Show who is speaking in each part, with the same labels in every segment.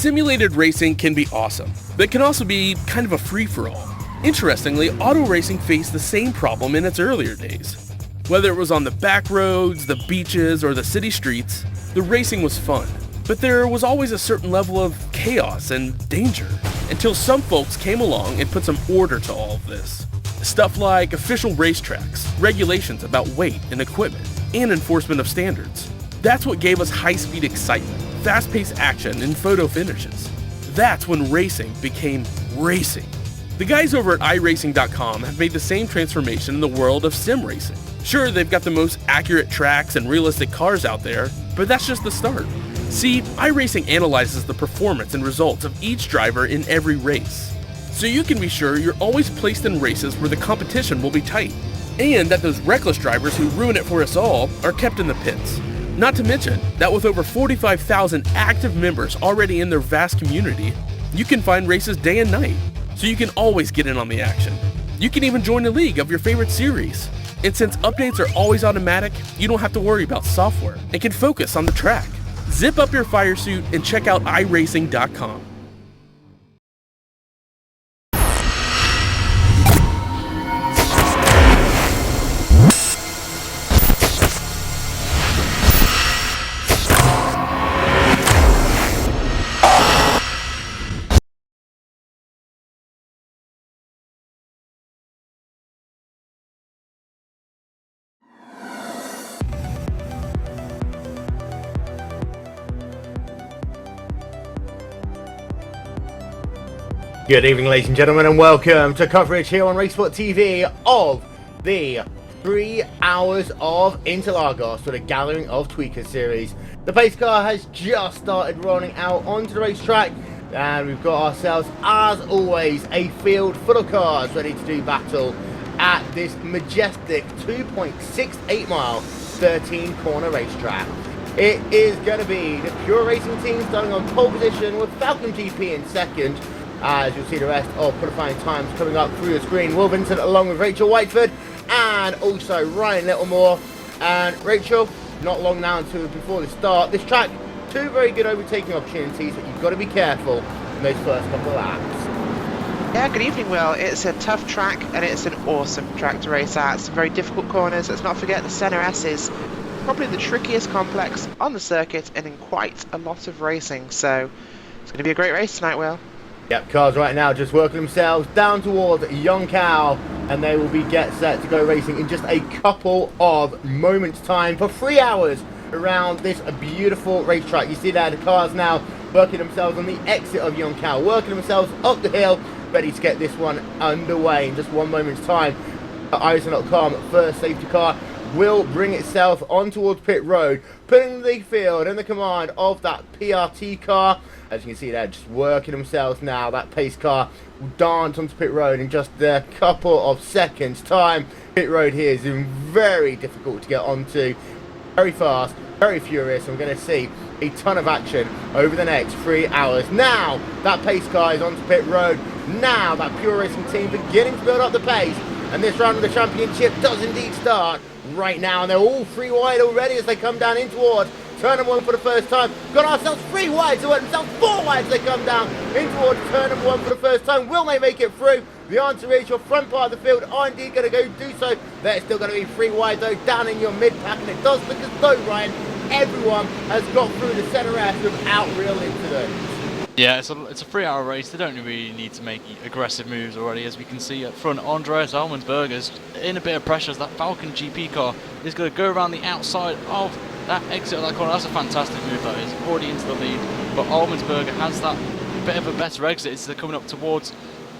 Speaker 1: Simulated racing can be awesome, but it can also be kind of a free-for-all. Interestingly, auto racing faced the same problem in its earlier days. Whether it was on the back roads, the beaches, or the city streets, the racing was fun. But there was always a certain level of chaos and danger, until some folks came along and put some order to all of this. Stuff like official racetracks, regulations about weight and equipment, and enforcement of standards. That's what gave us high-speed excitement, fast-paced action, and photo finishes. That's when racing became racing. The guys over at iRacing.com have made the same transformation in the world of sim racing. Sure, they've got the most accurate tracks and realistic cars out there, but that's just the start. See, iRacing analyzes the performance and results of each driver in every race, so you can be sure you're always placed in races where the competition will be tight, and that those reckless drivers who ruin it for us all are kept in the pits. Not to mention that with over 45,000 active members already in their vast community, you can find races day and night, so you can always get in on the action. You can even join a league of your favorite series. And since updates are always automatic, you don't have to worry about software and can focus on the track. Zip up your fire suit and check out iRacing.com.
Speaker 2: Good evening, ladies and gentlemen, and welcome to coverage here on RaceSpotTV of the 3 hours of Interlagos for the Gathering of Tweakers series. The pace car has just started rolling out onto the racetrack, and we've got ourselves, as always, a field full of cars ready to do battle at this majestic 2.68 mile, 13 corner racetrack. It is going to be the Pure Racing team starting on pole position with Falcon GP in second. As you'll see the rest of qualifying times coming up through the screen. Will Vincent along with Rachel Whiteford and also Ryan Littlemore. And Rachel, not long now until before the start. This track, two very good overtaking opportunities, but you've got to be careful in those first couple of laps.
Speaker 3: Yeah, good evening, Will. It's a tough track and it's an awesome track to race at. Some very difficult corners. Let's not forget the Center S is probably the trickiest complex on the circuit and in quite a lot of racing. So it's going to be a great race tonight, Will.
Speaker 2: Yep, cars right now just working themselves down towards Yonkau, and they will be get set to go racing in just a couple of moments time for 3 hours around this beautiful racetrack. You see there the cars now working themselves on the exit of Yonkau, working themselves up the hill, ready to get this one underway in just 1 moment's time. iRacing.com first safety car will bring itself on towards pit road, putting the field in the command of that PRT car. As you can see, they're just working themselves now. That pace car will dance onto pit road in just a couple of seconds time. Pit road here is very difficult to get onto. Very fast, very furious, and we're going to see a ton of action over the next 3 hours. Now that pace car is onto pit road. Now that Pure Racing team beginning to build up the pace, and this round of the championship does indeed start right now, and they're all 3 wide already as they come down in towards turn number 1 for the first time. Got ourselves 3 wide, so themselves 4 wide as they come down in towards turn number 1 for the first time. Will they make it through? The answer is your front part of the field are indeed going to go do so. They're still going to be 3 wide though down in your mid pack, and it does look as though, Ryan, everyone has got through the centre S without real incidents.
Speaker 4: Yeah, it's a 3-hour race. They don't really need to make aggressive moves already. As we can see up front, Andreas Almensberger's in a bit of pressure as that Falcon GP car is going to go around the outside of that exit of that corner. That's a fantastic move, that is. Already into the lead. But Almensberger has that bit of a better exit. They're coming up towards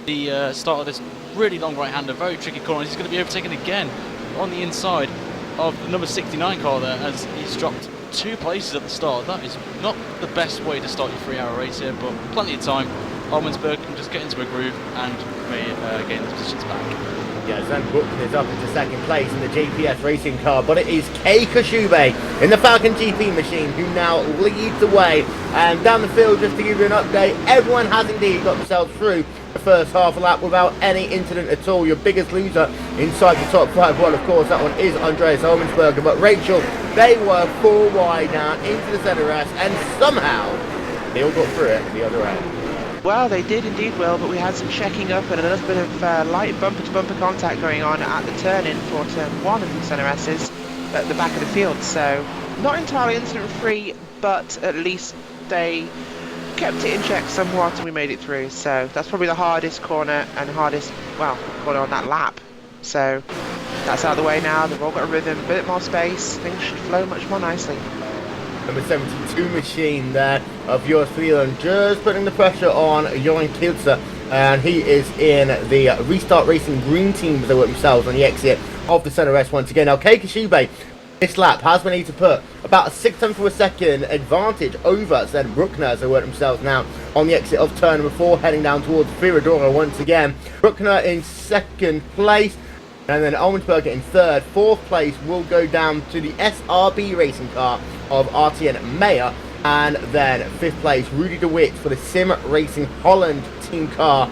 Speaker 4: the start of this really long right-hander, very tricky corner. He's going to be overtaken again on the inside of the number 69 car there as he's dropped 2 places at the start. That is not the best way to start your 3-hour race here, but plenty of time. Almensberger can just get into a groove and may gain the positions back.
Speaker 2: Yeah, Zan Bookman is up into second place in the JPS racing car, but it is Kei Koshube in the Falcon GP machine who now leads the way. And down the field, just to give you an update, everyone has indeed got themselves through the first half a lap without any incident at all. Your biggest loser inside the top 5, well, of course, that one is Andreas Almensberger. But Rachel, they were 4 wide now into the centre S, and somehow They all got through it at the other end.
Speaker 3: Well, they did indeed, Will, but we had some checking up and a little bit of light bumper-to-bumper contact going on at the turn-in for turn 1 of the Center S's at the back of the field. So, not entirely incident-free, but at least they kept it in check somewhat and we made it through. So, that's probably the hardest corner and hardest, well, corner on that lap. So, that's out of the way now. They've all got a rhythm, a bit more space. Things should flow much more nicely.
Speaker 2: Number 72 machine there of yours Freeland, just putting the pressure on Johan Kilzer, and he is in the Restart Racing green team as they work themselves on the exit of the Center S once again. Now Keikishibe this lap has been able to put about a 6/10 of a second advantage over Zed Bruckner as they work themselves now on the exit of turn number 4, heading down towards Viradora once again. Bruckner in second place, and then Almensberger in third. Fourth place will go down to the SRB racing car of RTN Mayer, and then fifth place Rudy de Witt for the Sim Racing Holland team car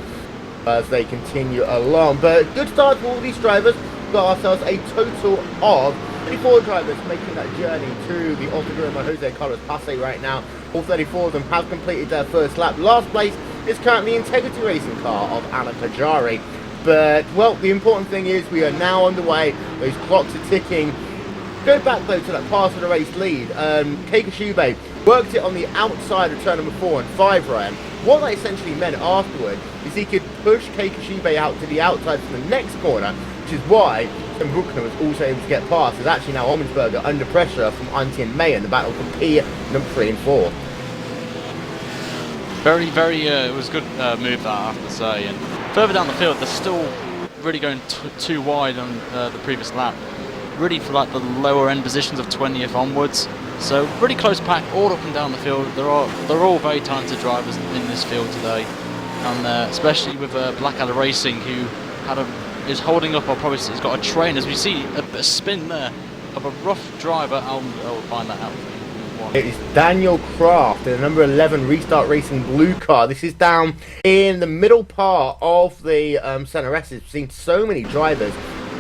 Speaker 2: as they continue along. But good start for all these drivers. We've got ourselves a total of 34 drivers making that journey to the Autodromo Jose Carlos Pace right now. All 34 of them have completed their first lap. Last place is currently Integrity Racing car of Anna Pajari. But, well, the important thing is we are now underway. Those clocks are ticking. Go back, though, to that pass of the race lead. Keikishibe worked it on the outside of turn number 4 and 5, Ryan. What that essentially meant afterward is he could push Keikishibe out to the outside for the next corner, which is why Tim Bruckner was also able to get past. There's actually now Ommensberger under pressure from Antien May in the battle for P number 3 and 4.
Speaker 4: It was a good move that, I have to say. And further down the field, they're still really going too wide on the previous lap. Really for like the lower end positions of 20th onwards. So really close pack all up and down the field. They're all very talented drivers in this field today, and especially with Blackadder Racing, who is holding up, or probably has got a train. As we see a spin there of a rough driver. I'll find that out.
Speaker 2: It is Daniel Kraft in the number 11 Restart Racing blue car. This is down in the middle part of the Center S. We've seen so many drivers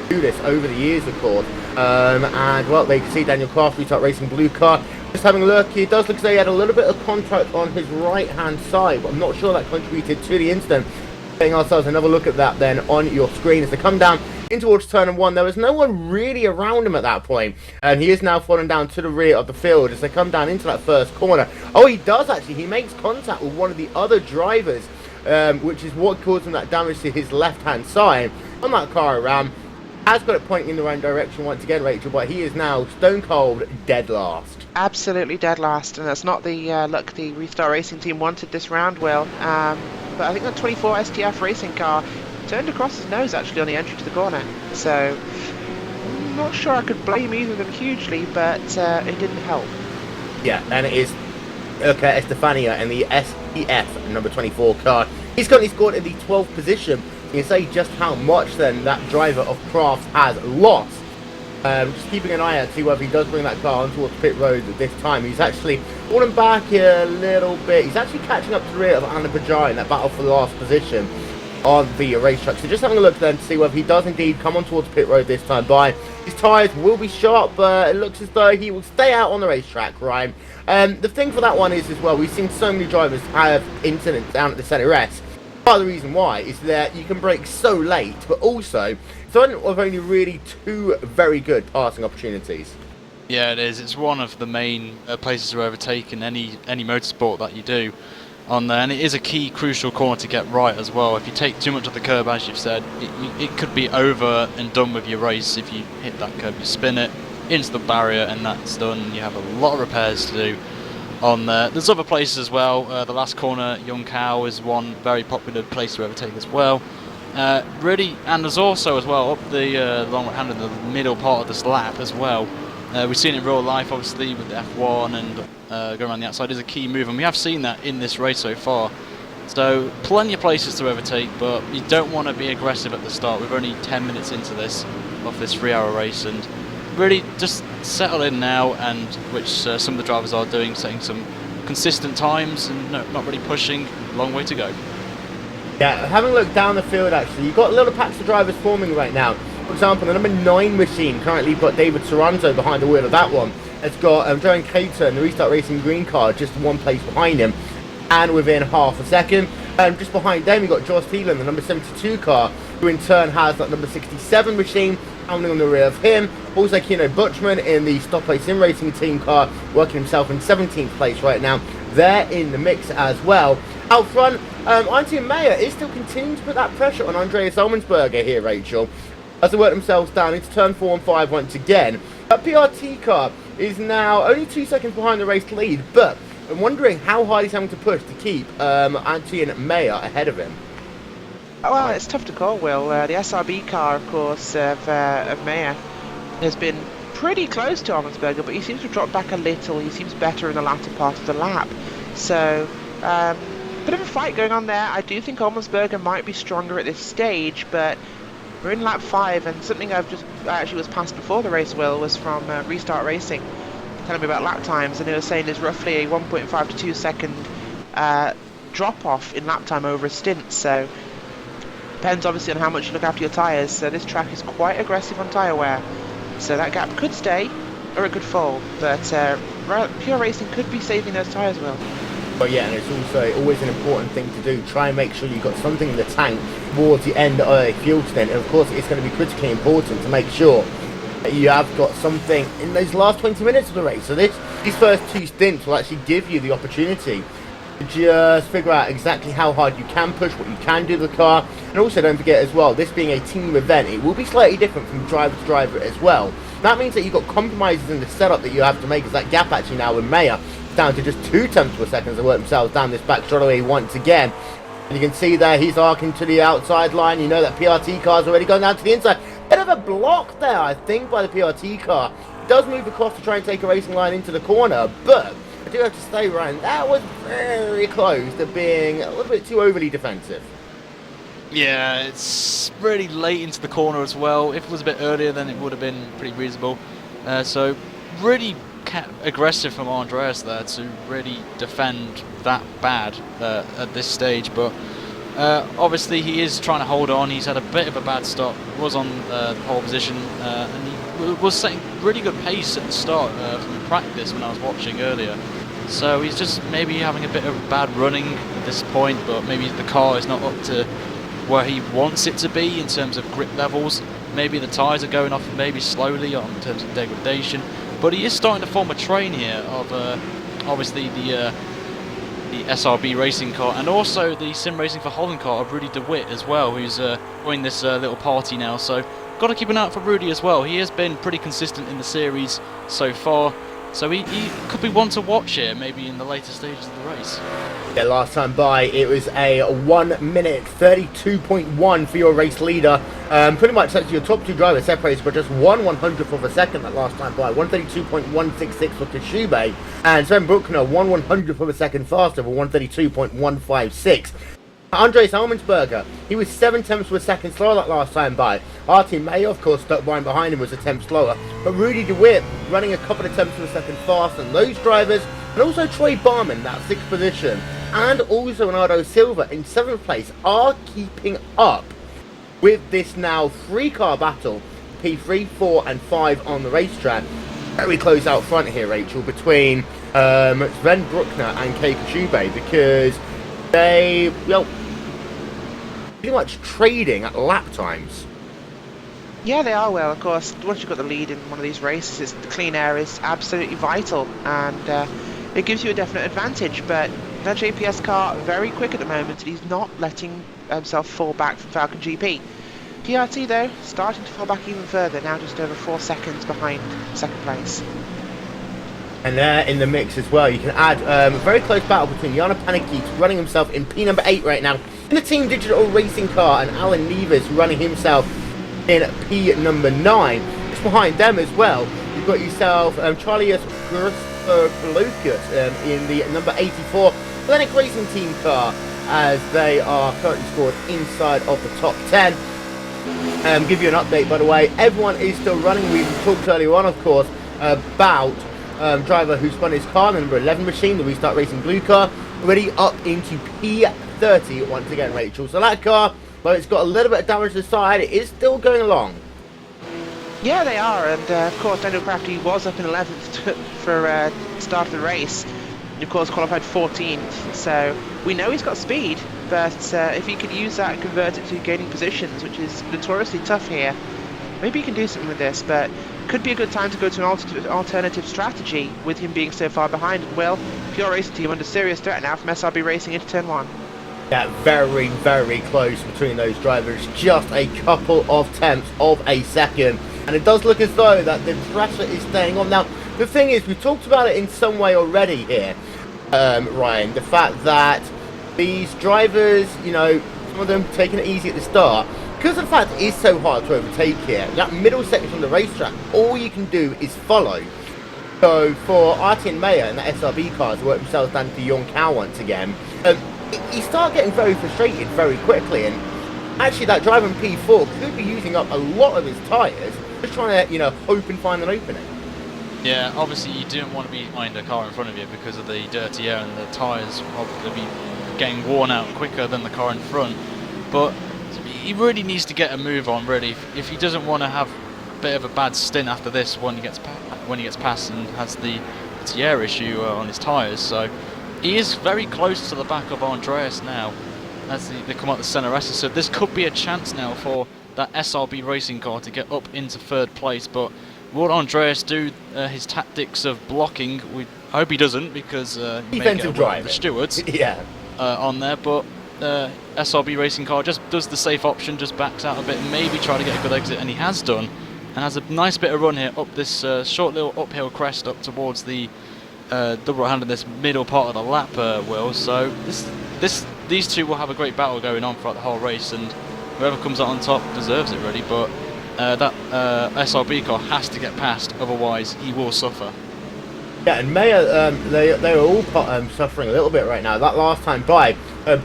Speaker 2: do this over the years, of course. And, well, they can see Daniel Kraft, Restart Racing blue car. Just having a look, it does look as though he had a little bit of contact on his right-hand side, but I'm not sure that contributed to the incident. Getting ourselves another look at that then on your screen as they come down in towards turn 1. There was no one really around him at that point, and he is now falling down to the rear of the field as they come down into that first corner. Oh, he does actually. He makes contact with one of the other drivers, which is what caused him that damage to his left-hand side on that car around. Has got it pointing in the right direction once again, Rachel, but he is now stone cold dead last.
Speaker 3: Absolutely dead last, and that's not the luck the Restart Racing team wanted this round, Will. But I think the 24 STF racing car turned across his nose actually on the entry to the corner. So, I'm not sure I could blame either of them hugely, but it didn't help.
Speaker 2: Yeah, and it is Estefania in the STF number 24 car. He's currently scored in the 12th position. You can say just how much then that driver of Crafts has lost. Just keeping an eye out to see whether he does bring that car on towards pit road at this time. He's actually falling back a little bit. He's actually catching up to the rear of Anna Bajai in that battle for the last position on the racetrack. So just having a look then to see whether he does indeed come on towards pit road this time by. His tyres will be sharp, but it looks as though he will stay out on the racetrack, Ryan. The thing for that one is as well, we've seen so many drivers have incidents down at the Center S. Part of the reason why is that you can brake so late, but also it's one of only really 2 very good passing opportunities.
Speaker 4: Yeah, it is. It's one of the main places to overtake in any motorsport that you do on there, and it is a key crucial corner to get right as well. If you take too much of the curb, as you've said, it could be over and done with your race. If you hit that curb, you spin it into the barrier, and that's done. You have a lot of repairs to do on there. There's other places as well. The last corner, Young Cow, is one very popular place to overtake as well. Really, and there's also as well up the long right hand in the middle part of this lap as well. We've seen it in real life, obviously, with the F1 and going around the outside is a key move, and we have seen that in this race so far. So plenty of places to overtake, but you don't want to be aggressive at the start. We're only 10 minutes into this 3-hour race, and really just settle in now, and which some of the drivers are doing, setting some consistent times and not really pushing. Long way to go.
Speaker 2: Yeah, having a look down the field actually, you've got little packs of drivers forming right now. For example, the number 9 machine, currently you've got David Toronto behind the wheel of that one. It's got Joan Cater and the Restart Racing green car just one place behind him. and within half a second. Just behind them, you've got Josh Thielen, the number 72 car, who in turn has that number 67 machine, pounding on the rear of him. Also, Keno Butchman in the Stop Play Sim Racing team car, working himself in 17th place right now. They're in the mix as well. Out front, Antti Meyer is still continuing to put that pressure on Andreas Allmendsberger here, Rachel, as they work themselves down into turn 4 and 5 once again. That PRT car is now only 2 seconds behind the race lead, but I'm wondering how hard he's having to push to keep Antti and Meyer ahead of him.
Speaker 3: Well, it's tough to call, Will. The SRB car, of course, of Meyer has been pretty close to Allmendsberger, but he seems to have dropped back a little. He seems better in the latter part of the lap. So, bit of a fight going on there. I do think Allmendsberger might be stronger at this stage, but we're in lap 5, and something I actually was passed before the race, Will, was from Restart Racing, telling me about lap times, and they were saying there's roughly a 1.5 to 2 second drop off in lap time over a stint. So depends obviously on how much you look after your tyres. So this track is quite aggressive on tyre wear, so that gap could stay or it could fall, but pure racing could be saving those tyres, Will.
Speaker 2: But yeah, and it's also always an important thing to do. Try and make sure you've got something in the tank towards the end of a fuel stint. And of course, it's going to be critically important to make sure that you have got something in those last 20 minutes of the race. So these first 2 stints will actually give you the opportunity to just figure out exactly how hard you can push, what you can do to the car. And also don't forget as well, this being a team event, it will be slightly different from driver to driver as well. That means that you've got compromises in the setup that you have to make, as that gap actually now with Meyer down to just 2 tenths per second as they work themselves down this back straightaway once again. And you can see there he's arcing to the outside line. You know that PRT car's already gone down to the inside. Bit of a block there, I think, by the PRT car. It does move across to try and take a racing line into the corner, but I do have to say, Ryan, that was very close to being a little bit too overly defensive.
Speaker 4: Yeah, it's really late into the corner as well. If it was a bit earlier, then it would have been pretty reasonable. So really aggressive from Andreas there to really defend that bad at this stage, but obviously he is trying to hold on. He's had a bit of a bad start, was on the pole position, and he was setting really good pace at the start from practice when I was watching earlier. So he's just maybe having a bit of bad running at this point, but maybe the car is not up to where he wants it to be in terms of grip levels. Maybe the tyres are going off maybe slowly in terms of degradation. But he is starting to form a train here of obviously the SRB racing car, and also the sim racing for Holland car of Rudy DeWitt as well, who's joined this little party now. So got to keep an eye out for Rudy as well. He has been pretty consistent in the series so far, so he could be one to watch here maybe in the later stages of the race.
Speaker 2: Yeah, last time by it was a 1 minute 32.1 for your race leader. Pretty much that's your top 2 drivers separated by just 1/100th of a second that last time by. 132.166 for Kashube, and Sven Bruckner 1/100th of a second faster for 132.156. Andreas Allmendsberger, he was 7 tenths of a second slower that last time by. Artie May, of course, stuck right behind him, was a tenth slower. But Rudy DeWitt running a couple of tenths of a second faster than those drivers. And also Troy Barman, that 6th position. And also Leonardo Silva in 7th place are keeping up with this now 3-car battle. P3, 4 and 5 on the racetrack. Very close out front here, Rachel, between Sven Bruckner and Kei Kashube, because they, well, pretty much trading at lap times.
Speaker 3: Yeah, they are. Well, of course, once you've got the lead in one of these races, the clean air is absolutely vital, and it gives you a definite advantage. But that JPS car very quick at the moment, and he's not letting himself fall back from Falcon GP. PRT though, starting to fall back even further, now just over 4 seconds behind 2nd place.
Speaker 2: And they're in the mix as well. You can add a very close battle between Jana Panikit running himself in P number 8 right now in the Team Digital racing car, and Alan Neves running himself in P number 9. Just behind them as well, you've got yourself Charlie Lucas in the number 84 Hellenic Racing Team car, as they are currently scored inside of the top 10. Give you an update, by the way, everyone is still running. We talked earlier on, of course, about driver who spun his car, the number 11 machine, the Restart Racing blue car, already up into P30 once again, Rachel. So that car, well, it's got a little bit of damage to the side, it is still going along.
Speaker 3: Yeah, they are, and of course Daniel Crafty was up in 11th for start of the race. and of course qualified 14th, so we know he's got speed, but if he could use that and convert it to gaining positions, which is notoriously tough here, maybe he can do something with this. But could be a good time to go to an alternative strategy with him being so far behind. And Will, Pure Racing Team under serious threat now from SRB Racing into turn 1.
Speaker 2: Yeah, very, very close between those drivers. Just a couple of tenths of a second. And it does look as though that the pressure is staying on. Now, the thing is, we've talked about it in some way already here, Ryan. The fact that these drivers, you know, some of them taking it easy at the start, because of the fact it is so hard to overtake here, that middle section of the racetrack, all you can do is follow. So for Artie and Mayer and the SRB cars to work themselves down to Young Cow once again, you start getting very frustrated very quickly. And actually that driver in P4 could be using up a lot of his tyres, just trying to, you know, hope and find an opening.
Speaker 4: Yeah, obviously you don't want to be behind a car in front of you because of the dirty air, and the tyres will probably be getting worn out quicker than the car in front. But he really needs to get a move on, really, if he doesn't want to have a bit of a bad stint after this when he gets past and has the air issue on his tyres. So he is very close to the back of Andreas now as they come out the centre S. So this could be a chance now for that SRB racing car to get up into third place. But will Andreas do his tactics of blocking? I hope he doesn't, because he may get the stewards
Speaker 2: yeah.
Speaker 4: on there. But SRB racing car just does the safe option, just backs out a bit, maybe try to get a good exit, and he has done, and has a nice bit of run here up this short little uphill crest up towards the double hand in this middle part of the lap, Will. So these two will have a great battle going on throughout the whole race, and whoever comes out on top deserves it, really. But that SRB car has to get past, otherwise he will suffer.
Speaker 2: Yeah, and Mayer, they are all suffering a little bit right now. That last time by,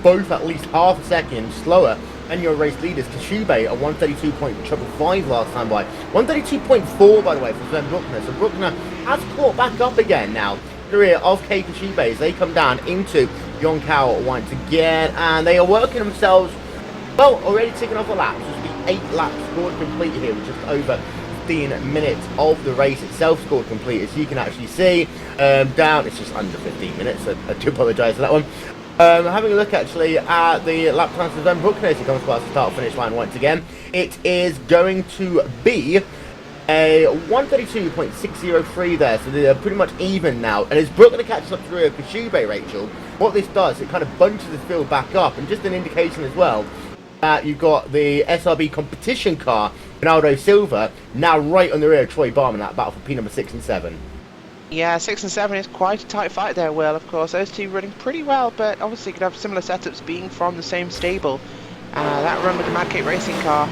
Speaker 2: both at least half a second slower than your race leaders. Kashube at 132.555 last time by. 132.4, by the way, for Sven Bruckner. So Bruckner has caught back up again now. The rear of K Kashube as they come down into Yonkao once again. And they are working themselves, well, already ticking off the laps. There's the 8 laps scored complete here with just over 15 minutes of the race itself scored complete, as you can actually see. Down, it's just under 15 minutes, so I do apologise for that one. Having a look actually at the lap times for Sven Bruckner as he comes past the start-finish line once again, it is going to be a 132.603 there, so they're pretty much even now. And as Bruckner catches up to the rear of Kashube, Rachel, what this does, it kind of bunches the field back up, and just an indication as well that you've got the SRB competition car, Ronaldo Silva, now right on the rear of Troy Barman, that battle for P number 6 and 7.
Speaker 3: Yeah, 6 and 7 is quite a tight fight there, Will. Of course, those two running pretty well, but obviously could have similar setups being from the same stable. That run with the Mad Cape Racing car,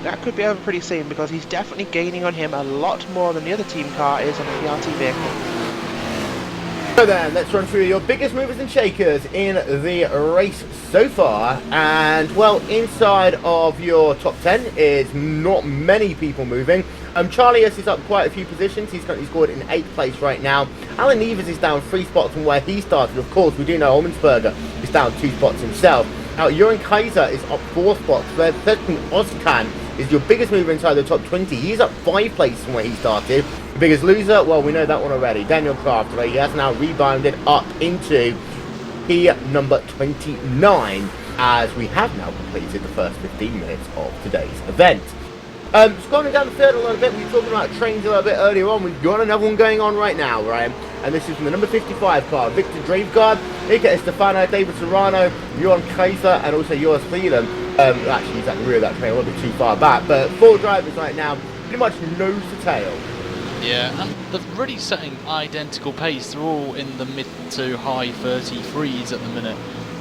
Speaker 3: that could be over pretty soon, because he's definitely gaining on him a lot more than the other team car is on the PRT vehicle.
Speaker 2: So then, let's run through your biggest movers and shakers in the race so far. And, well, inside of your top 10 is not many people moving. Charlie is up quite a few positions. He's currently scored in 8th place right now. Alan Nevers is down 3 spots from where he started. Of course, we do know Olmensberger is down 2 spots himself. Now, Joran Kaiser is up 4 spots, where Thirteen Ozkan is your biggest mover inside the top 20. He's up 5 places from where he started. The biggest loser, well, we know that one already. Daniel Kraft, right? He has now rebounded up into P number 29, as we have now completed the first 15 minutes of today's event. Scrolling down the field a little bit, we were talking about trains a little bit earlier on. We've got another one going on right now, right? And this is from the number 55 car, Victor Dravegaard, Ika Estefano, David Serrano, Johan Kaiser, and also Joris Freeland. Actually, he's at the rear of that train a little bit too far back, but 4 drivers right now, pretty much nose to tail.
Speaker 4: Yeah, and they're really setting identical pace. They're all in the mid to high 33s at the minute,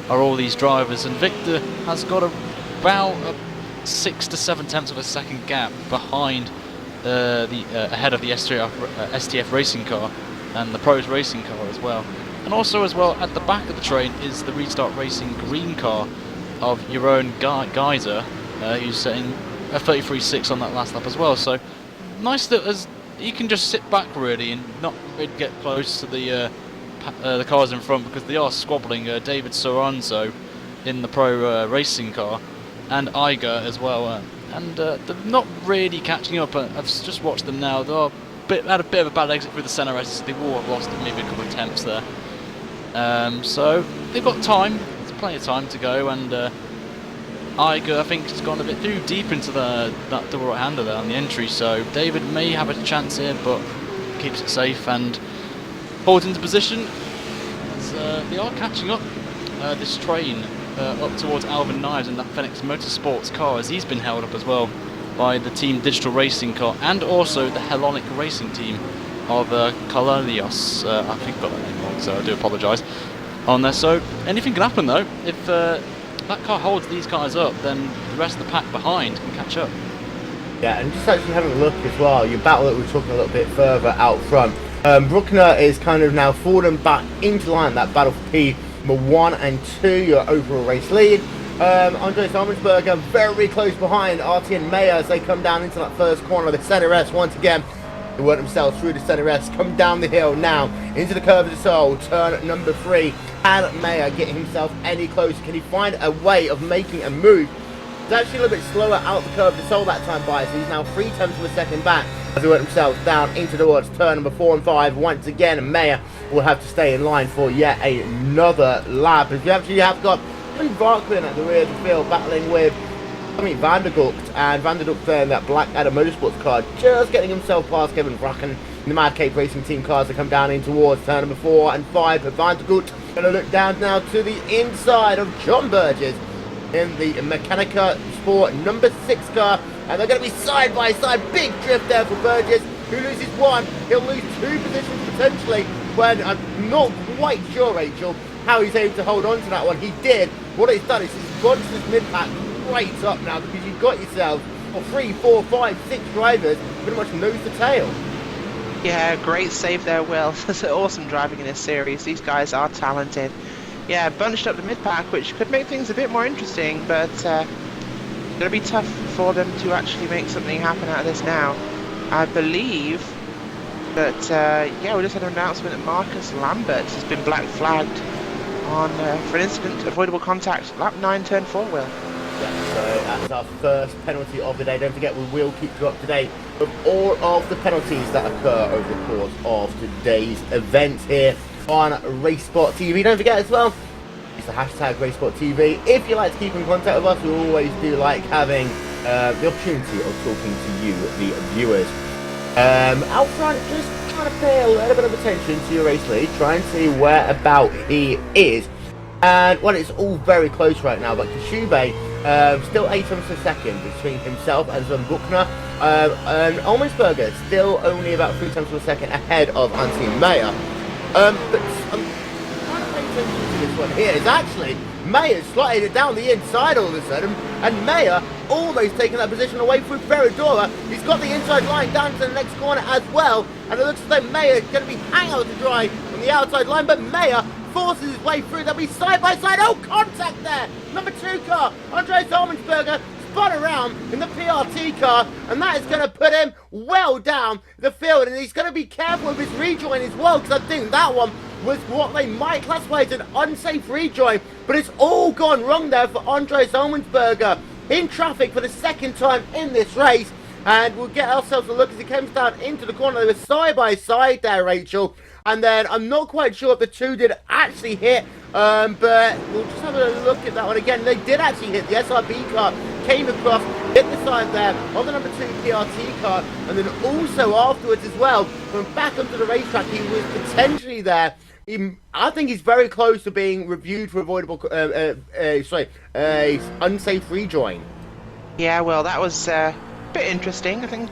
Speaker 4: are all these drivers, and Victor has got about a 6 to 7 tenths of a second gap behind ahead of the STF racing car and the Pros racing car as well. And also as well at the back of the train is the Restart Racing green car of your own Geyser, who's setting a 33.6 on that last lap as well. So nice that as you can just sit back really and not really get close to the cars in front, because they are squabbling. David Soranzo in the Pro racing car, and Iger as well, and they're not really catching up. I've just watched them now. They had a bit of a bad exit through the centre S. They will have lost maybe a couple of attempts there. So they've got time. There's plenty of time to go, and Iger, I think, has gone a bit too deep into that double right-hander there on the entry. So David may have a chance here, but keeps it safe and holds into position. They are catching up this train up towards Alvin Knives and that Phoenix Motorsports car, as he's been held up as well by the Team Digital Racing car and also the Hellenic Racing team of Kalanios. I think I got that name wrong, so I do apologise on there. So anything can happen though. If that car holds these guys up, then the rest of the pack behind can catch up.
Speaker 2: Yeah, and just actually having a look as well, your battle that we're talking a little bit further out front. Bruckner is kind of now fallen back into line, that battle for P1 and 2, your overall race lead. Andreas Armensberger very close behind RT and Mayer as they come down into that first corner of the center S once again. They work themselves through the center S, come down the hill now into the curve of the soul, turn number 3. Can Mayer get himself any closer? Can he find a way of making a move? He's actually a little bit slower out the curve of the soul that time by, so he's now 3/10 of a second back as they work themselves down into towards turn number 4 and 5. Once again, Mayer will have to stay in line for yet another lap. If you actually have got Varkman at the rear of the field battling with Van der Gucht, and Van der Gucht there in that Black Adder Motorsports car, just getting himself past Kevin Bracken in the Mad Cape Racing Team cars that come down in towards turn number 4 and 5. Van der Gucht going to look down now to the inside of John Burgess in the Mechanica Sport number 6 car, and they're going to be side by side. Big drift there for Burgess, who loses 1. He'll lose 2 positions potentially, when I'm not quite sure, Rachel, how he's able to hold on to that one. He did. What he's done is he's gone to this mid-pack right up now, because you've got yourself 3, 4, 5, 6 drivers pretty much nose to tail.
Speaker 3: Yeah, great save there, Will. That's awesome driving in this series. These guys are talented. Yeah, bunched up the mid-pack, which could make things a bit more interesting, but going to be tough for them to actually make something happen out of this now. I believe that, yeah, we just had an announcement that Marcus Lambert has been black flagged on for an incident, avoidable contact, lap 9, turn 4, Will.
Speaker 2: Yeah, so that's our first penalty of the day. Don't forget, we will keep you up to date with all of the penalties that occur over the course of today's event here on RaceSpotTV. Don't forget as well, use the hashtag RaceSpotTV. If you like to keep in contact with us, we always do like having the opportunity of talking to you, the viewers. Out front, just trying to pay a little bit of attention to your race lead, try and see where about he is. And well, it's all very close right now, but Kashube still 8 tenths a second between himself and Sven Buchner, and Olmensberger still only about 3 tenths of a second ahead of Anthony Mayer. But I'm trying to pay attention to this one here. Is actually Mayer slotted it down the inside all of a sudden, and Mayer almost taking that position away from Ferradora. He's got the inside line down to the next corner as well, and it looks as though Mayer is going to be hanging out to dry from the outside line, but Mayer forces his way through. They'll be side by side. Oh, contact there! Number 2 car, Andreas Armensberger, spun around in the PRT car, and that is going to put him well down the field, and he's going to be careful with his rejoin as well, because I think that one was what they might classify as an unsafe rejoin, but it's all gone wrong there for Andreas Armensberger in traffic for the 2nd time in this race. And we'll get ourselves a look as he comes down into the corner. They were side by side there, Rachel. And then I'm not quite sure if the 2 did actually hit, but we'll just have a look at that one again. They did actually hit. The SRB car came across, hit the side there of the number 2 PRT car, and then also afterwards as well, from back onto the racetrack, he was potentially there. I think he's very close to being reviewed for avoidable, unsafe rejoin.
Speaker 3: Yeah, well, that was a bit interesting. I think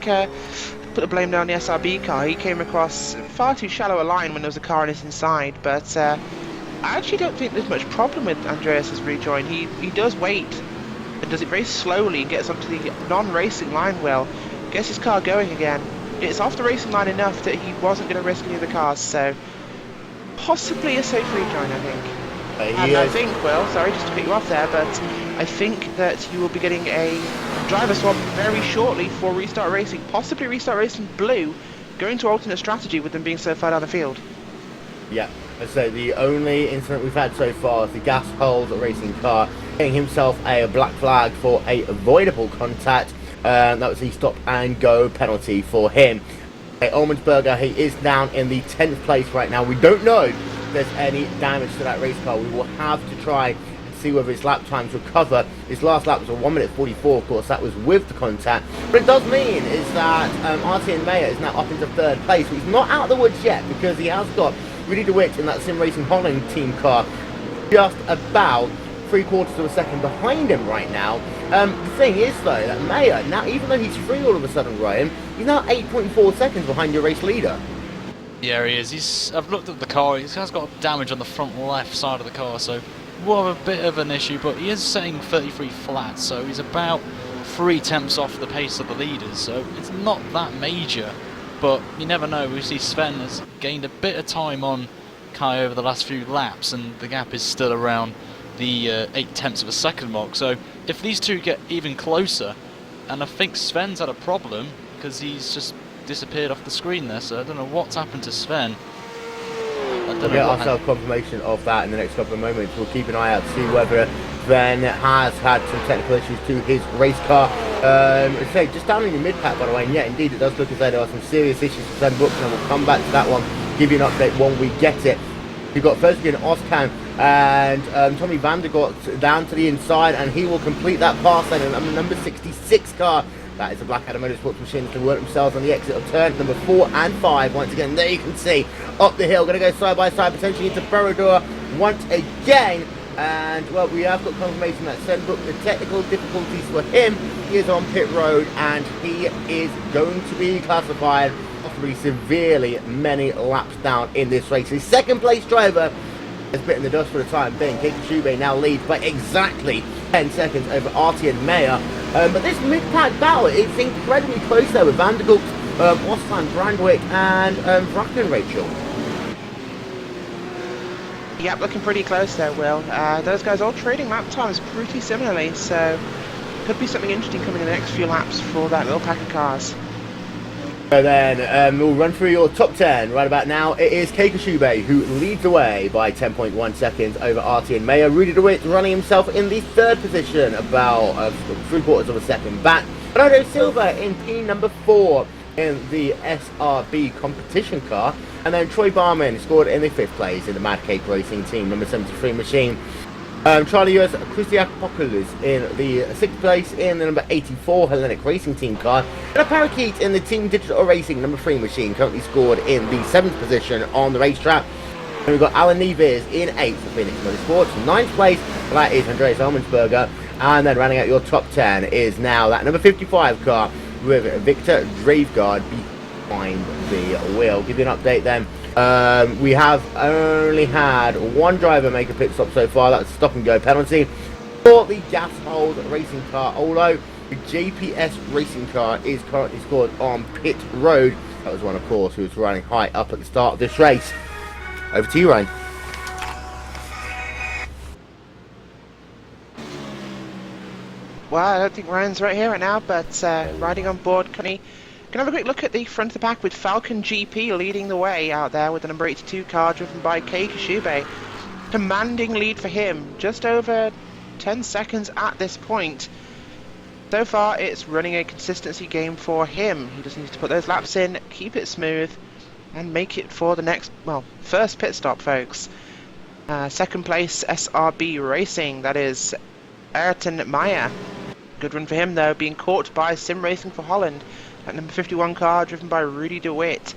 Speaker 3: put the blame down on the SRB car. He came across far too shallow a line when there was a car on his inside, but I actually don't think there's much problem with Andreas's rejoin. He does wait and does it very slowly and gets onto the non-racing line well, gets his car going again. It's off the racing line enough that he wasn't going to risk any of the cars, so possibly a safe rejoin, I think. And I think, well, sorry, just to cut you off there, but I think that you will be getting a driver swap very shortly for Restart Racing, possibly Restart Racing Blue, going to alternate strategy with them being so far down the field.
Speaker 2: Yeah, as I say, the only incident we've had so far is the gas hold racing car getting himself a black flag for a avoidable contact. That was the stop and go penalty for him. Olmensberger, he is down in the 10th place right now. We don't know there's any damage to that race car. We will have to try and see whether his lap times recover. His last lap was a 1 minute 44, of course, that was with the contact. But it does mean is that Artien Meyer is now up into third place. He's not out of the woods yet because he has got Rudy DeWitt in that Sim Racing Holland team car just about 3/4 of a second behind him right now. The thing is though that Meyer, now even though he's free all of a sudden, Ryan, he's now 8.4 seconds behind your race leader.
Speaker 4: Yeah, he is. I've looked at the car. He has got damage on the front left side of the car, so we'll have a bit of an issue. But he is setting 33 flat, so he's about 3/10 off the pace of the leaders. So it's not that major, but you never know. We see Sven has gained a bit of time on Kai over the last few laps, and the gap is still around the 0.8 of a second mark. So if these two get even closer, and I think Sven's had a problem because he's just disappeared off the screen there, so I don't know what's happened to Sven.
Speaker 2: We'll get ourselves confirmation of that in the next couple of moments. We'll keep an eye out to see whether Sven has had some technical issues to his race car. So just down in your mid-pack, by the way, and yeah, indeed it does look as though there are some serious issues with Sven Brooks, and we'll come back to that one, give you an update when we get it. We've got first again Oscan and Tommy Vandergort down to the inside, and he will complete that pass then on the number 66 car. That is the Blackadder Motorsports machines to work themselves on the exit of turn number 4 and 5. Once again, there you can see up the hill, going to go side by side, potentially into Burrador once again. And well, we have got confirmation that Sven Brooks, the technical difficulties for him, he is on pit road, and he is going to be classified possibly severely many laps down in this race. His second place driver has bitten the dust for the time being. Keita Shube now leads by exactly 10 seconds over Artien Meyer. But this mid-pack battle is incredibly close there with Vandergult, Ostan Brandwick and Bracken Rachel.
Speaker 3: Yep, looking pretty close there, Will. Those guys all trading lap times pretty similarly, so could be something interesting coming in the next few laps for that little pack of cars.
Speaker 2: So then we'll run through your top 10 right about now. It is Keita Shube who leads the way by 10.1 seconds over Artien Meyer. Rudy DeWitt running himself in the third position, about 3/4 of a second back. Bernardo Silva in P number 4 in the SRB competition car. And then Troy Barman scored in the 5th place in the Mad Cape Racing Team number 73 machine. Charlie U.S. Christiakopoulos in the 6th place in the number 84 Hellenic Racing Team car. And a parakeet in the Team Digital Racing number 3 machine, currently scored in the 7th position on the racetrack. And we've got Alan Neves in 8th for Phoenix Motorsports. 9th place, that is Andreas Elmensberger. And then rounding out your top 10 is now that number 55 car with Victor Dravegaard behind the wheel. Give you an update then. We have only had one driver make a pit stop so far. That's a stop and go penalty for the Gashold racing car. Although the JPS racing car is currently scored on pit road. That was one, of course, who was running high up at the start of this race. Over to you, Ryan.
Speaker 3: Well, I don't think Ryan's right here right now, but riding on board, can have a quick look at the front of the pack with Falcon GP leading the way out there with the number 82 car driven by Keita Shube. Commanding lead for him, just over 10 seconds at this point. So far, it's running a consistency game for him. He just needs to put those laps in, keep it smooth, and make it for the next, well, first pit stop, folks. Second place, SRB Racing, that is Ayrton Meyer. Good run for him, though, being caught by Sim Racing for Holland. That number 51 car driven by Rudy DeWitt.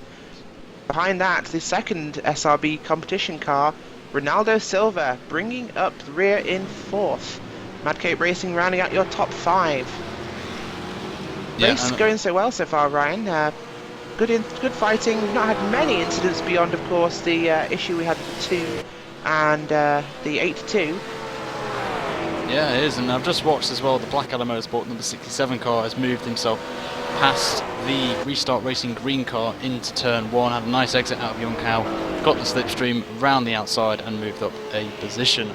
Speaker 3: Behind that, the second SRB competition car, Ronaldo Silva, bringing up the rear in 4th. Mad Cape Racing rounding out your top 5. Race going so well so far, Ryan. Good fighting. We've not had many incidents beyond, of course, the issue we had with the 2 and the 8-2.
Speaker 4: Yeah, it is, and I've just watched as well the Blackadder Motorsport number 67 car has moved himself past the Restart Racing green car into turn 1, had a nice exit out of Young Cow, got the slipstream round the outside and moved up a position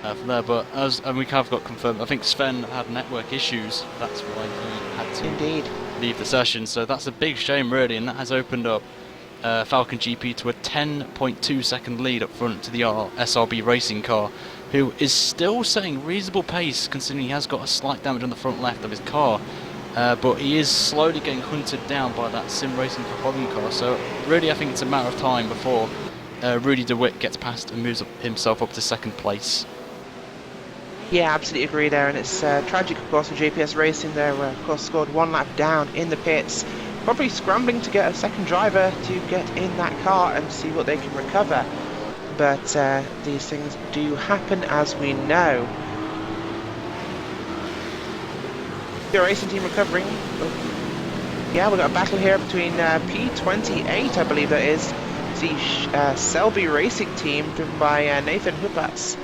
Speaker 4: from there. But and we have got confirmed, I think Sven had network issues, that's why he had to leave the session, so that's a big shame really, and that has opened up Falcon GP to a 10.2 second lead up front to the SRB Racing car, who is still setting reasonable pace considering he has got a slight damage on the front left of his car, but he is slowly getting hunted down by that Sim Racing for Holland car, so really I think it's a matter of time before Rudy DeWitt gets past and moves himself up to second place.
Speaker 3: Yeah, absolutely agree there, and it's tragic, of course, for JPS Racing. They of course, scored 1 lap down in the pits, probably scrambling to get a second driver to get in that car and see what they can recover. But these things do happen, as we know. The racing team recovering. Yeah, we've got a battle here between P28, I believe that is, the Selby Racing team, driven by Nathan Hupatz.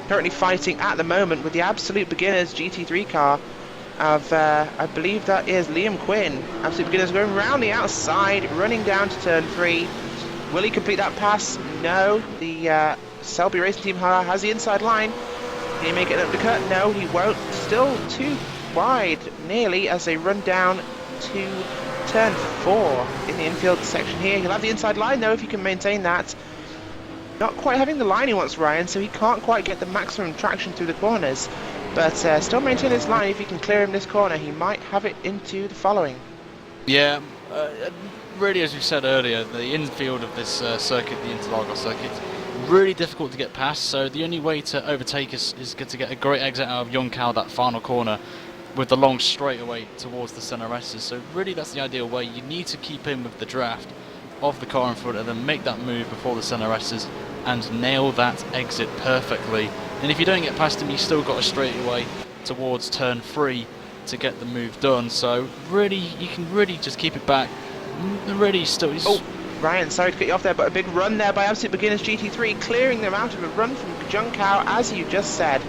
Speaker 3: Currently fighting at the moment with the Absolute Beginners GT3 car of, I believe that is Liam Quinn. Absolute Beginners going around the outside, running down to turn 3. Will he complete that pass? No. The Selby Racing team has the inside line. Can he make it an undercut? No, he won't. Still too wide, nearly, as they run down to turn 4 in the infield section here. He'll have the inside line though if he can maintain that. Not quite having the line he wants, Ryan, so he can't quite get the maximum traction through the corners. But still maintain his line. If he can clear him this corner, he might have it into the following.
Speaker 4: Yeah, really, as we said earlier, the infield of this circuit, the Interlagos circuit, really difficult to get past. So the only way to overtake us is to get a great exit out of Young Cow, that final corner, with the long straightaway towards the centre S's. So really, that's the ideal way. You need to keep in with the draft of the car in front of them, make that move before the centre S's, and nail that exit perfectly. And if you don't get past him, you still got a straightaway towards turn 3 to get the move done. So really, you can really just keep it back. Really, still.
Speaker 3: Oh, Ryan, sorry to cut you off there, but a big run there by Absolute Beginners GT3, clearing them out of a run from Young Cow, as you just said.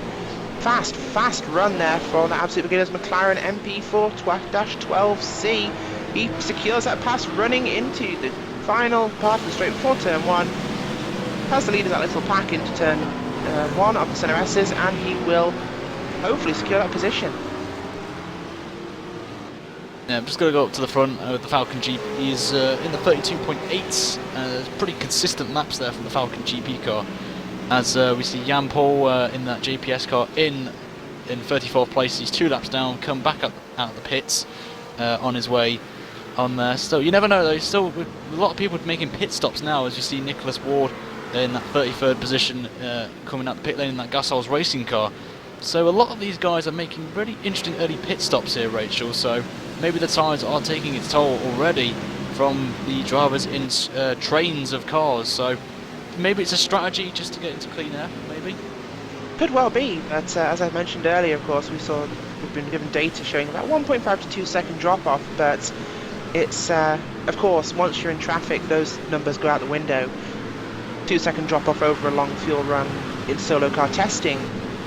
Speaker 3: Fast run there for the Absolute Beginners McLaren MP4-12C. He secures that pass, running into the final part of the straight before turn 1. Has the lead of that little pack into turn 1 of the centre S's, and he will hopefully secure that position.
Speaker 4: Yeah, I'm just going to go up to the front with the Falcon GP. He's in the 32.8s. Pretty consistent laps there from the Falcon GP car. As we see Jan Paul in that JPS car in 34th place. He's 2 laps down, come back up out of the pits on his way on there. Still, you never know though. Still, with a lot of people making pit stops now, as you see Nicholas Ward in that 33rd position coming out the pit lane in that Gasol's racing car. So a lot of these guys are making really interesting early pit stops here, Rachel. So maybe the tyres are taking its toll already from the drivers in trains of cars. So maybe it's a strategy just to get into clean air, maybe?
Speaker 3: Could well be, but as I mentioned earlier, of course, we've been given data showing about 1.5 to 2 second drop off, but it's, of course, once you're in traffic, those numbers go out the window. 2 second drop off over a long fuel run in solo car testing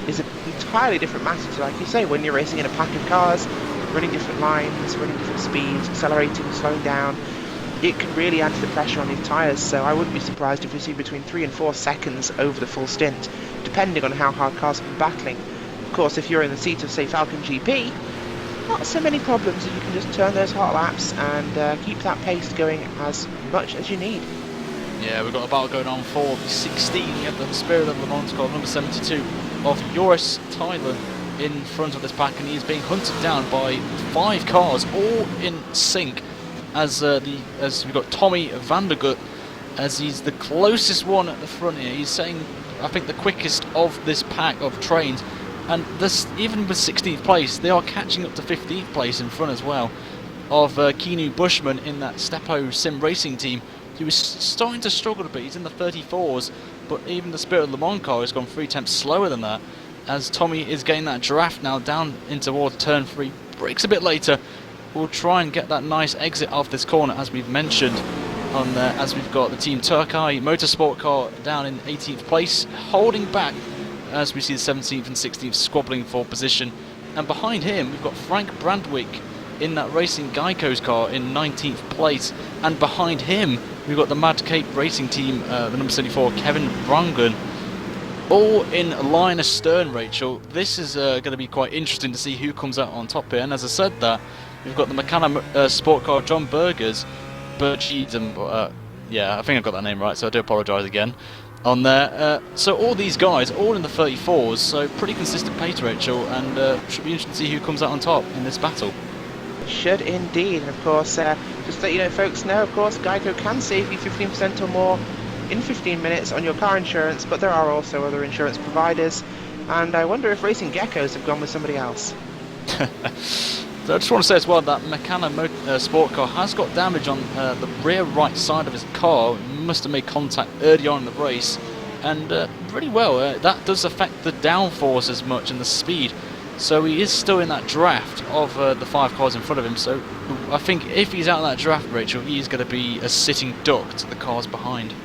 Speaker 3: is an entirely different matter to, like you say, when you're racing in a pack of cars, running different lines, running different speeds, accelerating, slowing down. It can really add to the pressure on these tyres, so I wouldn't be surprised if we see between 3 and 4 seconds over the full stint, depending on how hard cars have been battling. Of course, if you're in the seat of, say, Falcon GP, not so many problems, if you can just turn those hot laps and keep that pace going as much as you need.
Speaker 4: Yeah, we've got a battle going on for the 16. We have the Spirit of Le Mans car, number 72 of Joris Thailand in front of this pack, and he's being hunted down by 5 cars, all in sync. As we've got Tommy Vandergut, as he's the closest one at the front here. He's saying, I think, the quickest of this pack of trains, and this, even with 16th place, they are catching up to 15th place in front as well of Keanu Bushman in that Stepo Sim Racing team. He was starting to struggle a bit. He's in the 34s, but even the Spirit of Le Mans car has gone 3 tenths slower than that, as Tommy is getting that draft now down in towards turn 3. Brakes a bit later. We'll try and get that nice exit off this corner, as we've mentioned on there, as we've got the Team Turkey Motorsport car down in 18th place, holding back as we see the 17th and 16th squabbling for position. And behind him, we've got Frank Brandwick in that Racing Geico's car in 19th place. And behind him, we've got the Mad Cape Racing team, the number 74, Kevin Brangan, all in line astern, Rachel. This is going to be quite interesting to see who comes out on top here. And as I said that, we've got the Meccana sport car John Burgers, yeah, I think I've got that name right, so I do apologise again on there. So all these guys, all in the 34s, so pretty consistent pace, Rachel, and should be interesting to see who comes out on top in this battle.
Speaker 3: Should indeed, and of course, just to let you know, folks, now, of course, Geico can save you 15% or more in 15 minutes on your car insurance, but there are also other insurance providers, and I wonder if Racing Geckos have gone with somebody else.
Speaker 4: So I just want to say as well that Meccano sport car has got damage on the rear right side of his car. It must have made contact early on in the race, and really well. That does affect the downforce as much and the speed. So he is still in that draft of the 5 cars in front of him. So I think if he's out of that draft, Rachel, he's going to be a sitting duck to the cars behind.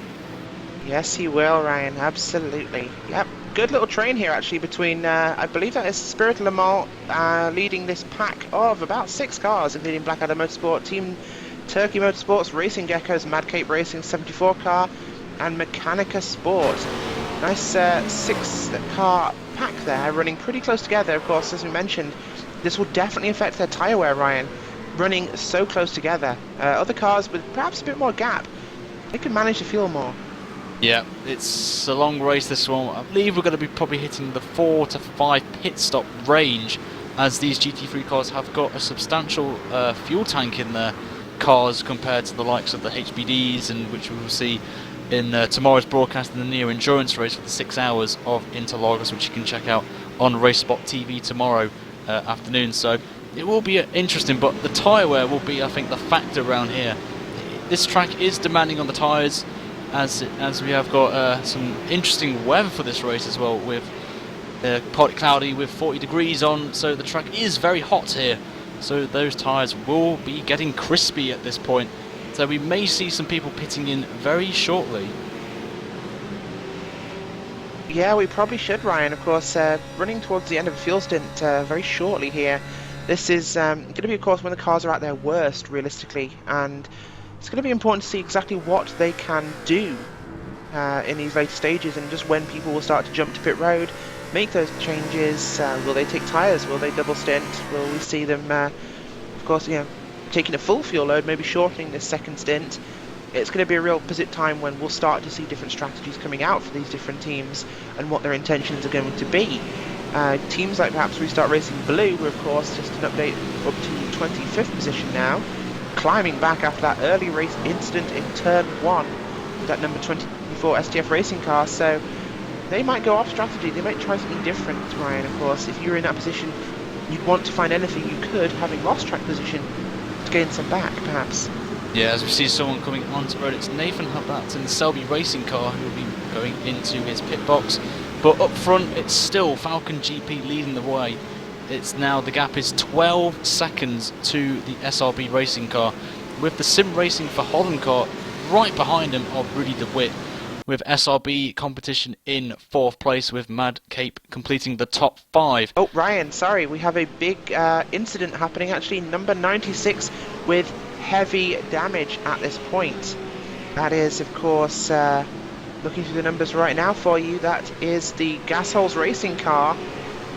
Speaker 3: Yes, he will, Ryan. Absolutely. Yep. Good little train here, actually, between, I believe that is Spirit Le Mans leading this pack of about 6 cars, including Blackadder Motorsport, Team Turkey Motorsports, Racing Geckos, Mad Cape Racing 74 car, and Mechanica Sport. Nice 6-car pack there, running pretty close together. Of course, as we mentioned, this will definitely affect their tyre wear, Ryan, running so close together. Other cars with perhaps a bit more gap, they can manage to fuel more.
Speaker 4: Yeah, it's a long race, this one. I believe we're going to be probably hitting the 4 to 5 pit stop range, as these GT3 cars have got a substantial fuel tank in their cars compared to the likes of the HBDs, and which we will see in tomorrow's broadcast in the Neo Endurance race for the 6 hours of Interlagos, which you can check out on RaceSpotTV tomorrow afternoon. So it will be interesting, but the tyre wear will be, I think, the factor around here. This track is demanding on the tyres, as we have got some interesting weather for this race as well, with partly cloudy with 40 degrees on, so the track is very hot here. So those tyres will be getting crispy at this point. So we may see some people pitting in very shortly.
Speaker 3: Yeah, we probably should, Ryan. Of course, running towards the end of the fuel stint very shortly here. This is going to be, of course, when the cars are at their worst, realistically, and it's going to be important to see exactly what they can do in these later stages, and just when people will start to jump to pit road, make those changes. Will they take tyres? Will they double stint? Will we see them, of course, taking a full fuel load, maybe shortening this second stint? It's going to be a real opposite time when we'll start to see different strategies coming out for these different teams and what their intentions are going to be. Teams like perhaps Restart Racing Blue, who, of course, just an update, up to 25th position now, climbing back after that early race incident in turn 1 with that number 24 STF racing car. So they might go off strategy, they might try something different, Ryan. Of course, if you're in that position, you'd want to find anything you could, having lost track position, to gain some back, perhaps.
Speaker 4: Yeah, as we see someone coming onto the road, it's Nathan Hubbard in the Selby racing car who will be going into his pit box. But up front, it's still Falcon GP leading the way. It's now, the gap is 12 seconds to the SRB racing car, with the Sim Racing for Holland car right behind him of Rudy DeWitt, with SRB competition in 4th place, with Mad Cape completing the top 5.
Speaker 3: Oh, Ryan, sorry, we have a big incident happening, actually. Number 96 with heavy damage at this point. That is, of course, looking through the numbers right now for you, that is the Gasholes racing car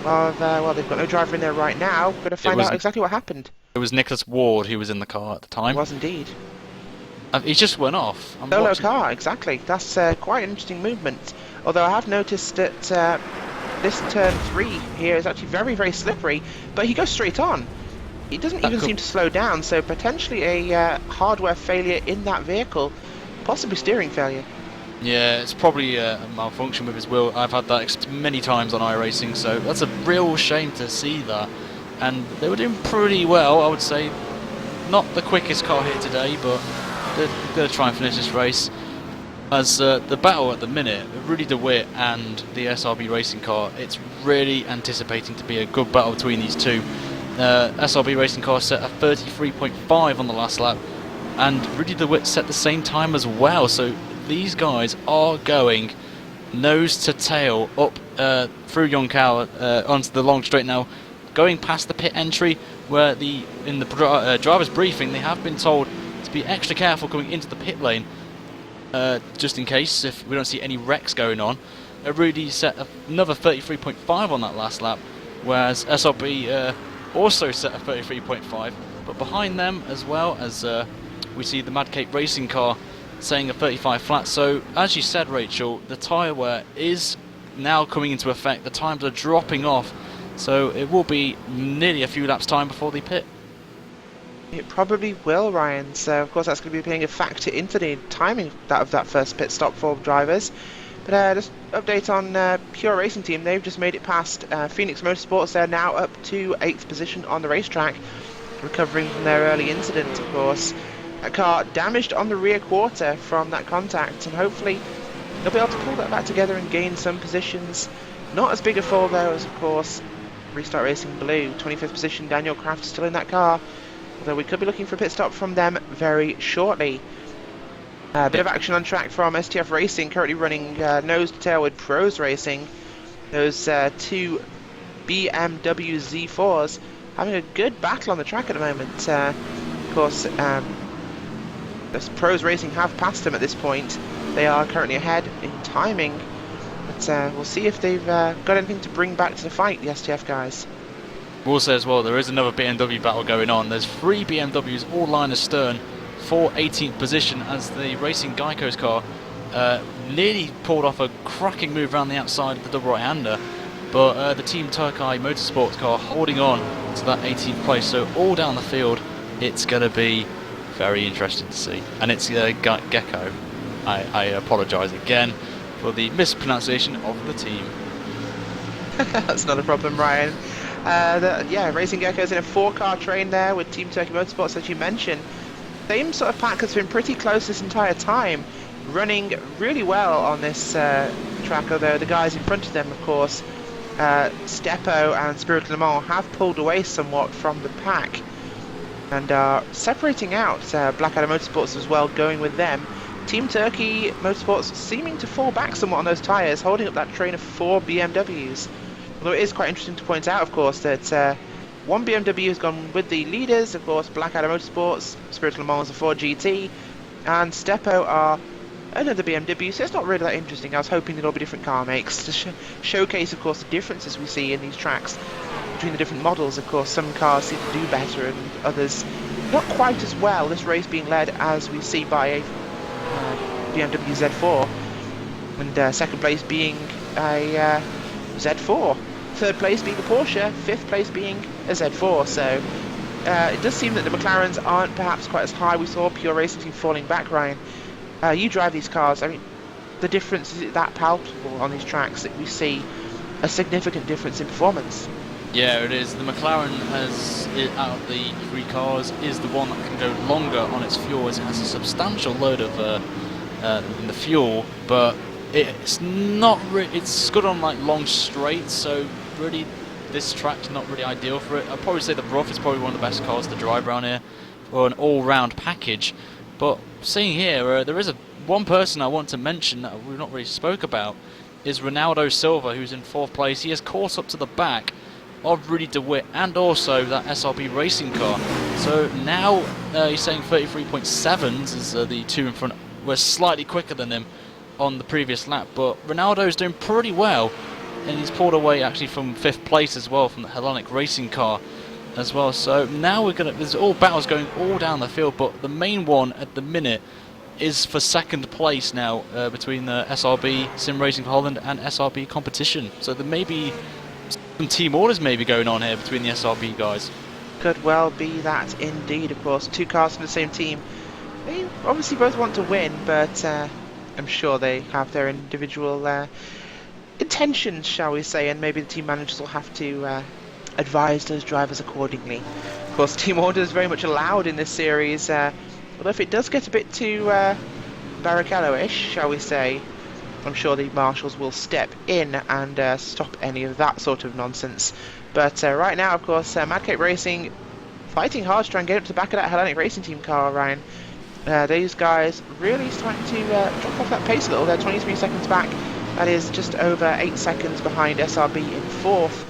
Speaker 3: of, well, they've got no driver in there right now. Got to find out exactly what happened.
Speaker 4: It was Nicholas Ward who was in the car at the time.
Speaker 3: It was indeed.
Speaker 4: He just went off.
Speaker 3: Solo car, exactly. That's quite an interesting movement. Although I have noticed that this turn 3 here is actually very, very slippery, but he goes straight on. He doesn't even seem to slow down, so potentially a hardware failure in that vehicle, possibly steering failure.
Speaker 4: Yeah, it's probably a malfunction with his wheel. I've had that many times on iRacing, so that's a real shame to see that. And they were doing pretty well, I would say. Not the quickest car here today, but they're going to try and finish this race. As the battle at the minute, Rudy DeWitt and the SRB racing car, it's really anticipating to be a good battle between these two. SRB racing car set a 33.5 on the last lap, and Rudy DeWitt set the same time as well, so these guys are going nose to tail up through Yonkau onto the long straight now, going past the pit entry, where in the driver's briefing they have been told to be extra careful coming into the pit lane, just in case if we don't see any wrecks going on. Rudy set another 33.5 on that last lap, whereas SRB also set a 33.5, but behind them as well, as we see the Mad Cape racing car saying a 35 flat. So as you said, Rachel, the tyre wear is now coming into effect. The times are dropping off, so it will be nearly a few laps time before they pit.
Speaker 3: It probably will, Ryan. So, of course, that's going to be playing a factor into the timing of that first pit stop for drivers. But just update on Pure Racing Team. They've just made it past Phoenix Motorsports. They're now up to 8th position on the racetrack, recovering from their early incident, of course. A car damaged on the rear quarter from that contact, and hopefully they'll be able to pull that back together and gain some positions. Not as big a fall, though, as, of course, Restart Racing Blue. 25th position, Daniel Kraft still in that car, although we could be looking for a pit stop from them very shortly. A bit of action on track from STF Racing, currently running nose to tail with Pros Racing. Those two BMW Z4s having a good battle on the track at the moment. Of course, Pros Racing have passed them at this point. They are currently ahead in timing, but we'll see if they've got anything to bring back to the fight, the STF guys.
Speaker 4: We'll say as well, there is another BMW battle going on. There's 3 BMWs all line astern for 18th position as the Racing Geico's car nearly pulled off a cracking move around the outside of the double right-hander, but the Team Turkey Motorsports car holding on to that 18th place. So all down the field, it's going to be very interesting to see. And it's Gecko. I apologise again for the mispronunciation of the team.
Speaker 3: That's not a problem, Ryan. Racing Gecko's in a 4-car train there with Team Turkey Motorsports, as you mentioned. Same sort of pack has been pretty close this entire time, running really well on this track, although the guys in front of them, of course, Stepo and Spirit Le Mans, have pulled away somewhat from the pack and are separating out. Blackadder Motorsports as well going with them. Team Turkey Motorsports seeming to fall back somewhat on those tyres, holding up that train of 4 BMWs. Although it is quite interesting to point out, of course, that one BMW has gone with the leaders, of course, Blackadder Motorsports, Spirit Le Mans, the Ford GT, and Stepo are another BMW, so it's not really that interesting. I was hoping there'd all be different car makes to showcase, of course, the differences we see in these tracks between the different models. Of course, some cars seem to do better and others not quite as well. This race being led, as we see, by a BMW Z4, and second place being a Z4. Third place being a Porsche, 5th place being a Z4, so it does seem that the McLarens aren't perhaps quite as high. We saw Pure Racing Team falling back, Ryan. You drive these cars, I mean, the difference is that palpable on these tracks that we see a significant difference in performance.
Speaker 4: Yeah, it is. The McLaren has, out of the 3 cars, is the one that can go longer on its fuel, as it has a substantial load of in the fuel, but it's not it's good on like long straights, so really this track's not really ideal for it. I'd probably say the Rough is probably one of the best cars to drive around here for an all-round package. But seeing here, there is one person I want to mention that we've not really spoke about, is Ronaldo Silva, who's in 4th place. He has caught up to the back of Rudy DeWitt and also that SRB racing car. So now he's saying 33.7s as the 2 in front were slightly quicker than him on the previous lap, but Ronaldo's doing pretty well, and he's pulled away actually from 5th place as well from the Hellenic racing car as well. So now there's all battles going all down the field, but the main one at the minute is for 2nd place now between the SRB Sim Racing for Holland and SRB Competition. So there may be some team orders maybe going on here between the SRB guys.
Speaker 3: Could well be that indeed, of course. 2 cars from the same team. They obviously both want to win, but I'm sure they have their individual intentions, shall we say, and maybe the team managers will have to advise those drivers accordingly. Of course, team order is very much allowed in this series, although if it does get a bit too Barrichello-ish, shall we say, I'm sure the marshals will step in and stop any of that sort of nonsense. But right now, of course, Madcape Racing fighting hard to try and get up to the back of that Hellenic Racing Team car, Ryan. These guys really starting to drop off that pace a little. They're 23 seconds back. That is just over 8 seconds behind SRB in 4th.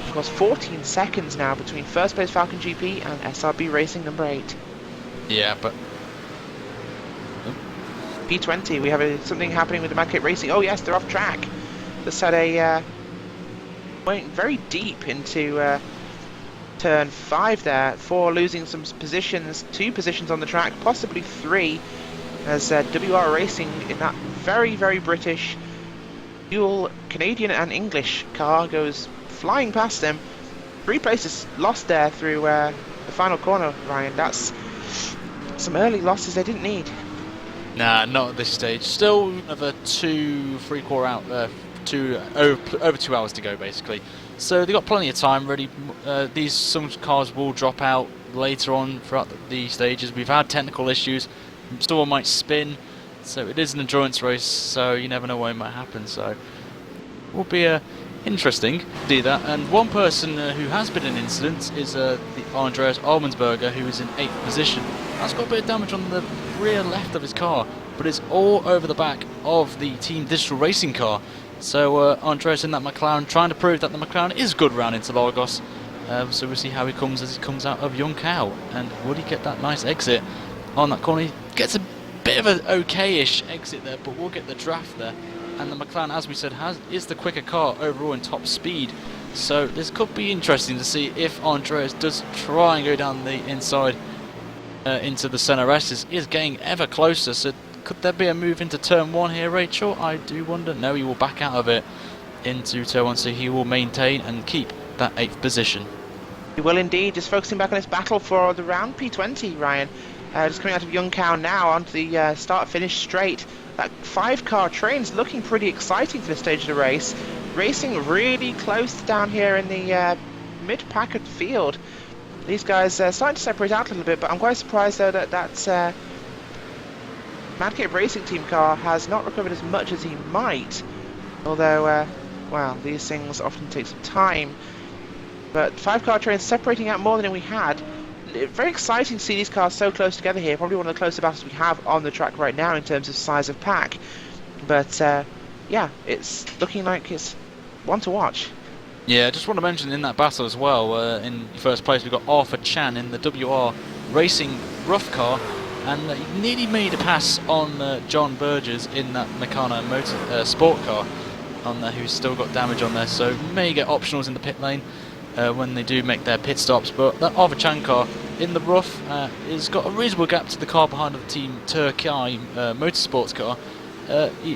Speaker 3: Of course, 14 seconds now between 1st place Falcon GP and SRB Racing number 8.
Speaker 4: Yeah, but
Speaker 3: P20, we have something happening with the Madcape Racing. Oh yes, they're off track. Just had a went very deep into turn 5 there, 4 losing some positions, 2 positions on the track, possibly 3, as WR Racing in that very, very British dual Canadian and English car goes flying past them. 3 places lost there through the final corner, Ryan. That's some early losses they didn't need.
Speaker 4: Nah, not at this stage. Still another 2-3-4 out, over 2 hours to go, basically. So they've got plenty of time. Really, some cars will drop out later on throughout the stages. We've had technical issues. Some might spin. So it is an endurance race. So you never know what might happen. So it will be interesting to do that. And one person who has been in incidents is the Andreas Almensberger, who is in 8th position. That's got a bit of damage on the rear left of his car, but it's all over the back of the Team Digital Racing car. So Andreas in that McLaren, trying to prove that the McLaren is good round Interlagos. So we'll see how he comes as he comes out of Young Cow, and would he get that nice exit on that corner? He gets a bit of an okay-ish exit there, but we'll get the draft there. And the McLaren, as we said, is the quicker car overall in top speed. So this could be interesting to see if Andreas does try and go down the inside into the center S's. Is getting ever closer. So could there be a move into turn 1 here, Rachel? I do wonder. No, he will back out of it into turn 1, so he will maintain and keep that 8th position.
Speaker 3: He will indeed, just focusing back on his battle for the round P20, Ryan. Just coming out of Young Cow now onto the start-finish straight. That 5-car train's looking pretty exciting for this stage of the race. Racing really close down here in the mid-pack of the field. These guys starting to separate out a little bit, but I'm quite surprised though that Madcape Racing Team car has not recovered as much as he might. Although, well, these things often take some time. But 5-car trains separating out more than we had. Very exciting to see these cars so close together here. Probably one of the closest battles we have on the track right now in terms of size of pack. But yeah, it's looking like it's one to watch.
Speaker 4: Yeah, I just want to mention in that battle as well, in first place we've got Arthur Chan in the WR Racing rough car, and he nearly made a pass on John Burgess in that Meccano motor sport car, on there, who's still got damage on there, so may get optionals in the pit lane when they do make their pit stops. But that Arthur Chan car in the rough has got a reasonable gap to the car behind the Team Turkey motorsports car.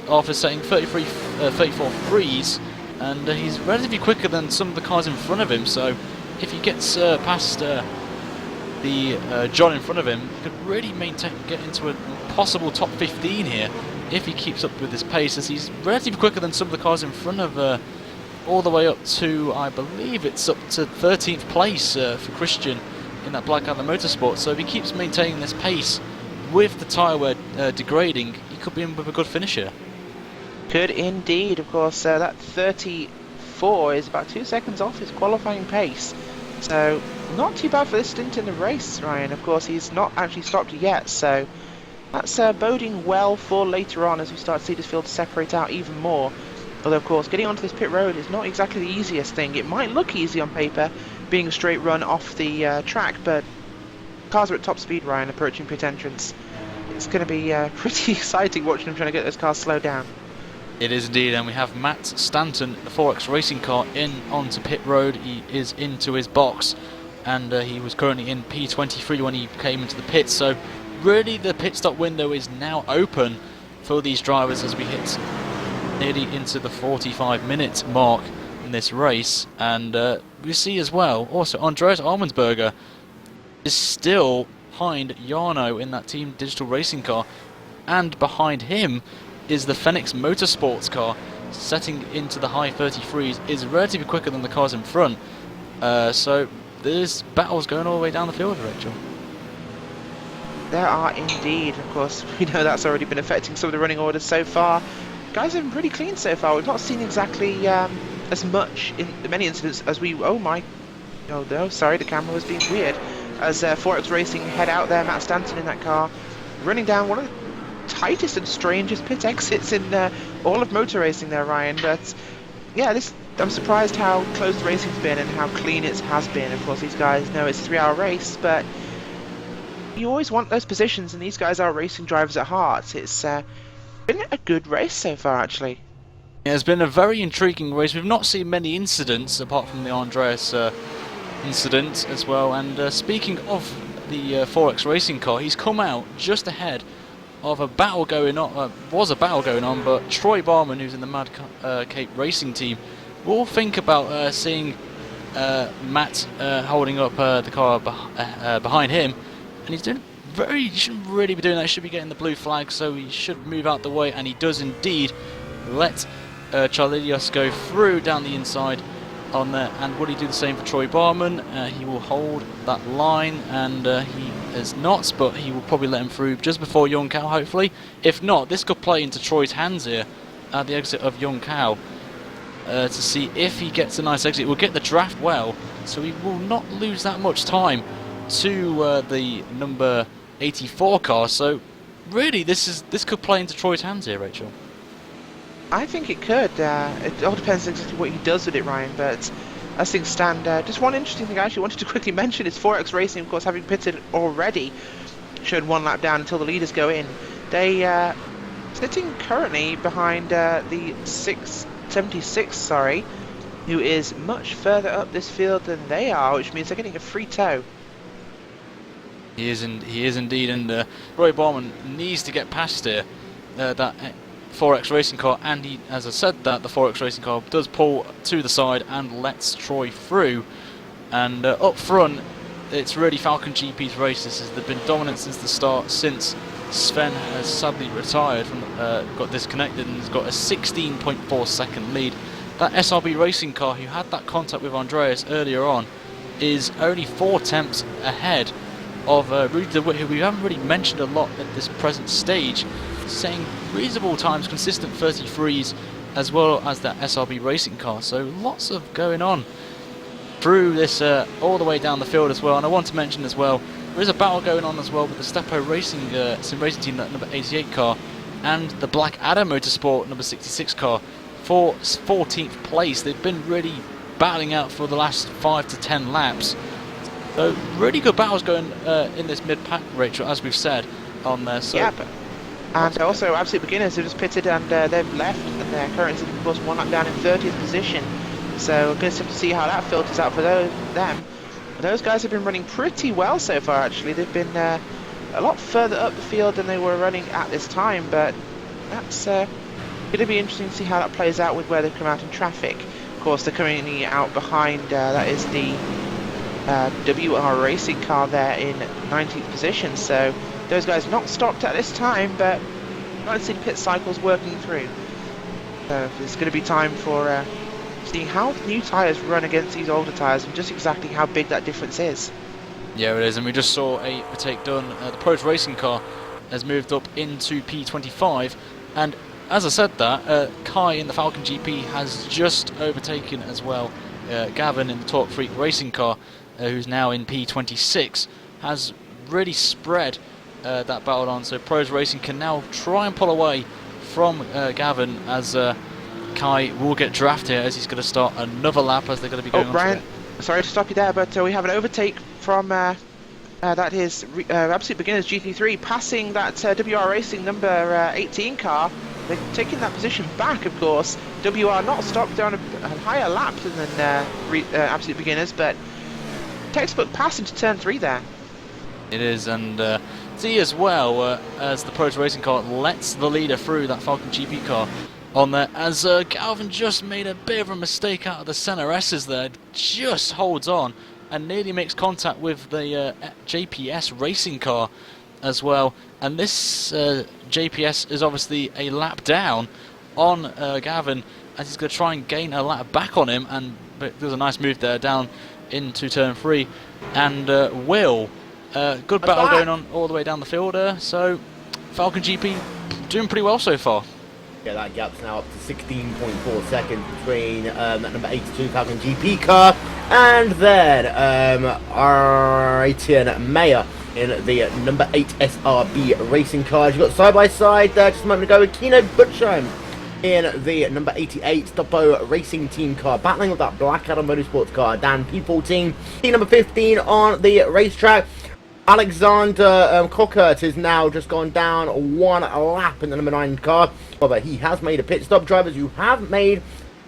Speaker 4: Arthur's setting 34 frees, and he's relatively quicker than some of the cars in front of him, so if he gets past the John in front of him, he could really get into a possible top 15 here if he keeps up with his pace, as he's relatively quicker than some of the cars in front of, all the way up to, I believe it's up to 13th place for Christian in that Black Adler Motorsport. So if he keeps maintaining this pace with the tyre wear degrading, he could be in with a good finish here.
Speaker 3: Could indeed. Of course, that 34 is about 2 seconds off his qualifying pace. So not too bad for this stint in the race, Ryan. Of course, he's not actually stopped yet, so that's boding well for later on as we start to see this field separate out even more. Although, of course, getting onto this pit road is not exactly the easiest thing. It might look easy on paper, being a straight run off the track, but cars are at top speed, Ryan, approaching pit entrance. It's going to be pretty exciting watching them trying to get those cars slowed down.
Speaker 4: It is indeed, and we have Matt Stanton, the 4X Racing car, in onto pit road. He is into his box, and he was currently in P23 when he came into the pit, so really the pit stop window is now open for these drivers as we hit nearly into the 45-minute mark in this race. And we see as well, also Andreas Almensberger is still behind Jarno in that Team Digital Racing car, and behind him is the Phoenix Motorsports car, setting into the high 33s, is relatively quicker than the cars in front. So there's battles going all the way down the field, Rachel.
Speaker 3: There are indeed. Of course, we know that's already been affecting some of the running orders so far. Guys have been pretty clean so far. We've not seen exactly as much in many incidents as we... Oh my... Oh no, sorry, the camera was being weird. As 4X Racing head out there, Matt Stanton in that car, running down one of the tightest and strangest pit exits in all of motor racing there, Ryan. But yeah, I'm surprised how close the racing's been and how clean it has been. Of course, these guys know it's a 3-hour race, but you always want those positions, and these guys are racing drivers at heart. It's been a good race so far, actually.
Speaker 4: Yeah, it's been a very intriguing race. We've not seen many incidents apart from the Andreas incident as well. And speaking of the 4X Racing car, he's come out just ahead of a battle going on. Was a battle going on, but Troy Barman, who's in the Madcape Racing team, will think about seeing Matt holding up the car behind him, and he's doing he shouldn't really be doing that. He should be getting the blue flag, so he should move out the way, and he does indeed let Charlidios go through down the inside on there. And will he do the same for Troy Barman? He will hold that line, and he is not, but he will probably let him through just before Young Cow, hopefully. If not, this could play into Troy's hands here at the exit of Young Cow to see if he gets a nice exit. We'll get the draft well, so he will not lose that much time to the number 84 car. So really, this could play into Troy's hands here, Rachel.
Speaker 3: I think it could. It all depends exactly what he does with it, Ryan, but as things stand, just one interesting thing I actually wanted to quickly mention is 4X Racing, of course, having pitted already, showed one lap down until the leaders go in. They sitting currently behind the 676, who is much further up this field than they are, which means they're getting a free tow.
Speaker 4: He is indeed, and Roy Barman needs to get past here that 4X Racing car, and he, as I said, that the 4X Racing car does pull to the side and lets Troy through. And up front, it's really Falcon GP's race. They've been dominant since the start, since Sven has sadly retired, got disconnected, and has got a 16.4 second lead. That SRB Racing car, who had that contact with Andreas earlier on, is only 4 tenths ahead of Rudy DeWitt, who we haven't really mentioned a lot at this present stage, saying reasonable times, consistent 33s, as well as that SRB Racing car. So lots of going on through this all the way down the field as well. And I want to mention as well, there is a battle going on as well with the Stepo Racing Sim Racing Team, that number 88 car, and the Black Adder Motorsport number 66 car for 14th place. They've been really battling out for the last 5 to 10 laps. So really good battles going in this mid-pack, Rachel, as we've said on there. So
Speaker 3: yeah, and also Absolute Beginners have just pitted and they've left, and they're currently sitting, of course, one lap down in 30th position. So we're going to have to see how that filters out for them. Those guys have been running pretty well so far, actually. They've been a lot further up the field than they were running at this time, but that's going to be interesting to see how that plays out with where they've come out in traffic. Of course, they're currently out behind, that is the WR Racing car there in 19th position, so those guys not stopped at this time, but not seeing pit cycles working through. So there's going to be time for seeing how new tyres run against these older tyres and just exactly how big that difference is.
Speaker 4: yeah, it is, and we just saw a take done. The Pros Racing car has moved up into P25, and as I said that, Kai in the Falcon GP has just overtaken as well Gavin in the Torque Freak Racing car, who's now in P26, has really spread that battle on. So Pros Racing can now try and pull away from Gavin, as Kai will get drafted here, as he's going to start another lap as they're going to be going on.
Speaker 3: Brian, sorry to stop you there, but we have an overtake from that is Absolute Beginners GT3 passing that WR Racing number 18 car. They're taking that position back, of course. WR not stopped down a higher lap than Absolute Beginners, but textbook pass into turn 3 there.
Speaker 4: It is, and see as well as the Pros Racing car lets the leader through that Falcon GP car on there, as Galvin just made a bit of a mistake out of the center S's there, just holds on and nearly makes contact with the JPS Racing car as well. And this JPS is obviously a lap down on Gavin, as he's going to try and gain a lap back on him, and there's a nice move there down into turn 3, and Will, good battle going on all the way down the field there. So Falcon GP doing pretty well so far.
Speaker 2: Yeah, that gap's now up to 16.4 seconds between that number 82 Falcon GP car and then Aritian Mayer in the number 8 SRB Racing car. You've got side by side there just a moment ago with Kino Butchheim in the number 88 Stopo Racing Team car, battling with that Black Adam Motorsports car. Dan P14, team number 15 on the racetrack. Alexander Cockert is now just gone down one lap in the number 9 car. However, he has made a pit stop. Drivers who have made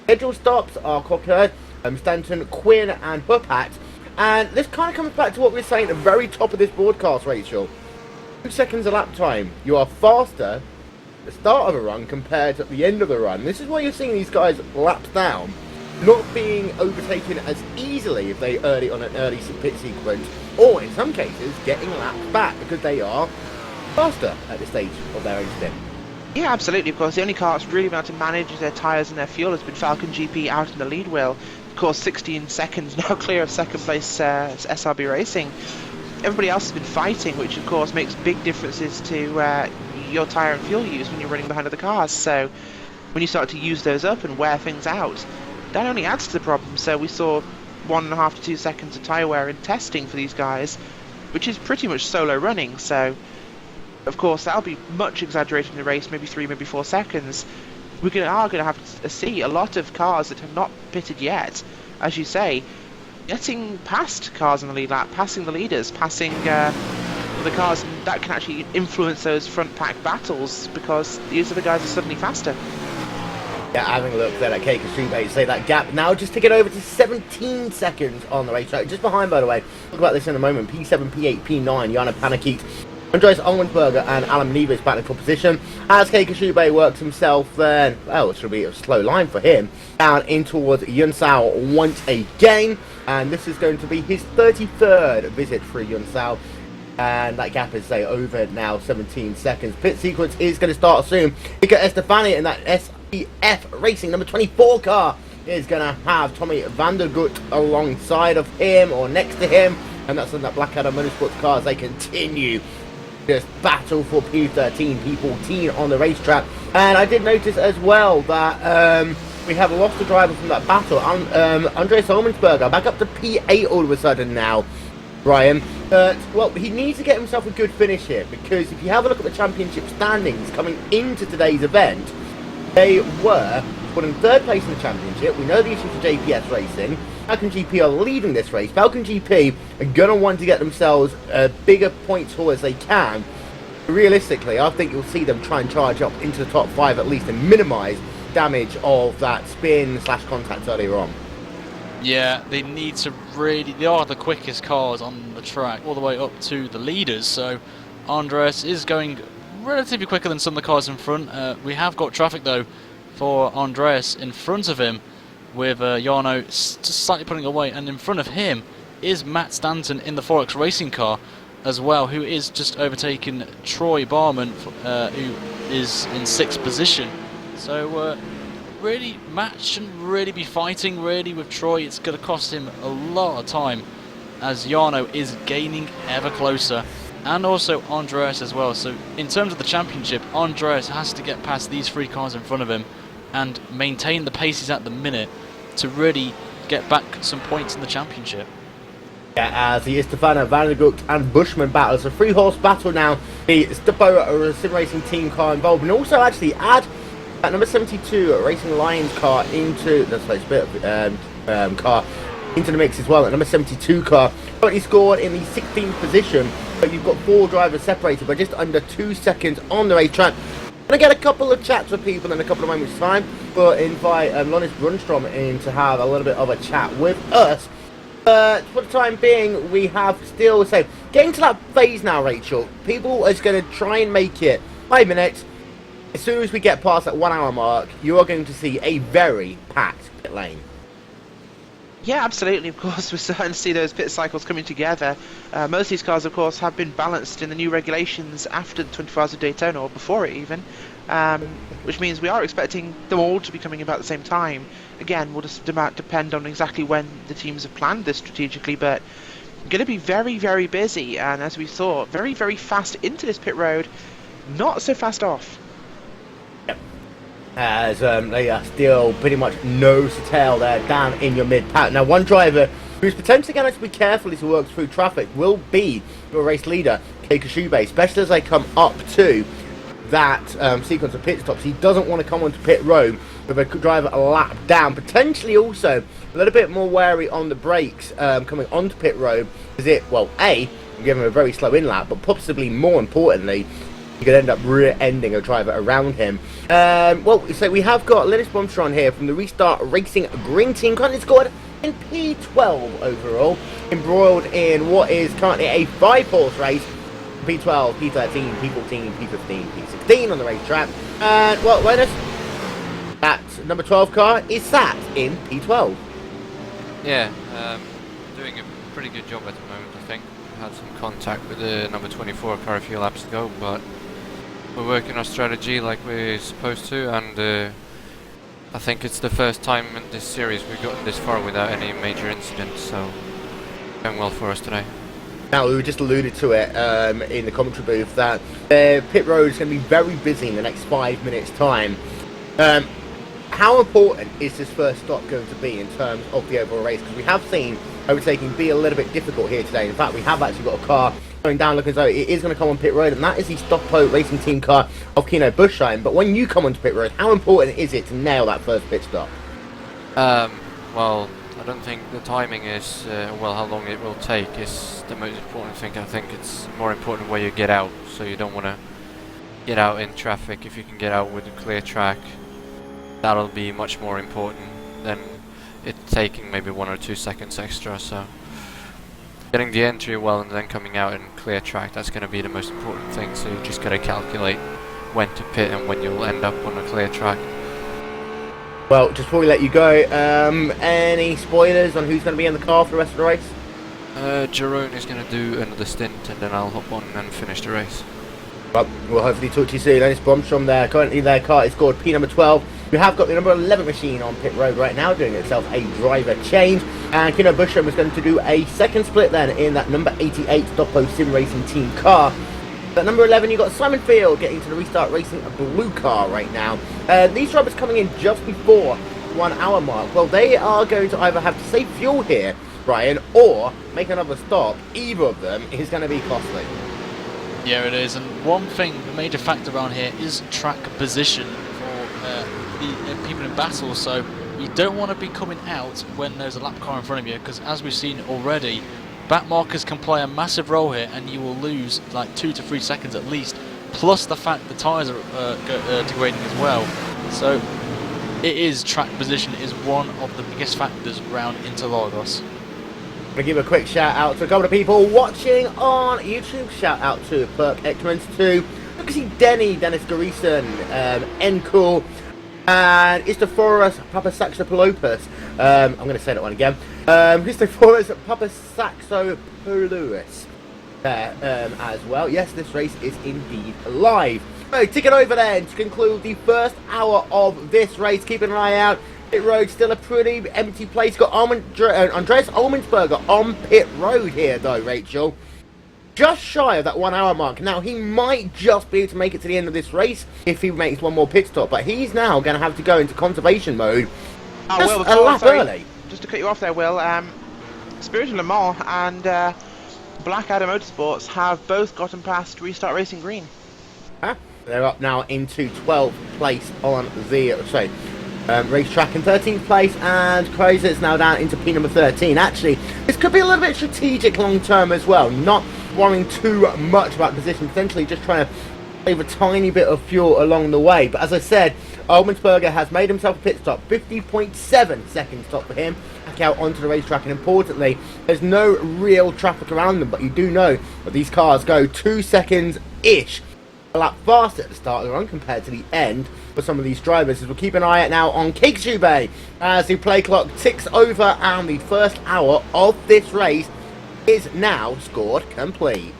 Speaker 2: scheduled stops are Cockert, Stanton, Quinn, and Huppat. And this kind of comes back to what we were saying at the very top of this broadcast, Rachel. 2 seconds a lap time. You are faster at the start of a run compared to the end of the run. This is why you're seeing these guys laps down. not being overtaken as easily if they early on an early pit sequence, or in some cases getting lapped back because they are faster at this stage of their own stint.
Speaker 3: Yeah, absolutely. Of course, the only car that's really been able to manage their tyres and their fuel has been Falcon GP out in the lead wheel. Of course, 16 seconds now clear of second place SRB Racing. Everybody else has been fighting, which of course makes big differences to your tyre and fuel use when you're running behind other cars. So when you start to use those up and wear things out, that only adds to the problem. So we saw 1.5 to 2 seconds of tyre wear in testing for these guys, which is pretty much solo running. So of course that'll be much exaggerated in the race, maybe 3, maybe 4 seconds. We are going to have to see a lot of cars that have not pitted yet, as you say, getting past cars in the lead lap, passing the leaders, passing the cars, and that can actually influence those front pack battles because these other guys are suddenly faster.
Speaker 2: Yeah, having a look there at Keiko Shube, say that gap now just to get over to 17 seconds on the racetrack, just behind, by the way. Talk about this in a moment. P7, P8, P9, Jana Panakit, Andreas Allmensberger and Alan Neves battling for position as Keiko Shube works himself then, well, it should be a slow line for him, down in towards Yunsao once again, and this is going to be his 33rd visit for Yunsao, and that gap is, say, over now 17 seconds. Pit sequence is going to start soon. Ika Estefani in that SPF Racing number 24 car is going to have Tommy van der Gut alongside of him or next to him, and that's in that Blackadder Motorsports car as they continue just battle for P13, P14 on the racetrack. And I did notice as well that we have lost a driver from that battle. Andreas Allmensberger back up to P8 all of a sudden now, Brian. Well, he needs to get himself a good finish here, because if you have a look at the championship standings coming into today's event, they were put in 3rd place in the championship. We know the issues with JPS Racing. Falcon GP are leading this race. Falcon GP are going to want to get themselves a bigger points haul as they can. Realistically, I think you'll see them try and charge up into the top 5 at least and minimise damage of that spin/contact earlier on.
Speaker 4: Yeah, they need to really... They are the quickest cars on the track, all the way up to the leaders, so Andres is going relatively quicker than some of the cars in front. We have got traffic, though, for Andres in front of him, with Jarno just slightly putting away, and in front of him is Matt Stanton in the Forex Racing car as well, who is just overtaken Troy Barman, who is in 6th position. So really, Matt shouldn't really be fighting really with Troy. It's going to cost him a lot of time as Jarno is gaining ever closer, and also Andres as well. So in terms of the championship, Andres has to get past these 3 cars in front of him and maintain the pace he's at the minute to really get back some points in the championship.
Speaker 2: Yeah, as the Stefano van der Gut and Bushman battle. It's a 3-horse battle now. The Stipo Sim Racing team car involved, and also actually add that number 72 Racing Lions car into car into the mix as well. That number 72 car currently scored in the 16th position, but you've got 4 drivers separated by just under 2 seconds on the racetrack. Going to get a couple of chats with people in a couple of moments' time, but invite Lonis Brunstrom in to have a little bit of a chat with us. For the time being, we have still, so getting to that phase now, Rachel. People are going to try and make it 5 minutes. As soon as we get past that 1 hour mark, you are going to see a very packed pit lane.
Speaker 3: Yeah, absolutely. Of course, we're starting to see those pit cycles coming together. Most of these cars, of course, have been balanced in the new regulations after the 24 Hours of Daytona, or before it even, which means we are expecting them all to be coming about the same time. Again, will just depend on exactly when the teams have planned this strategically, but going to be very, very busy, and as we saw, very, very fast into this pit road, not so fast off.
Speaker 2: As they are still pretty much nose to tail there down in your mid-pack. Now, one driver who's potentially going to have to be careful as he works through traffic will be your race leader, Keiko Shube, especially as they come up to that sequence of pit stops. He doesn't want to come onto pit road with a driver a lap down. Potentially also a little bit more wary on the brakes coming onto pit road, because it, well, A, give him a very slow in-lap, but possibly more importantly, you could end up rear-ending a driver around him. Well, so we have got Linus Blomstrom here from the Restart Racing Green Team, currently scored in P12 overall, embroiled in what is currently a 5-horse race. P12, P13, P14, P15, P16 on the racetrack. And, well, Linus, That number 12 car is sat in P12.
Speaker 5: Yeah, doing a pretty good job at the moment, I think. Had some contact with the number 24 car a few laps ago, but we're working our strategy like we're supposed to, and I think it's the first time in this series we've gotten this far without any major incidents, so going well for us today.
Speaker 2: Now, we just alluded to it in the commentary booth that pit road is going to be very busy in the next 5 minutes' time. How important is this first stop going to be in terms of the overall race? Because we have seen overtaking be a little bit difficult here today. In fact, we have actually got a car going down looking as though it is going to come on pit road, and that is the Stockport Racing Team car of Kino Buschheim. But when you come onto pit road, how important is it to nail that first pit stop?
Speaker 5: Well, I don't think the timing is, how long it will take is the most important thing. I think it's more important where you get out, so you don't want to get out in traffic. If you can get out with a clear track, that'll be much more important than it taking maybe 1 or 2 seconds extra. So getting the entry well and then coming out in clear track, that's going to be the most important thing. So you just got to calculate when to pit and when you'll end up on a clear track.
Speaker 2: Well, just before we let you go, any spoilers on who's going to be in the car for the rest of the race?
Speaker 5: Jerome is going to do another stint, and then I'll hop on and finish the race.
Speaker 2: Well, we'll hopefully talk to you soon. Dennis Bromstrom there. Currently their car is scored P number 12. We have got the number 11 machine on pit road right now, doing itself a driver change. And Kino Buschheim was going to do a second split then in that number 88 Doppo Sim Racing Team car. At number 11, you've got Simon Field getting to the Restart Racing blue car right now. These drivers coming in just before 1 hour mark. Well, they are going to either have to save fuel here, Brian, or make another stop. Either of them is going to be costly.
Speaker 4: Yeah, it is. And one thing, a major factor around here is track position for the people in battle. So you don't want to be coming out when there's a lap car in front of you, because as we've seen already, back markers can play a massive role here, and you will lose like 2 to 3 seconds at least. Plus the fact the tyres are degrading as well. So it is track position is one of the biggest factors around Interlagos.
Speaker 2: I'm going to give a quick shout out to a couple of people watching on YouTube. Shout out to Perk Excrements, to Lucy Denny, Dennis Garrison, Encool, and Istophorus Papasaxopoulos. I'm going to say that one again. Istophorus Papasaxopoulos there as well. Yes, this race is indeed live. So, ticket over then to conclude the first hour of this race. Keep an eye out. Pit road still a pretty empty place. Got Andreas Olmensberger on pit road here though, Rachel. Just shy of that 1 hour mark. Now he might just be able to make it to the end of this race if he makes one more pit stop, but he's now going to have to go into conservation mode just a lap early.
Speaker 3: Just to cut you off there, Will, Spirit of Le Mans and Blackadder Motorsports have both gotten past Restart Racing Green.
Speaker 2: They're up now into 12th place on the racetrack in 13th place, and Kreiser's now down into P number 13. Actually, this could be a little bit strategic long term as well, not worrying too much about position, potentially just trying to save a tiny bit of fuel along the way. But as I said, Olmensberger has made himself a pit stop, 50.7 second stop for him, back out onto the racetrack, and importantly, there's no real traffic around them, but you do know that these cars go 2 seconds-ish a lap faster at the start of the run compared to the end for some of these drivers, as we'll keep an eye out now on Keikshube as the play clock ticks over and the first hour of this race is now scored complete.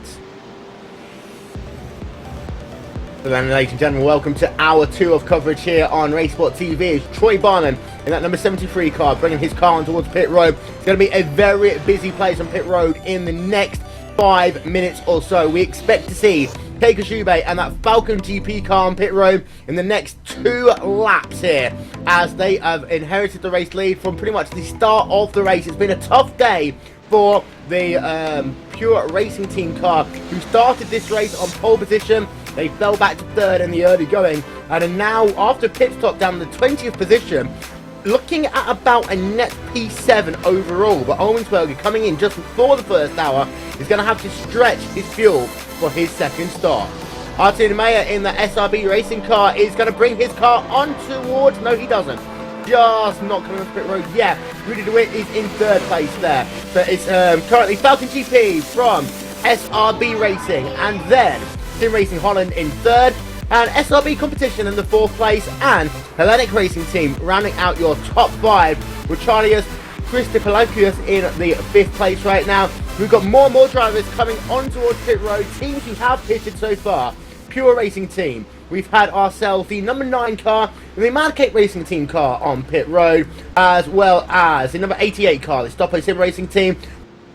Speaker 2: So then, ladies and gentlemen, welcome to hour 2 of coverage here on RaceSpotTV. It's Troy Barnum in that number 73 car, bringing his car on towards pit road. It's going to be a very busy place on pit road in the next 5 minutes or so. We expect to see Keikshube and that Falcon GP car on pit road in the next 2 laps here, as they have inherited the race lead from pretty much the start of the race. It's been a tough day for the Pure Racing Team car, who started this race on pole position. They fell back to 3rd in the early going, and are now, after pit stop, down the 20th position, looking at about a net P7 overall. But Olmensberger, coming in just before the first hour, is going to have to stretch his fuel for his second start. Artin Meyer in the SRB racing car is going to bring his car on towards... No, he doesn't. Just not coming on the pit road. Yeah, Rudy DeWitt is in 3rd place there. So it's currently Falcon GP from SRB Racing, and then Sim Racing Holland in 3rd, and SRB Competition in the 4th place, and Hellenic Racing Team rounding out your top 5 with Charlius Christopoulos in the 5th place right now. We've got more and more drivers coming on towards pit road, teams who have pitted so far. Pure Racing Team, we've had ourselves the number 9 car, the Mad Cape Racing Team car on pit road, as well as the number 88 car, the Stoppo Sim Racing Team,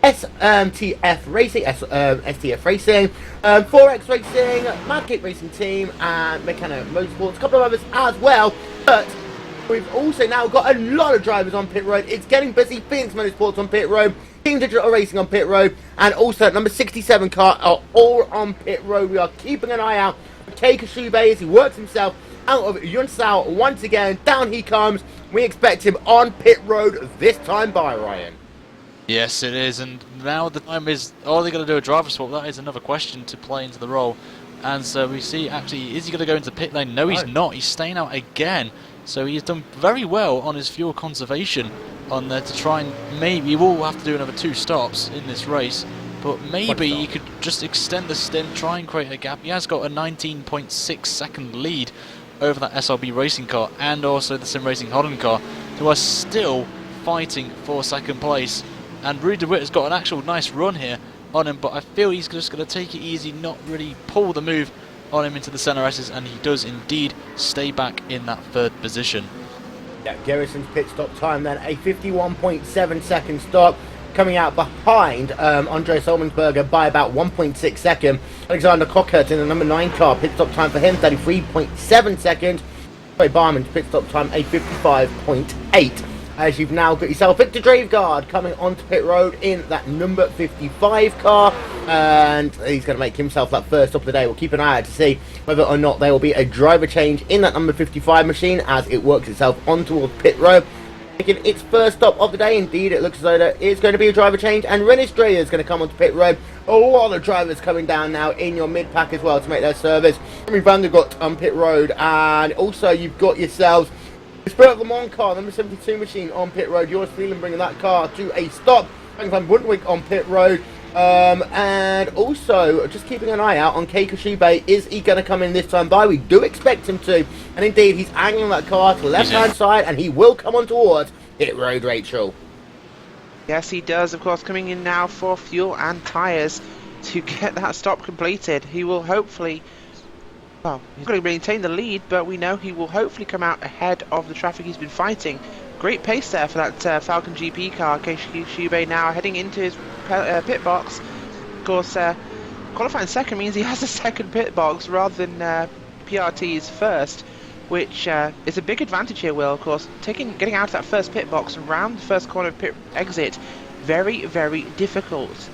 Speaker 2: STF Racing, STF Racing, 4X Racing, Mad Cape Racing Team, and Mechanic Motorsports, a couple of others as well. But we've also now got a lot of drivers on pit road. It's getting busy. Phoenix Motorsports on pit road, Team Digital Racing on pit road, and also number 67 car are all on pit road. We are keeping an eye out for Kei Kashube as he works himself out of Yunsao once again. Down he comes. We expect him on pit road this time by Ryan.
Speaker 4: Yes, it is, and now the time is, are they going to do a driver swap? That is another question to play into the role. And so we see, actually, is he going to go into pit lane? No, he's not. He's staying out again. So he's done very well on his fuel conservation on there to try and maybe, he will have to do another 2 stops in this race, but maybe he could just extend the stint, try and create a gap. He has got a 19.6 second lead over that SRB Racing car and also the Sim Racing Holland car, who are still fighting for 2nd place. And Rudy DeWitt has got an actual nice run here on him, but I feel he's just going to take it easy, not really pull the move on him into the center S's, and he does indeed stay back in that 3rd position.
Speaker 2: Yeah, Garrison's pit stop time then, a 51.7 second stop, coming out behind Andreas Olmensberger by about 1.6 seconds. Alexander Cockert in the number 9 car, pit stop time for him, 33.7 seconds. Troy Barman's pit stop time, a 55.8. As you've now got yourself Victor Draveguard coming onto pit road in that number 55 car, and he's going to make himself that first stop of the day. We'll keep an eye out to see whether or not there will be a driver change in that number 55 machine as it works itself on towards pit road. Making its first stop of the day, indeed it looks as though there is going to be a driver change, and Rennie Strayer is going to come onto pit road. A lot of drivers coming down now in your mid pack as well to make their service. Henry van der Got on pit road, and also you've got yourselves the Spirit of Le Mans car, number 72 machine on pit road. Yours Freeland bringing that car to a stop. Frank van Woodwick on pit road. And also, just keeping an eye out on Kei Kashube. Is he going to come in this time by? We do expect him to. And indeed, he's angling that car to the left-hand side, and he will come on towards pit road, Rachel.
Speaker 3: Yes, he does, of course, coming in now for fuel and tyres to get that stop completed. He will hopefully... well, he's going to maintain the lead, but we know he will hopefully come out ahead of the traffic he's been fighting. Great pace there for that Falcon GP car. Keiichi Shube now heading into his pit box. Of course, qualifying second means he has a second pit box rather than PRT's first, which is a big advantage here, Will. Of course, getting out of that first pit box around the first corner of pit exit, very, very difficult.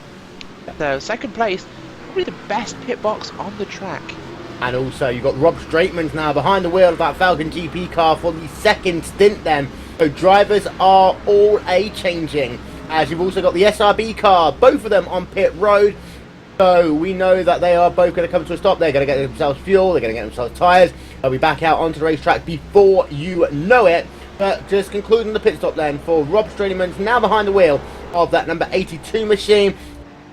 Speaker 3: So, second place, probably the best pit box on the track.
Speaker 2: And also, you've got Rob Straitmans now behind the wheel of that Falcon GP car for the 2nd stint then. So drivers are all A-changing. As you've also got the SRB car, both of them on pit road. So we know that they are both going to come to a stop. They're going to get themselves fuel, they're going to get themselves tyres. They'll be back out onto the racetrack before you know it. But just concluding the pit stop then for Rob Straitmans, now behind the wheel of that number 82 machine.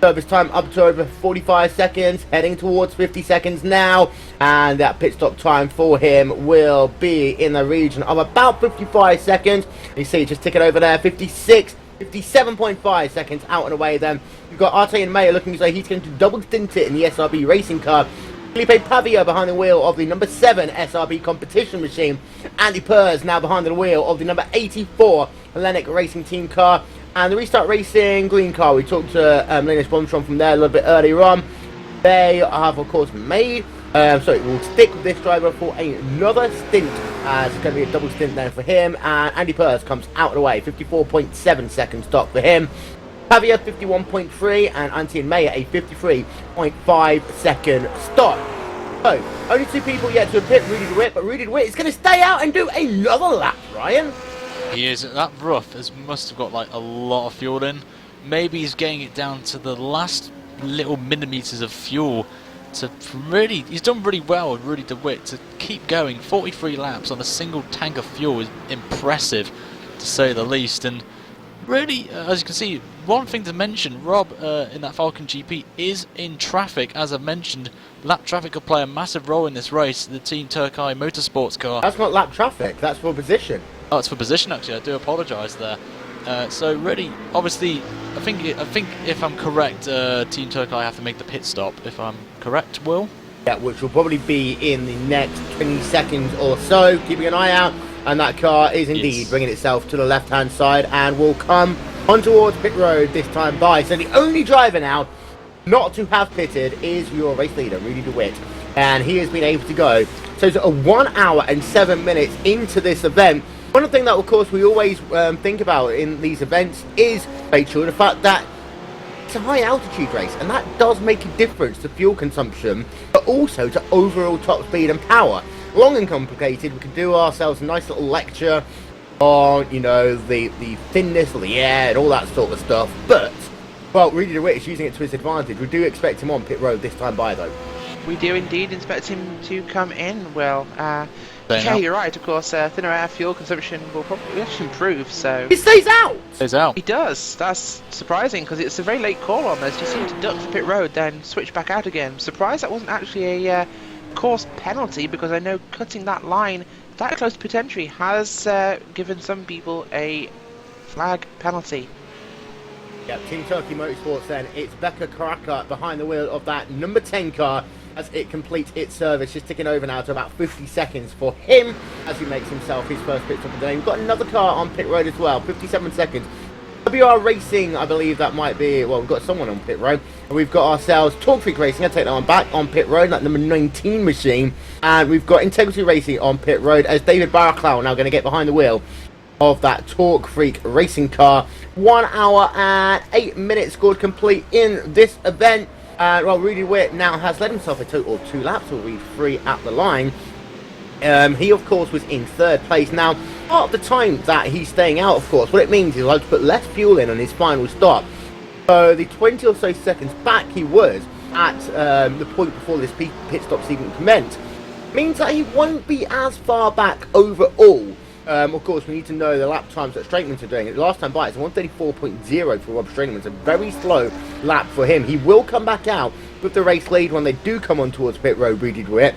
Speaker 2: Service time up to over 45 seconds, heading towards 50 seconds now, and that pit stop time for him will be in the region of about 55 seconds. You see, just tick it over there, 57.5 seconds out and away then. You've got Arte and Mayer looking as though he's going to double stint it in the SRB racing car. Felipe Pavia behind the wheel of the number 7 SRB competition machine. Andy Pers now behind the wheel of the number 84 Hellenic Racing Team car. And the Restart Racing green car, we talked to Linus Bonstrom from there a little bit earlier on. They have, of course, made, so we'll stick with this driver for another stint, as it's going to be a double stint there for him. And Andy Pers comes out of the way, 54.7 second stop for him. Pavia 51.3 and Antian Mayer a 53.5 second stop. So, only 2 people yet to pit Rudy DeWitt, but Rudy DeWitt is going to stay out and do another lap, Ryan.
Speaker 4: He is. That rough must have got like a lot of fuel in. Maybe he's getting it down to the last little millimeters of fuel to really... He's done really well with Rudy DeWitt to keep going. 43 laps on a single tank of fuel is impressive, to say the least. And really, as you can see, one thing to mention, Rob in that Falcon GP is in traffic, as I've mentioned. Lap traffic will play a massive role in this race, the Team Turkey Motorsports car.
Speaker 2: That's not lap traffic, that's for position.
Speaker 4: Oh, it's for position actually, I do apologise there. So really, obviously, I think if I'm correct, Team Turkey have to make the pit stop, if I'm correct, Will?
Speaker 2: Yeah, which will probably be in the next 20 seconds or so, keeping an eye out. And that car is indeed bringing itself to the left-hand side and will come on towards pit road this time by. So the only driver now not to have pitted is your race leader, Rudy DeWitt. And he has been able to go. So it's 1 hour and 7 minutes into this event. One thing that, of course, we always think about in these events is, Rachel, the fact that it's a high-altitude race. And that does make a difference to fuel consumption, but also to overall top speed and power. Long and complicated, we could do ourselves a nice little lecture on, you know, the thinness of the air and all that sort of stuff. But, well, Rudy DeWitt is using it to his advantage. We do expect him on pit road this time by, though.
Speaker 3: We do indeed expect him to come in, Will. Yeah, you're right, of course. Thinner air fuel consumption will probably actually improve, so...
Speaker 2: He stays out!
Speaker 4: Stays out.
Speaker 3: He does. That's surprising, because it's a very late call on this. You seem to duck for pit road, then switch back out again. Surprised that wasn't actually a... course penalty, because I know cutting that line that close to pit entry has given some people a flag penalty.
Speaker 2: Yeah, Team Turkey Motorsports then, it's Becca Karaka behind the wheel of that number 10 car as it completes its service, just ticking over now to about 50 seconds for him as he makes himself his first pit stop of the day. We've got another car on pit road as well, 57 seconds. WR Racing, I believe that might be, well, we've got someone on pit road, and we've got ourselves Torque Freak Racing, I'll take that one back, on pit road, that number 19 machine, and we've got Integrity Racing on pit road, as David Baraclow now going to get behind the wheel of that Torque Freak Racing car. 1 hour and 8 minutes scored complete in this event, and well, Rudy Witt now has led himself a total of 2 laps, will be 3 at the line. He, of course, was in 3rd place. Now, part of the time that he's staying out, of course, what it means is he'll have to put less fuel in on his final stop. So, the 20 or so seconds back he was at the point before this pit stop's even commenced means that he won't be as far back overall. Of course, we need to know the lap times that Straightmans are doing. The last time by, it's 134.0 for Rob Straightman. It's a very slow lap for him. He will come back out with the race lead when they do come on towards pit road, Rudy DeWitt,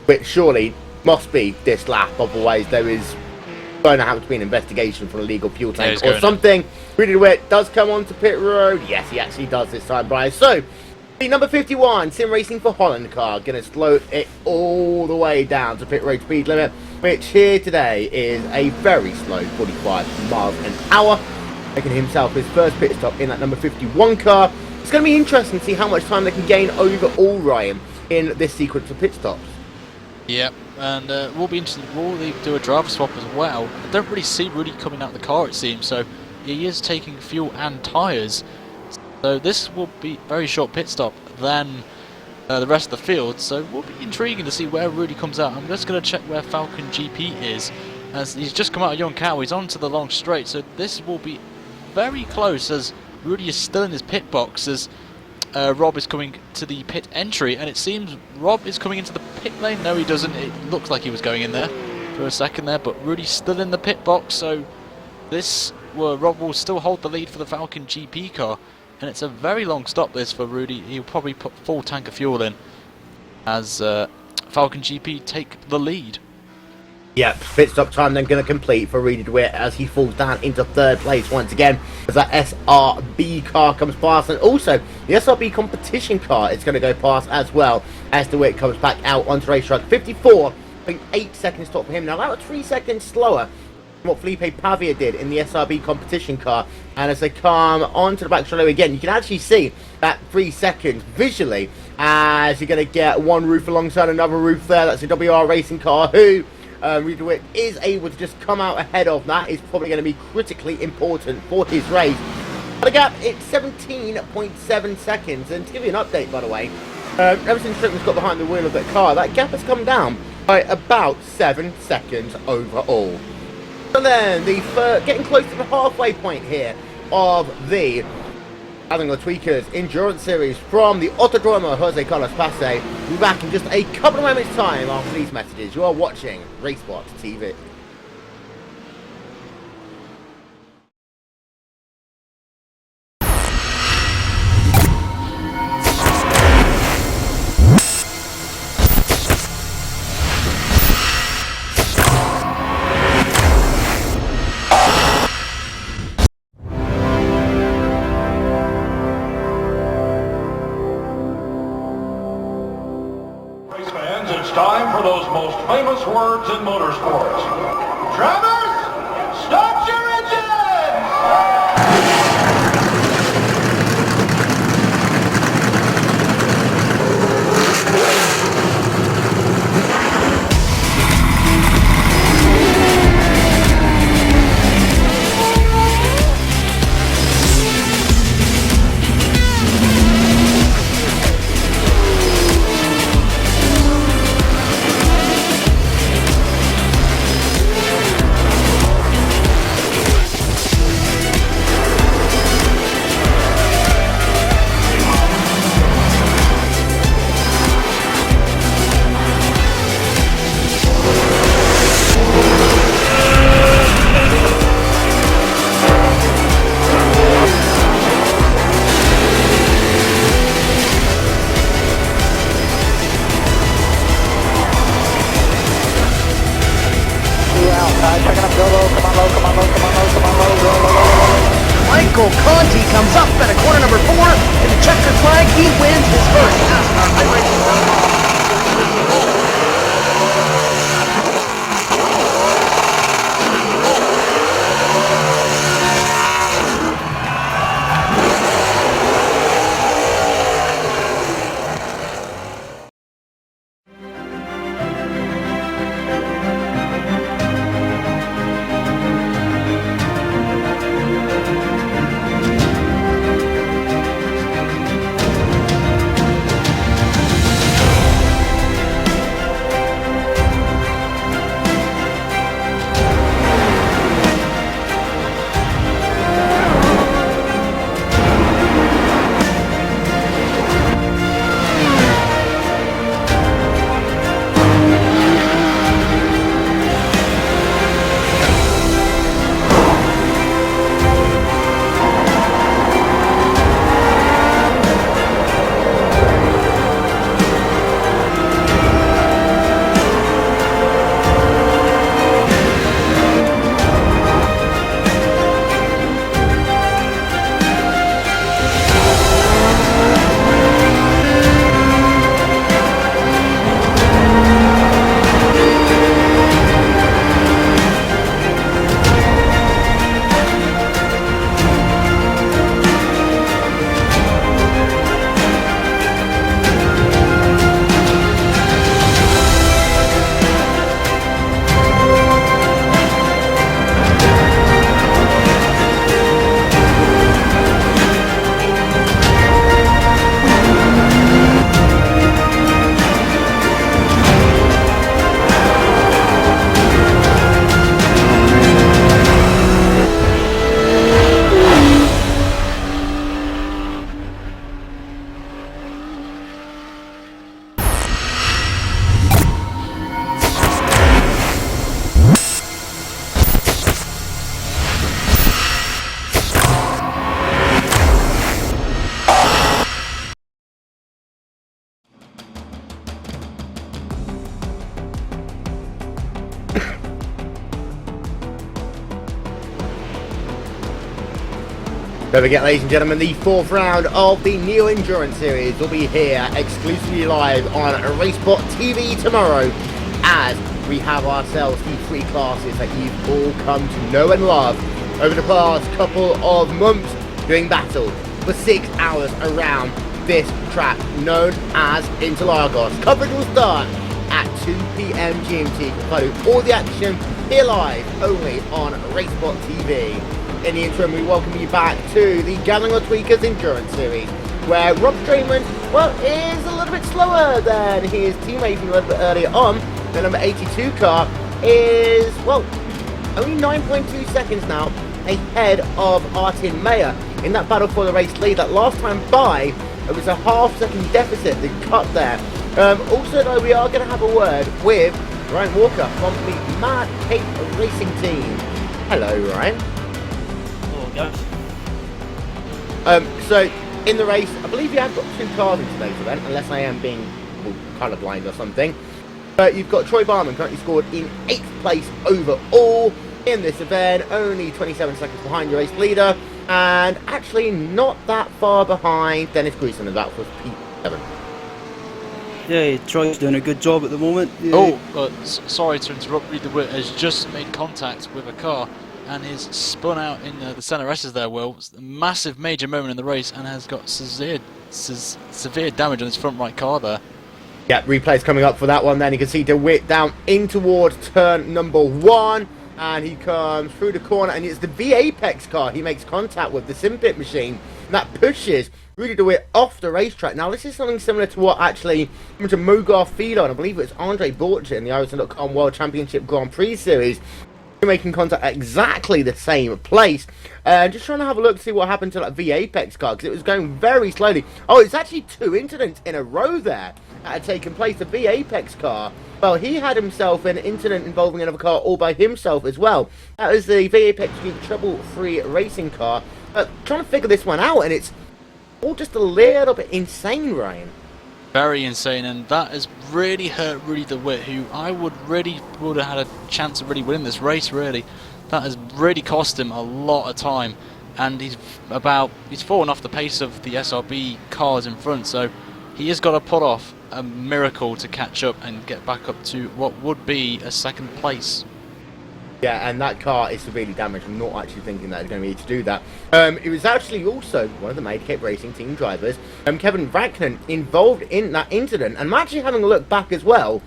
Speaker 2: which surely must be this lap, otherwise there is going to have to be an investigation for an illegal fuel tank or something. Rudy DeWitt does come onto pit road. Yes, he actually does this time, Brian. So, the number 51 Sim Racing for Holland car going to slow it all the way down to pit road speed limit, which here today is a very slow 45 miles an hour, making himself his first pit stop in that number 51 car. It's going to be interesting to see how much time they can gain overall, Ryan, in this sequence of pit stops.
Speaker 4: Yep, and we'll be interested. Will they do a driver swap as well? I don't really see Rudy coming out the car, it seems, so he is taking fuel and tyres. So this will be a very short pit stop than the rest of the field, so it will be intriguing to see where Rudy comes out. I'm just going to check where Falcon GP is, as he's just come out of Young Cow. He's onto the long straight, so this will be very close as Rudy is still in his pit box as Rob is coming to the pit entry, and it seems Rob is coming into the pit lane. No, he doesn't. It looks like he was going in there for a second there, but Rudy's still in the pit box, so this Rob will still hold the lead for the Falcon GP car, and it's a very long stop this for Rudy. He'll probably put full tank of fuel in as Falcon GP take the lead.
Speaker 2: Yep, pit stop time then going to complete for Rudy DeWitt as he falls down into 3rd place once again as that SRB car comes past, and also the SRB competition car is going to go past as well as DeWitt comes back out onto racetrack. 54.8 seconds stop for him. Now that was 3 seconds slower than what Felipe Pavia did in the SRB competition car, and as they come onto the back straightaway again, you can actually see that 3 seconds visually as you're going to get one roof alongside another roof there. That's a WR Racing car who Rudy DeWitt is able to just come out ahead of. That is probably going to be critically important for his race. But the gap, it's 17.7 seconds. And to give you an update, by the way, ever since Strickland's got behind the wheel of that car, that gap has come down by about 7 seconds overall. So then, getting close to the halfway point here of the Avenue Tweakers Endurance Series from the Autodromo Jose Carlos Pace. We'll be back in just a couple of moments' time after these messages. You are watching RaceSpotTV.
Speaker 6: time for those most famous words in motorsports. Drivers, start your engines!
Speaker 7: Michael Conti comes up at a corner number 4 in the checkered flag. He wins his first NASCAR iRacing.
Speaker 2: Don't forget, ladies and gentlemen, the 4th round of the Neo Endurance Series will be here exclusively live on RaceSpotTV tomorrow, as we have ourselves the 3 classes that you've all come to know and love over the past couple of months, doing battle for 6 hours around this track known as Interlagos. Coverage will start at 2 PM GMT, following all the action here live only on RaceSpotTV. In the interim, we welcome you back to the Gathering of Tweakers Endurance Series, where Rob Strayman, well, is a little bit slower than his teammate from a little bit earlier on. The number 82 car is, well, only 9.2 seconds now ahead of Artin Mayer in that battle for the race lead. That last time by, it was a half-second deficit that cut there. Also, though, we are going to have a word with Ryan Walker from the Mad Cape Racing team. Hello, Ryan. So in the race, I believe you have got 2 cars in today's event, unless I am being colourblind or something. You've got Troy Barman, currently scored in 8th place overall in this event, only 27 seconds behind your race leader, and actually not that far behind Dennis Greason, and that was P7.
Speaker 8: Yeah, Troy's doing a good job at the moment. Yeah.
Speaker 4: Oh, sorry to interrupt. Reed DeWitt has just made contact with a car and is spun out in the center S's there, Will. It's a massive, major moment in the race and has got severe damage on his front right car there.
Speaker 2: Yeah, replay's coming up for that one then. You can see DeWitt down in towards turn number 1. And he comes through the corner, and it's the V-Apex car. He makes contact with the Simpit machine. And that pushes Rudy DeWitt off the racetrack. Now, this is something similar to what actually happened to Mogar Filo, and I believe it was Andre Borchardt in the Iverson.com World Championship Grand Prix Series. Making contact at exactly the same place. Just trying to have a look to see what happened to that V-Apex car, because it was going very slowly. Oh, it's actually 2 incidents in a row there that had taken place. The V-Apex car, well, he had himself an incident involving another car all by himself as well. That was the V-Apex trouble-free racing car. Trying to figure this one out, and it's all just a little bit insane, Ryan.
Speaker 4: Very insane, and that has really hurt Rudy DeWitt, who I would have had a chance of really winning this race, really. That has really cost him a lot of time, and he's fallen off the pace of the SRB cars in front, so he has got to put off a miracle to catch up and get back up to what would be a second place.
Speaker 2: Yeah, and that car is severely damaged. I'm not actually thinking that it's going to be able to do that. It was actually also one of the Madcape Racing team drivers, Kevin Vaknin, involved in that incident. And I'm actually having a look back as well.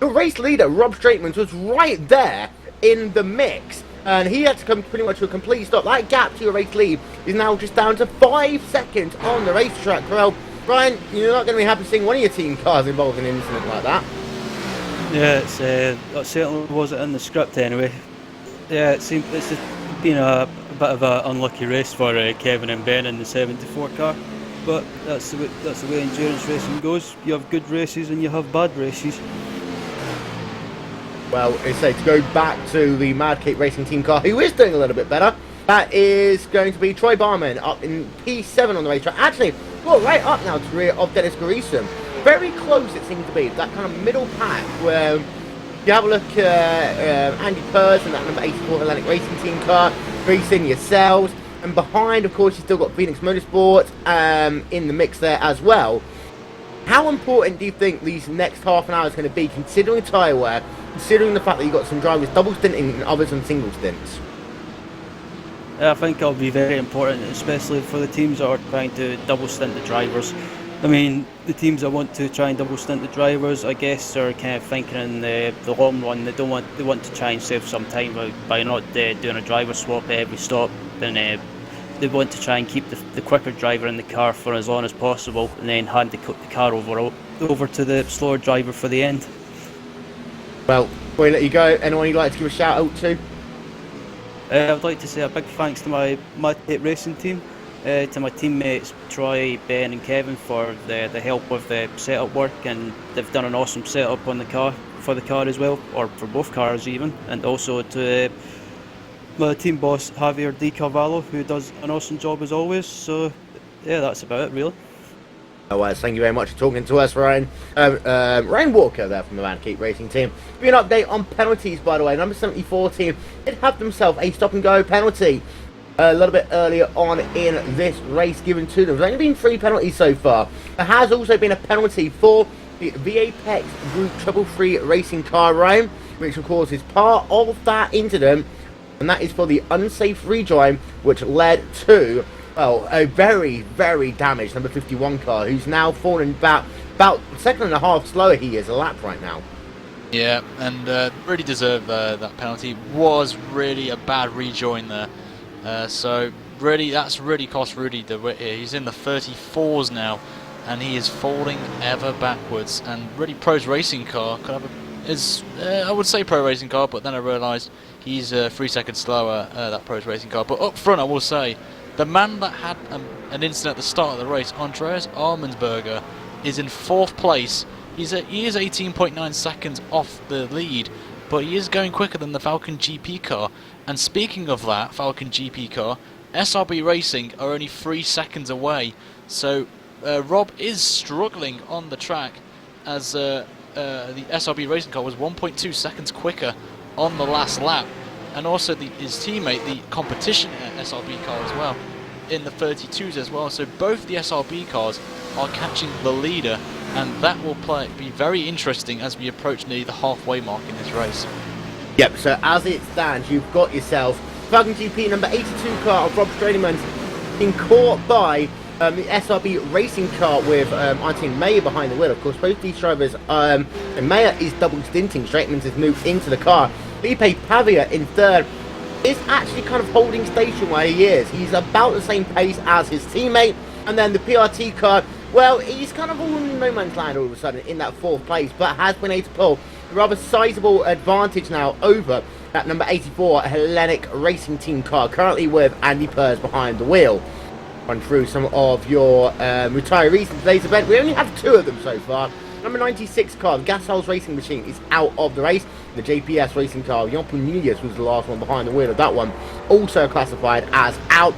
Speaker 2: The race leader, Rob Straitmans, was right there in the mix. And he had to come pretty much to a complete stop. That gap to your race lead is now just down to 5 seconds on the racetrack. Well, Brian, you're not going to be happy seeing one of your team cars involved in an incident like that.
Speaker 8: Yeah, that certainly wasn't in the script anyway. Yeah, it's been a bit of an unlucky race for Kevin and Ben in the 74 car, but that's the way endurance racing goes. You have good races and you have bad races.
Speaker 2: Well, to go back to the Madcape Racing team car, who is doing a little bit better, that is going to be Troy Barman up in P7 on the racetrack. Actually, well, right up now to the rear of Dennis Grissom. Very close it seems to be, that kind of middle pack where you have a look at Andy Purz and that number 84 Atlantic Racing Team car, racing yourselves, and behind, of course, you've still got Phoenix Motorsport in the mix there as well. How important do you think these next half an hour is going to be, considering tyre wear, considering the fact that you've got some drivers double stinting and others on single stints?
Speaker 8: I think it'll be very important, especially for the teams that are trying to double stint the drivers. I mean, the teams that want to try and double stint the drivers, I guess, are kind of thinking in the long run. They want to try and save some time by not doing a driver swap at every stop, and they want to try and keep the quicker driver in the car for as long as possible, and then hand the car over to the slower driver for the end.
Speaker 2: Well, before we let you go, anyone you'd like to give a shout out to?
Speaker 8: I'd like to say a big thanks to my Madcape Racing team. To my teammates Troy, Ben and Kevin for the help with the setup work, and they've done an awesome setup on the car, for the car as well, or for both cars even, and also to my team boss Javier Di Carvalho, who does an awesome job as always. So yeah, that's about it really.
Speaker 2: Otherwise, thank you very much for talking to us, Ryan. Ryan Walker there from the Madcape Racing team. Give you an update on penalties, by the way. Number 74 team did have themselves a stop-and-go penalty a little bit earlier on in this race given to them. There's only been 3 penalties so far. There has also been a penalty for the V-Apex Group trouble-free racing car, Ryan, which of course is part of that incident, and that is for the unsafe redrive, which led to, well, a very, very damaged number 51 car, who's now fallen about a second and a half slower he is a lap right now.
Speaker 4: Yeah, and really deserved that penalty. Was really a bad rejoin there. So really, that's really cost Rudy DeWitt here. He's in the 34s now, and he is falling ever backwards. And really, Pro's racing car could have I would say Pro racing car, but then I realised he's 3 seconds slower, that Pro's racing car. But up front, I will say, the man that had an incident at the start of the race, Andreas Armensberger, is in 4th place. He is 18.9 seconds off the lead, but he is going quicker than the Falcon GP car. And speaking of that Falcon GP car, SRB Racing are only 3 seconds away. So Rob is struggling on the track, as the SRB Racing car was 1.2 seconds quicker on the last lap. And also his teammate, the competition SRB car as well, in the 32s as well. So both the SRB cars are catching the leader, and that will be very interesting as we approach nearly the halfway mark in this race.
Speaker 2: Yep, so as it stands, you've got yourself Falcon GP number 82 car of Rob Stradiman's being caught by the SRB racing car with Martin Mayer behind the wheel. Of course, both these drivers, Mayer is double stinting. Stradiman has moved into the car. Felipe Pavia in third is actually kind of holding station where he is. He's about the same pace as his teammate. And then the PRT car, well, he's kind of all in no man's land all of a sudden in that fourth place, but has been able to pull a rather sizable advantage now over that number 84 Hellenic Racing Team car, currently with Andy Pers behind the wheel. Run through some of your retirees in today's event. We only have 2 of them so far. Number 96 car, the Gasals Racing Machine, is out of the race. The JPS Racing car, Jan Punillas was the last one behind the wheel of that one, also classified as out.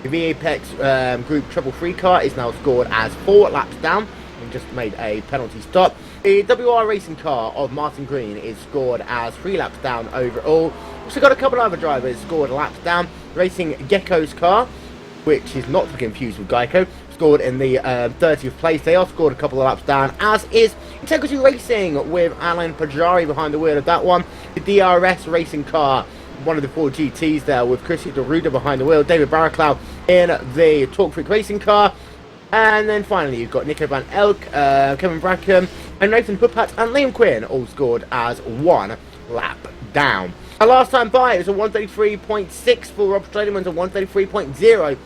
Speaker 2: The VAPEX Group Treble 3 car is now scored as 4 laps down and just made a penalty stop. The WR Racing car of Martin Green is scored as 3 laps down overall. Also got a couple of other drivers scored laps down. Racing Gecko's car, which is not to be confused with Geico, scored in the 30th place. They are scored a couple of laps down, as is Integrity Racing with Alan Pajari behind the wheel of that one. The DRS Racing car, one of the 4 GTs there, with Chrissy Deruda behind the wheel. David Barraclough in the Talk Freak Racing car. And then finally you've got Nico Van Elk, Kevin Brackham, and Nathan Huppat and Liam Quinn all scored as 1 lap down. Our last time by, it was a 133.6 for Rob Stradiman and 133.0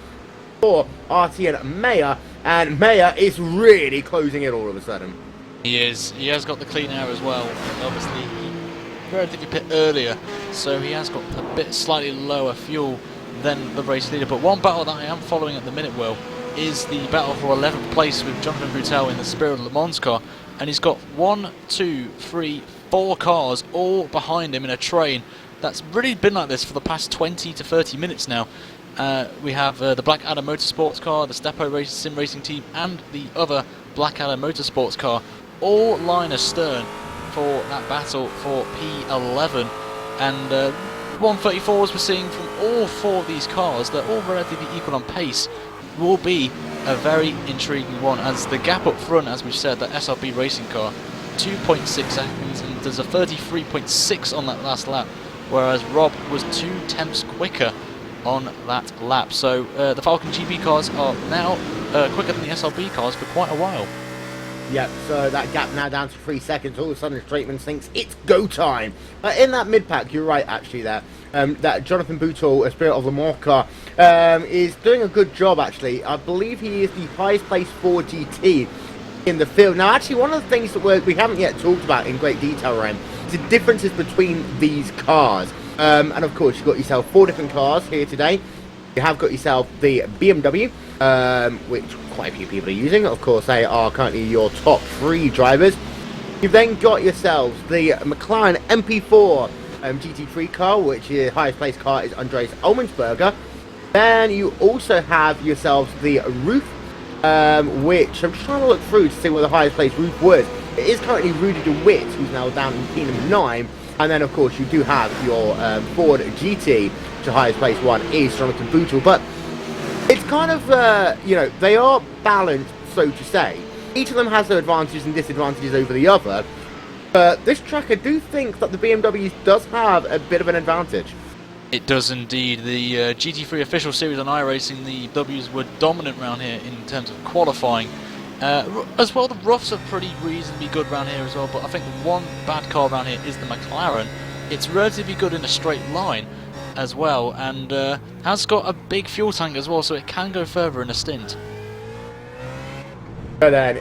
Speaker 2: for Artian Mayer, and Mayer is really closing it all of a sudden.
Speaker 4: He is. He has got the clean air as well. Obviously, he relatively pit earlier, so he has got a bit slightly lower fuel than the race leader. But one battle that I am following at the minute, Will, is the battle for 11th place with Jonathan Boutel in the Spirit of Le Mans car, and he's got 1, 2, 3, 4 cars all behind him in a train. That's really been like this for the past 20 to 30 minutes now. We have the Blackadder Motorsports car, the Stepo Sim Racing Team, and the other Blackadder Motorsports car, all line astern for that battle for P11. And 134s we're seeing from all 4 of these cars, they're all relatively equal on pace, will be a very intriguing one, as the gap up front, as we've said, that SRB racing car, 2.6 seconds, and there's a 33.6 on that last lap, whereas Rob was 2 tenths quicker on that lap. So the Falcon GP cars are now quicker than the SRB cars for quite a while.
Speaker 2: Yep, so that gap now down to 3 seconds. All of a sudden, Straightman thinks it's go time. In that mid-pack, you're right, actually, there. That Jonathan Boutel, a Spirit of Le Mans car, is doing a good job, actually. I believe he is the highest placed 4 GT in the field. Now, actually, one of the things that we haven't yet talked about in great detail, Ryan, is the differences between these cars. And, of course, you've got yourself 4 different cars here today. You have got yourself the BMW, which quite a few people are using. Of course, they are currently your top 3 drivers. You've then got yourselves the McLaren MP4 GT3 car, which is highest placed car is Andreas Ullmansberger. Then you also have yourselves the Roof, which I'm trying to look through to see what the highest placed Roof was. It is currently Rudy DeWitt, who's now down in P number 9. And then, of course, you do have your Ford GT, which the highest placed one is Jonathan Boutel. But it's kind of, they are balanced, so to say. Each of them has their advantages and disadvantages over the other. But this track, I do think that the BMW does have a bit of an advantage.
Speaker 4: It does indeed. The GT3 official series on iRacing, the Ws were dominant around here in terms of qualifying. As well, the roughs are pretty reasonably good around here as well, but I think the one bad car around here is the McLaren. It's relatively good in a straight line as well, and has got a big fuel tank as well, so it can go further in a stint.
Speaker 2: So then,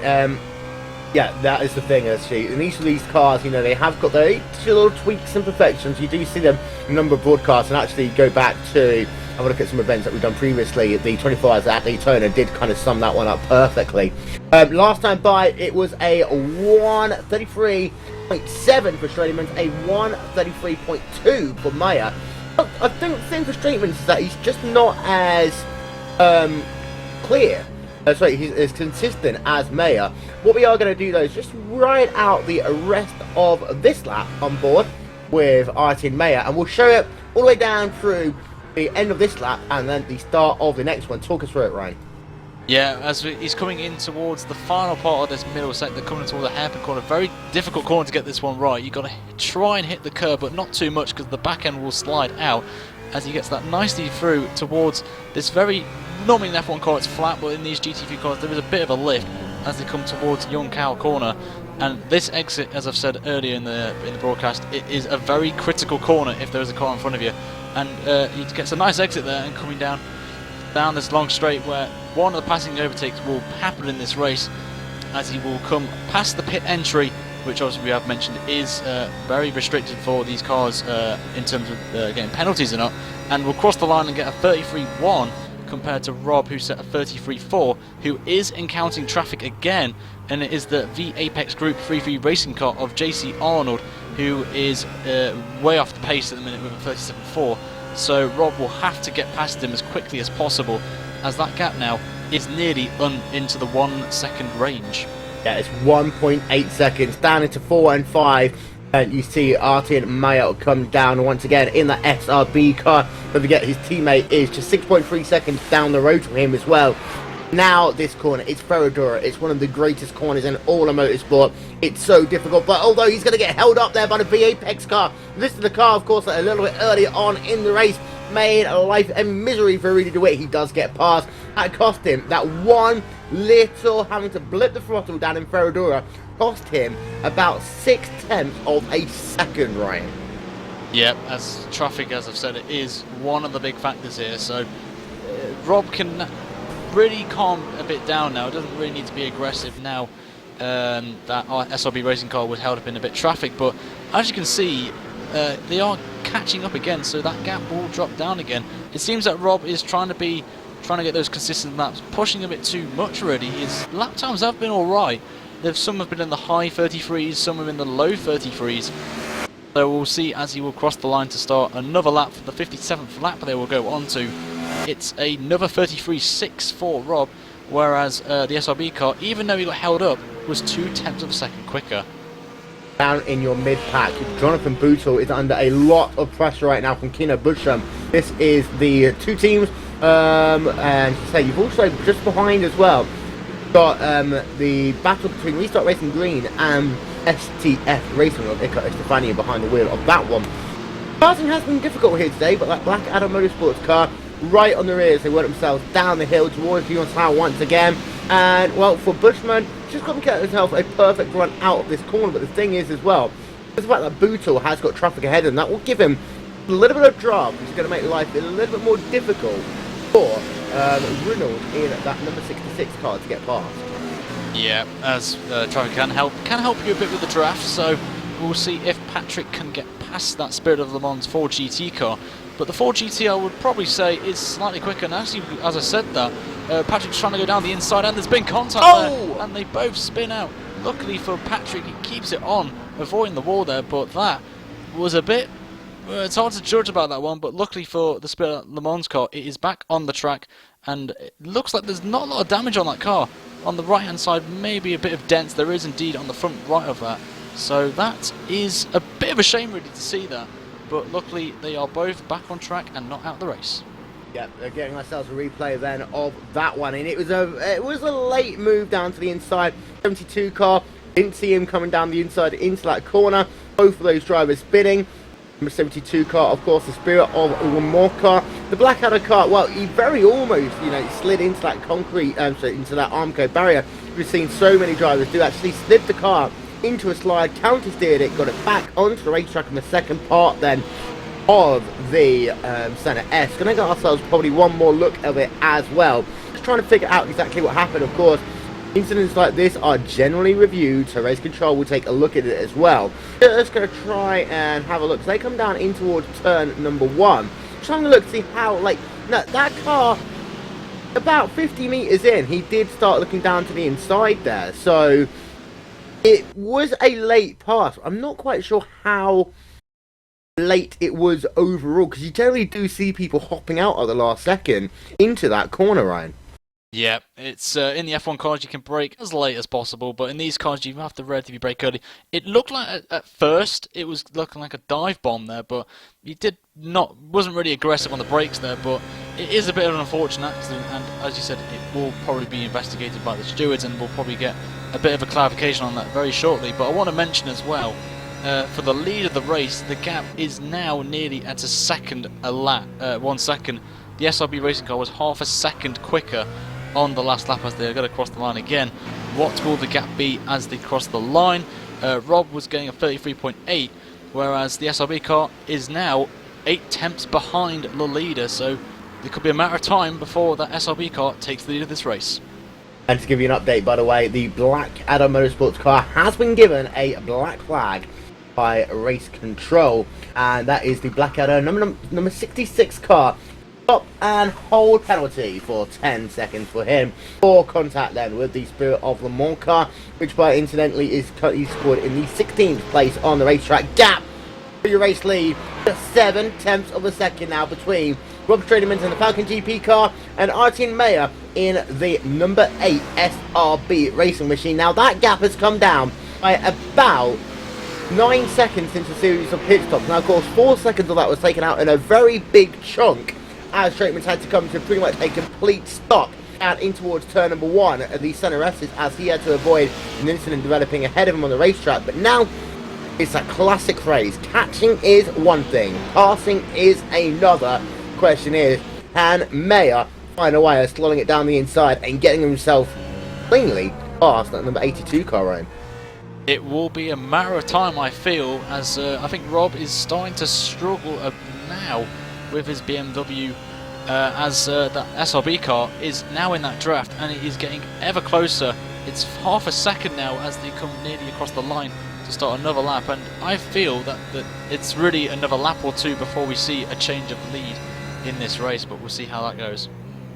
Speaker 2: yeah, that is the thing, actually. In each of these cars, they have got their each little tweaks and perfections. You do see them in a number of broadcasts, and actually go back to have a look at some events that we've done previously. The 24 Hours at Daytona did kind of sum that one up perfectly. Last time by, it was a 133.7 for Stradiman, a 133.2 for Mayer. I think the thing for Stradiman is that he's just not as clear. He's as consistent as Mayer. What we are going to do, though, is just ride out the rest of this lap on board with Artin Mayer, and we'll show it all the way down through the end of this lap and then the start of the next one. Talk us through it, Ryan.
Speaker 4: Yeah, he's coming in towards the final part of this middle sector, coming towards the hairpin corner. Very difficult corner to get this one right. You've got to try and hit the curb, but not too much because the back end will slide out as he gets that nicely through towards this very... Normally in F1 car it's flat, but in these GT3 cars there is a bit of a lift as they come towards Young Cow corner. And this exit, as I've said earlier in the broadcast, it is a very critical corner if there is a car in front of you. And he gets a nice exit there and coming down this long straight where one of the passing overtakes will happen in this race as he will come past the pit entry, which obviously we have mentioned is very restricted for these cars in terms of getting penalties or not, and will cross the line and get a 33.1 compared to Rob, who set a 33.4, who is encountering traffic again, and it is the V Apex Group 3-3 racing car of JC Arnold, who is way off the pace at the minute with a 37.4. So Rob will have to get past him as quickly as possible, as that gap now is nearly into the 1 second range.
Speaker 2: Yeah, it's 1.8 seconds down into 4 and 5. And you see Artin Mayo come down once again in the SRB car. Don't forget his teammate is just 6.3 seconds down the road from him as well. Now this corner, it's Ferradura. It's one of the greatest corners in all of motorsport. It's so difficult, but although he's going to get held up there by the V Apex car, this is the car, of course, that a little bit earlier on in the race made life a misery for Rudy DeWitt. He does get past. That cost him that one little having to blip the throttle down in Ferradura. Cost him about 0.6 of a second, Ryan.
Speaker 4: Yep, as traffic, as I've said, it is one of the big factors here. So Rob can really calm a bit down now. It doesn't really need to be aggressive now. That SRB racing car was held up in a bit of traffic, but as you can see, they are catching up again, so that gap will drop down again. It seems that Rob is trying to get those consistent laps, pushing a bit too much already. His lap times have been alright. Some have been in the high 33s, some have been in the low 33s. So we'll see as he will cross the line to start another lap for the 57th lap they will go on to. It's another 33.6 for Rob, whereas the SRB car, even though he got held up, was 0.2 of a second quicker.
Speaker 2: Down in your mid-pack, Jonathan Bootle is under a lot of pressure right now from Kino Busham. This is the two teams, and say you've also just behind as well got the battle between Restart Racing Green and STF Racing of Iker Estefania behind the wheel of that one. Passing has been difficult here today, but that Black Adam Motorsports car right on the rear as they work themselves down the hill towards Leon Tower once again. And well, for Bushman, just got to get himself a perfect run out of this corner. But the thing is as well, the fact that Bootle has got traffic ahead of him, that will give him a little bit of draft, which is going to make life a little bit more difficult for Reynolds in that number 66 car to get past.
Speaker 4: Yeah, as traffic can help you a bit with the draft, so we'll see if Patrick can get past that Spirit of Le Mans 4 GT car. But the 4 GT, I would probably say, is slightly quicker. And actually, as I said that, Patrick's trying to go down the inside, and there's been contact there, and they both spin out. Luckily for Patrick, he keeps it on, avoiding the wall there, but that was a bit... it's hard to judge about that one, but luckily for the Spirit Le Mans car, it is back on the track, and it looks like there's not a lot of damage on that car. On the right-hand side, maybe a bit of dents. There is indeed on the front right of that. So that is a bit of a shame, really, to see that. But luckily, they are both back on track and not out of the race.
Speaker 2: Yeah, getting ourselves a replay then of that one, and it was a late move down to the inside. 72 car, didn't see him coming down the inside into that corner. Both of those drivers spinning. Number 72 car, of course, the Spirit of one more car. The Blackadder car, well, he very almost, slid into that concrete, into that Armco barrier. We've seen so many drivers do actually slid the car into a slide, counter-steered it, got it back onto the racetrack in the second part then of the Senna S. Going to get ourselves probably one more look of it as well. Just trying to figure out exactly what happened, of course. Incidents like this are generally reviewed, so Race Control will take a look at it as well. Just going to try and have a look. So they come down in towards turn number 1. Trying to look to see how, that car, about 50 metres in, he did start looking down to the inside there. So it was a late pass. I'm not quite sure how late it was overall, because you generally do see people hopping out at the last second into that corner, Ryan.
Speaker 4: Yeah, it's in the F1 cars you can brake as late as possible, but in these cars you have to relatively brake early. It looked like at first it was looking like a dive bomb there, but he wasn't really aggressive on the brakes there. But it is a bit of an unfortunate accident, and as you said, it will probably be investigated by the stewards, and we'll probably get a bit of a clarification on that very shortly. But I want to mention as well, for the lead of the race, the gap is now nearly at a second a lap, 1 second. The SRB racing car was half a second quicker on the last lap as they got across the line again. What will the gap be as they cross the line? Rob was getting a 33.8, whereas the SRB car is now 8 tenths behind the leader, so it could be a matter of time before that SRB car takes the lead of this race.
Speaker 2: And to give you an update, by the way, the Blackadder Motorsports car has been given a black flag by Race Control, and that is the Blackadder number 66 car. Stop and hold penalty for 10 seconds for him for contact then with the Spirit of Le Mans car, which by incidentally is currently scored in the 16th place on the racetrack. Gap for your race lead, just 7 tenths of a second now between Rob Strademans in the Falcon GP car and Artin Meyer in the number 8 SRB racing machine. Now that gap has come down by about 9 seconds since a series of pit stops. Now of course 4 seconds of that was taken out in a very big chunk, as Strademans had to come to pretty much a complete stop out in towards turn number 1 at the center S's, as he had to avoid an incident developing ahead of him on the racetrack. But now it's that classic phrase, catching is one thing, passing is another. Question is, can Meyer find a way of slowing it down the inside and getting himself cleanly past that number 82 car, Ryan?
Speaker 4: It will be a matter of time, I feel, as I think Rob is starting to struggle now with his BMW, as the SRB car is now in that draft and it is getting ever closer. It's half a second now as they come nearly across the line to start another lap, and I feel that it's really another lap or two before we see a change of lead in this race, but we'll see how that goes.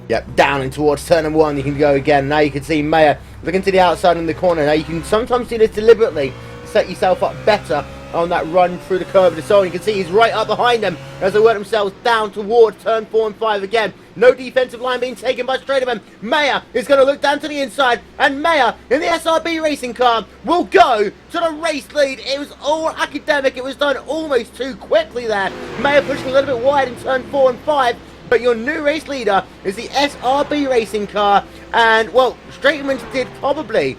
Speaker 2: Yep, down and towards turn number 1 you can go again. Now you can see Meyer looking to the outside in the corner. Now you can sometimes do this deliberately, set yourself up better on that run through the curve of the zone. You can see he's right up behind them as they work themselves down towards turn 4 and 5 again. No defensive line being taken by Strademans. Meyer is going to look down to the inside, and Meyer in the SRB racing car will go to the race lead. It was all academic. It was done almost too quickly there. Meyer pushing a little bit wide in turn 4 and 5. But your new race leader is the SRB racing car, and well, Strademans did probably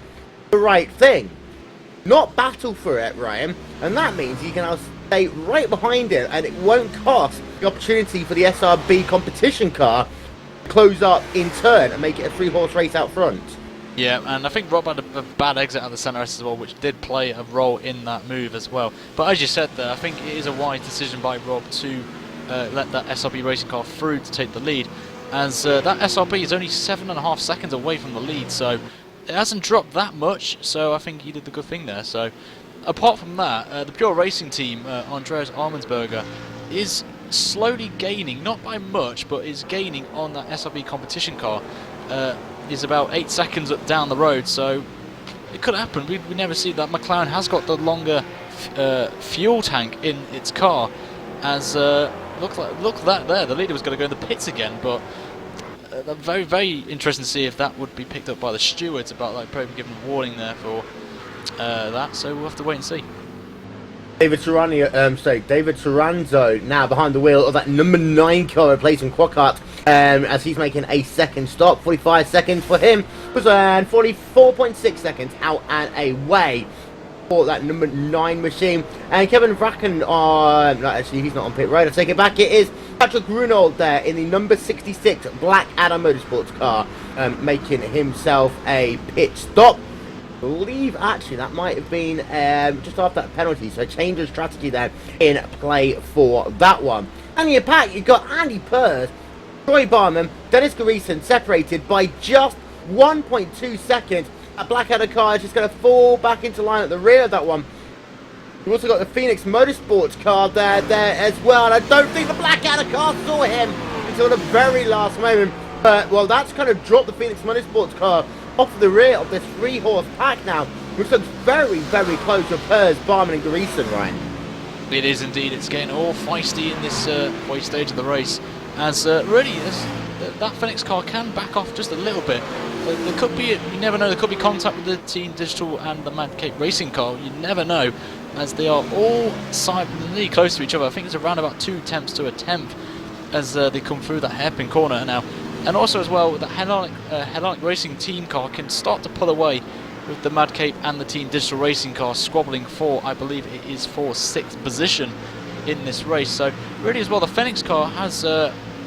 Speaker 2: the right thing. Not battle for it, Ryan, and that means you can now stay right behind it, and it won't cost the opportunity for the SRB competition car to close up in turn and make it a 3-horse race out front.
Speaker 4: Yeah, and I think Rob had a bad exit out the centre S as well, which did play a role in that move as well. But as you said there, I think it is a wise decision by Rob to let that SRB racing car through to take the lead, as that SRB is only 7.5 seconds away from the lead, so it hasn't dropped that much, so I think he did the good thing there. So apart from that, the Pure Racing team, Andreas Armensberger, is slowly gaining, not by much, but is gaining on that SRB competition car. Is about 8 seconds down the road, so it could happen. We never see that. McLaren has got the longer fuel tank in its car, as look at that there. The leader was going to go in the pits again, but very, very interesting to see if that would be picked up by the stewards, about like probably giving a warning there for that. So we'll have to wait and see.
Speaker 2: David Taranzo now behind the wheel of that number 9 car, replacing Quockhart, as he's making a second stop. 45 seconds for him, was 44.6 seconds out and away for that number 9 machine. And Kevin Vracken no, actually he's not on pit road, I take it back, it is Patrick Runold there in the number 66 Blackadder Motorsports car, making himself a pit stop. I believe actually that might have been just after that penalty, so change of strategy there in play for that one. And in your pack you've got Andy Purrs, Troy Barman, Dennis Garrison separated by just 1.2 seconds. That Blackadder car is just going to fall back into line at the rear of that one. You've also got the Phoenix Motorsports car there as well, and I don't think the Blackadder car saw him until the very last moment. But well, that's kind of dropped the Phoenix Motorsports car off the rear of this 3-horse pack now, which looks very, very close to Purrs, Barman and Garrison, Ryan.
Speaker 4: It is indeed. It's getting all feisty in this way stage of the race, as really that Phoenix car can back off just a little bit. There could be, you never know, there could be contact with the Team Digital and the Mad Cape Racing car. You never know, as they are all nearly close to each other. I think it's around about 2 tenths to a tenth as they come through that hairpin corner now. And also as well, the Hedonic Racing team car can start to pull away with the Mad Cape and the Team Digital Racing car squabbling for, I believe it is for 6th position in this race. So really as well, the Phoenix car has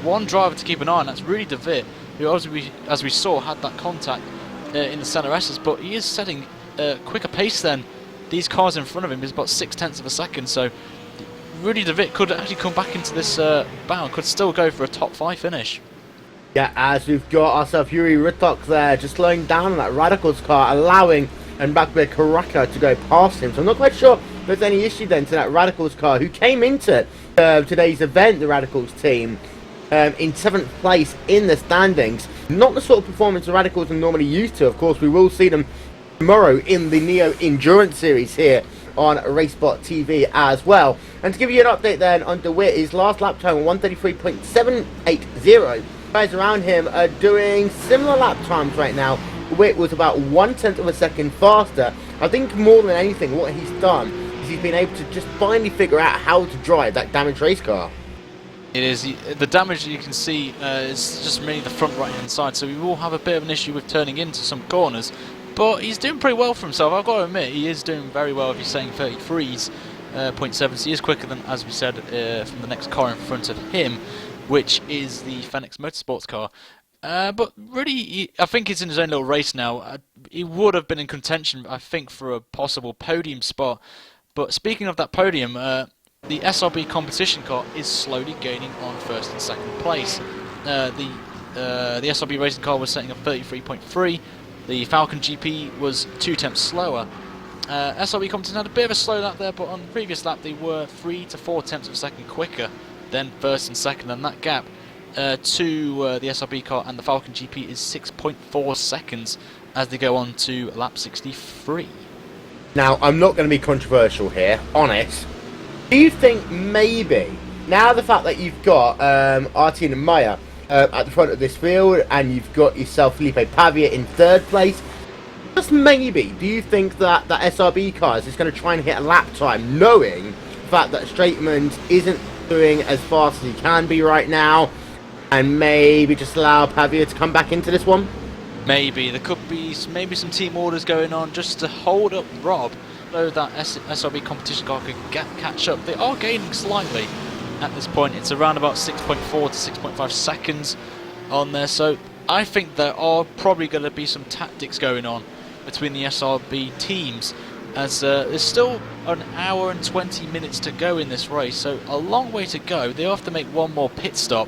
Speaker 4: one driver to keep an eye on, that's really DeVitt, who obviously, as we saw, had that contact in the centre S's, but he is setting a quicker pace than these cars in front of him. Is about 0.6 of a second, so Rudy DeVitt could actually come back into this battle, could still go for a top 5 finish.
Speaker 2: Yeah, as we've got ourselves Yuri Rutok there, just slowing down on that Radicals car, allowing Mbakwe Karaka to go past him. So I'm not quite sure if there's any issue then to that Radicals car, who came into today's event, the Radicals team, in 7th place in the standings. Not the sort of performance the Radicals are normally used to. Of course, we will see them tomorrow in the Neo Endurance Series here on RaceSpotTV as well. And to give you an update then on DeWitt, his last lap time 133.780. Guys around him are doing similar lap times right now. DeWitt was about 1/10 of a second faster. I think more than anything, what he's done is he's been able to just finally figure out how to drive that damaged race car.
Speaker 4: It is. The damage that you can see is just mainly the front right hand side, so we will have a bit of an issue with turning into some corners. But he's doing pretty well for himself, I've got to admit. He is doing very well if he's saying 33.7, so he is quicker than, as we said, from the next car in front of him, which is the Fenix Motorsports car. But really, I think he's in his own little race now. He would have been in contention, I think, for a possible podium spot. But speaking of that podium, the SRB competition car is slowly gaining on 1st and 2nd place. The SRB racing car was setting up 33.3. The Falcon GP was 2/10 slower. SRB competition had a bit of a slow lap there, but on the previous lap they were 3 to 4/10 of a second quicker than 1st and 2nd, and that gap to the SRB car and the Falcon GP is 6.4 seconds as they go on to lap 63.
Speaker 2: Now, I'm not going to be controversial here, honest. Do you think maybe, now the fact that you've got Artin and Maya at the front of this field, and you've got yourself Felipe Pavia in 3rd place, just maybe, do you think that that SRB car is just going to try and hit a lap time, knowing the fact that Straightman isn't doing as fast as he can be right now, and maybe just allow Pavia to come back into this one?
Speaker 4: Maybe. There could be maybe some team orders going on just to hold up Rob, so that SRB competition car could catch up. They are gaining slightly at this point. It's around about 6.4 to 6.5 seconds on there, so I think there are probably going to be some tactics going on between the SRB teams, as there's still an hour and 20 minutes to go in this race, so a long way to go. They have to make one more pit stop.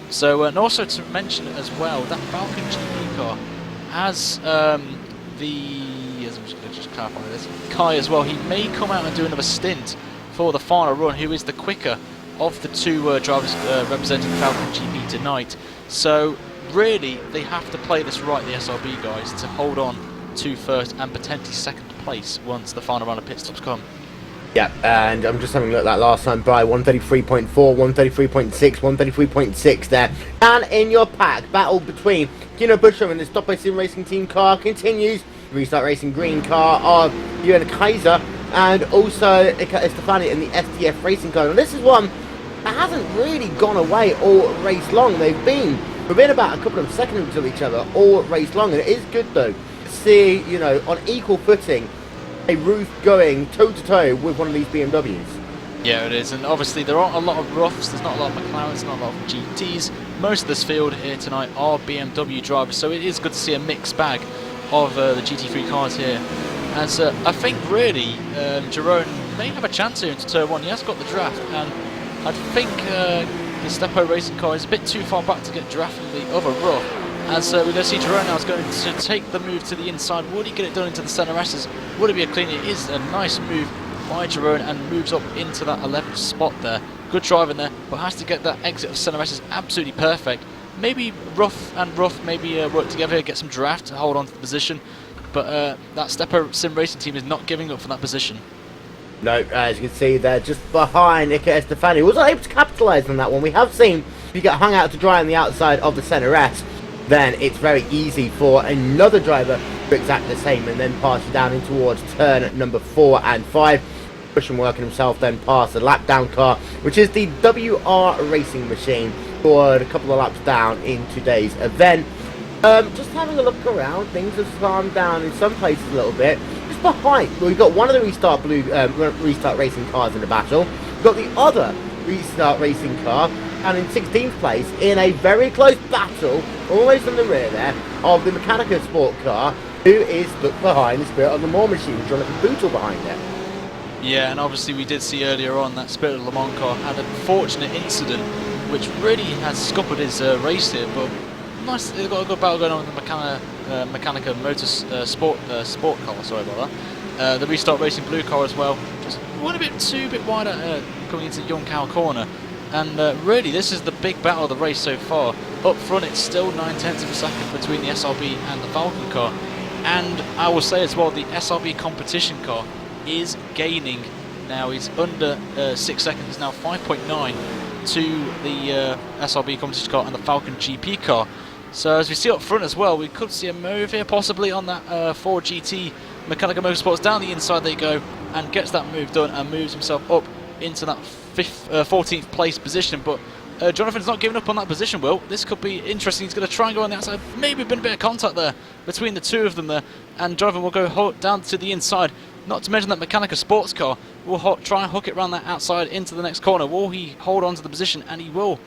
Speaker 4: So, and also to mention as well, that Falcon GP car has I'm just going to clarify this, Kai as well. He may come out and do another stint for the final run, who is the quicker of the two drivers representing Falcon GP tonight. So really, they have to play this right, the SRB guys, to hold on to 1st and potentially 2nd place once the final round of pit stops come.
Speaker 2: Yeah, and I'm just having a look at that last time by 133.4, 133.6, 133.6 there. And in your pack, battle between Kino Bushram and the Stop by Sim Racing team car continues. Restart Racing green car of Ewan Kaiser, and also Ika Estefani in the STF Racing car. And this is one that hasn't really gone away all race long. They've been within about a couple of seconds of each other all race long, and it is good though to see, you know, on equal footing, a Ruth going toe-to-toe with one of these BMWs.
Speaker 4: Yeah, it is, and obviously there aren't a lot of roughs, there's not a lot of McLarens, not a lot of GTs. Most of this field here tonight are BMW drivers, so it is good to see a mixed bag of the GT3 cars here. As I think really Jerome may have a chance here into turn 1. He has got the draft, and I think the Stepo racing car is a bit too far back to get draft from the other rough. As we're going to see Jerome now is going to take the move to the inside. Would he get it done into the centre S's? Would it be a clean? It is a nice move by Jerome and moves up into that 11th spot there. Good driving there, but has to get that exit of centre S's absolutely perfect. Maybe rough and rough maybe work together, get some draft to hold on to the position. But that Stepo Sim Racing team is not giving up for that position.
Speaker 2: No, as you can see, they're just behind Ika Estefani. Wasn't able to capitalise on that one. We have seen if you get hung out to dry on the outside of the centre S, then it's very easy for another driver to exact the same and then pass you down in towards turn number 4 and 5. Bushman working himself then past the lap down car, which is the WR Racing machine scored a couple of laps down in today's event. Just having a look around, things have calmed down in some places a little bit. Just behind, we've got one of the Restart Racing cars in the battle. We've got the other Restart Racing car, and in 16th place, in a very close battle, almost on the rear there, of the Mechanica Sport car, who is stuck behind the Spirit of Le Mans machine, Jonathan Bootle behind it.
Speaker 4: Yeah, and obviously we did see earlier on that Spirit of Le Mans car had an unfortunate incident which really has scuppered his race here, but nice, they've got a good battle going on with the Mechanica Motor Sport car, sorry about that. The Restart Racing blue car as well, just one too bit wider coming into Young Cow corner. And really, this is the big battle of the race so far. Up front, it's still 9/10 of a second between the SRB and the Falcon car. And I will say as well, the SRB competition car is gaining now. He's under 6 seconds. He's now 5.9 to the SRB competition car and the Falcon GP car. So as we see up front as well, we could see a move here possibly on that Ford GT Mechanica Motorsports. Down the inside they go, and gets that move done and moves himself up into that 14th place position. But Jonathan's not giving up on that position, Will. This could be interesting. He's going to try and go on the outside. Maybe been a bit of contact there between the two of them there, and Jonathan will go down to the inside. Not to mention that Mechanica Sports car will try and hook it around that outside into the next corner. Will he hold on to the position? And he will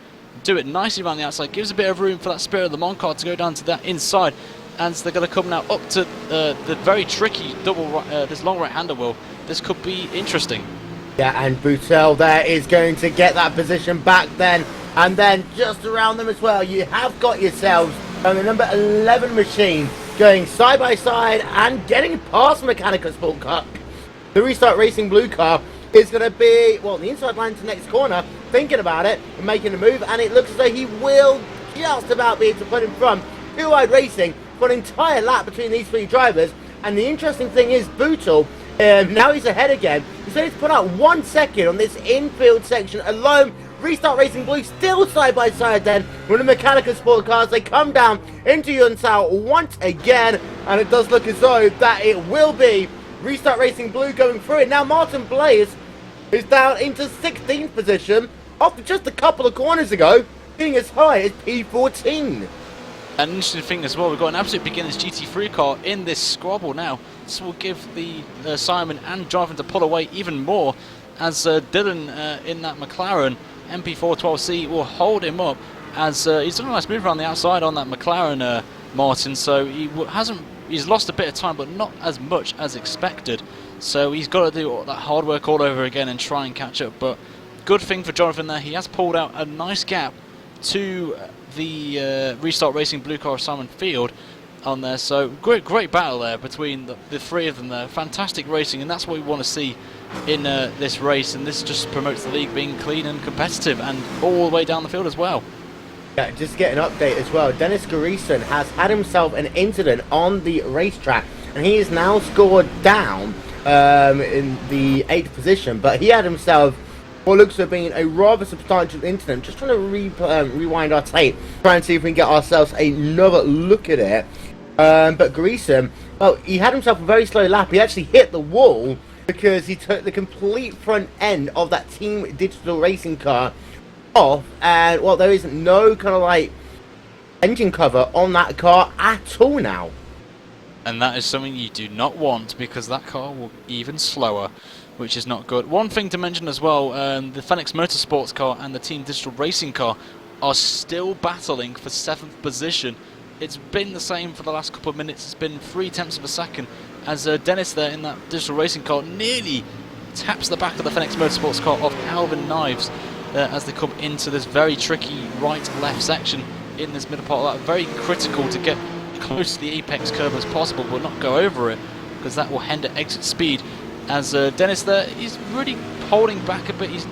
Speaker 4: do it nicely around the outside. Gives a bit of room for that Spirit of Le Mans car to go down to that inside. And so they're going to come now up to the very tricky this long right-hander, Will. This could be interesting.
Speaker 2: Yeah, and Boutel there is going to get that position back then. And then just around them as well, you have got yourselves the number 11 machine going side by side and getting past Mechanica Sport car. The Restart Racing blue car is going to be, well, the inside line to the next corner, thinking about it and making a move. And it looks as though he will just about be able to put in front. Two-Wide Racing for an entire lap between these three drivers. And the interesting thing is, Bootle, now he's ahead again. He's going to put out 1 second on this infield section alone. Restart Racing Blue still side by side then with the Mechanica Sport cars. They come down into Yunsao once again, and it does look as though that it will be Restart Racing Blue going through it. Now Martin Blaze is down into 16th position after just a couple of corners ago, being as high as P14.
Speaker 4: An interesting thing as well, we've got an absolute beginner's GT3 car in this squabble now. This will give the Simon and Jonathan to pull away even more, as Dylan in that McLaren MP412C will hold him up, as he's done a nice move around the outside on that McLaren, Martin, so he's lost a bit of time, but not as much as expected. So he's got to do that hard work all over again and try and catch up. But good thing for Jonathan there, he has pulled out a nice gap to the Restart Racing blue car Simon Field on there. So great battle there between the three of them there. Fantastic racing, and that's what we want to see in this race, and this just promotes the league being clean and competitive and all the way down the field as well.
Speaker 2: Yeah, just get an update as well. Dennis Garrison has had himself an incident on the racetrack, and he is now scored down in the 8th position, but he had himself what looks to have been a rather substantial incident. Just trying to rewind our tape, try and see if we can get ourselves another look at it. But Greason, well, he had himself a very slow lap. He actually hit the wall because he took the complete front end of that Team Digital Racing car off, and well, there is no kind of like engine cover on that car at all now.
Speaker 4: And that is something you do not want, because that car will be even slower, which is not good. One thing to mention as well, the Phoenix Motorsports car and the Team Digital Racing car are still battling for 7th position. It's been the same for the last couple of minutes. It's been 0.3 of a second, as Dennis there in that Digital Racing car nearly taps the back of the Phoenix Motorsports car of Alvin Knives as they come into this very tricky right-left section in this middle part of that. Very critical to get close to the apex curve as possible, but not go over it, because that will hinder exit speed. As Dennis there, he's really holding back a bit. He's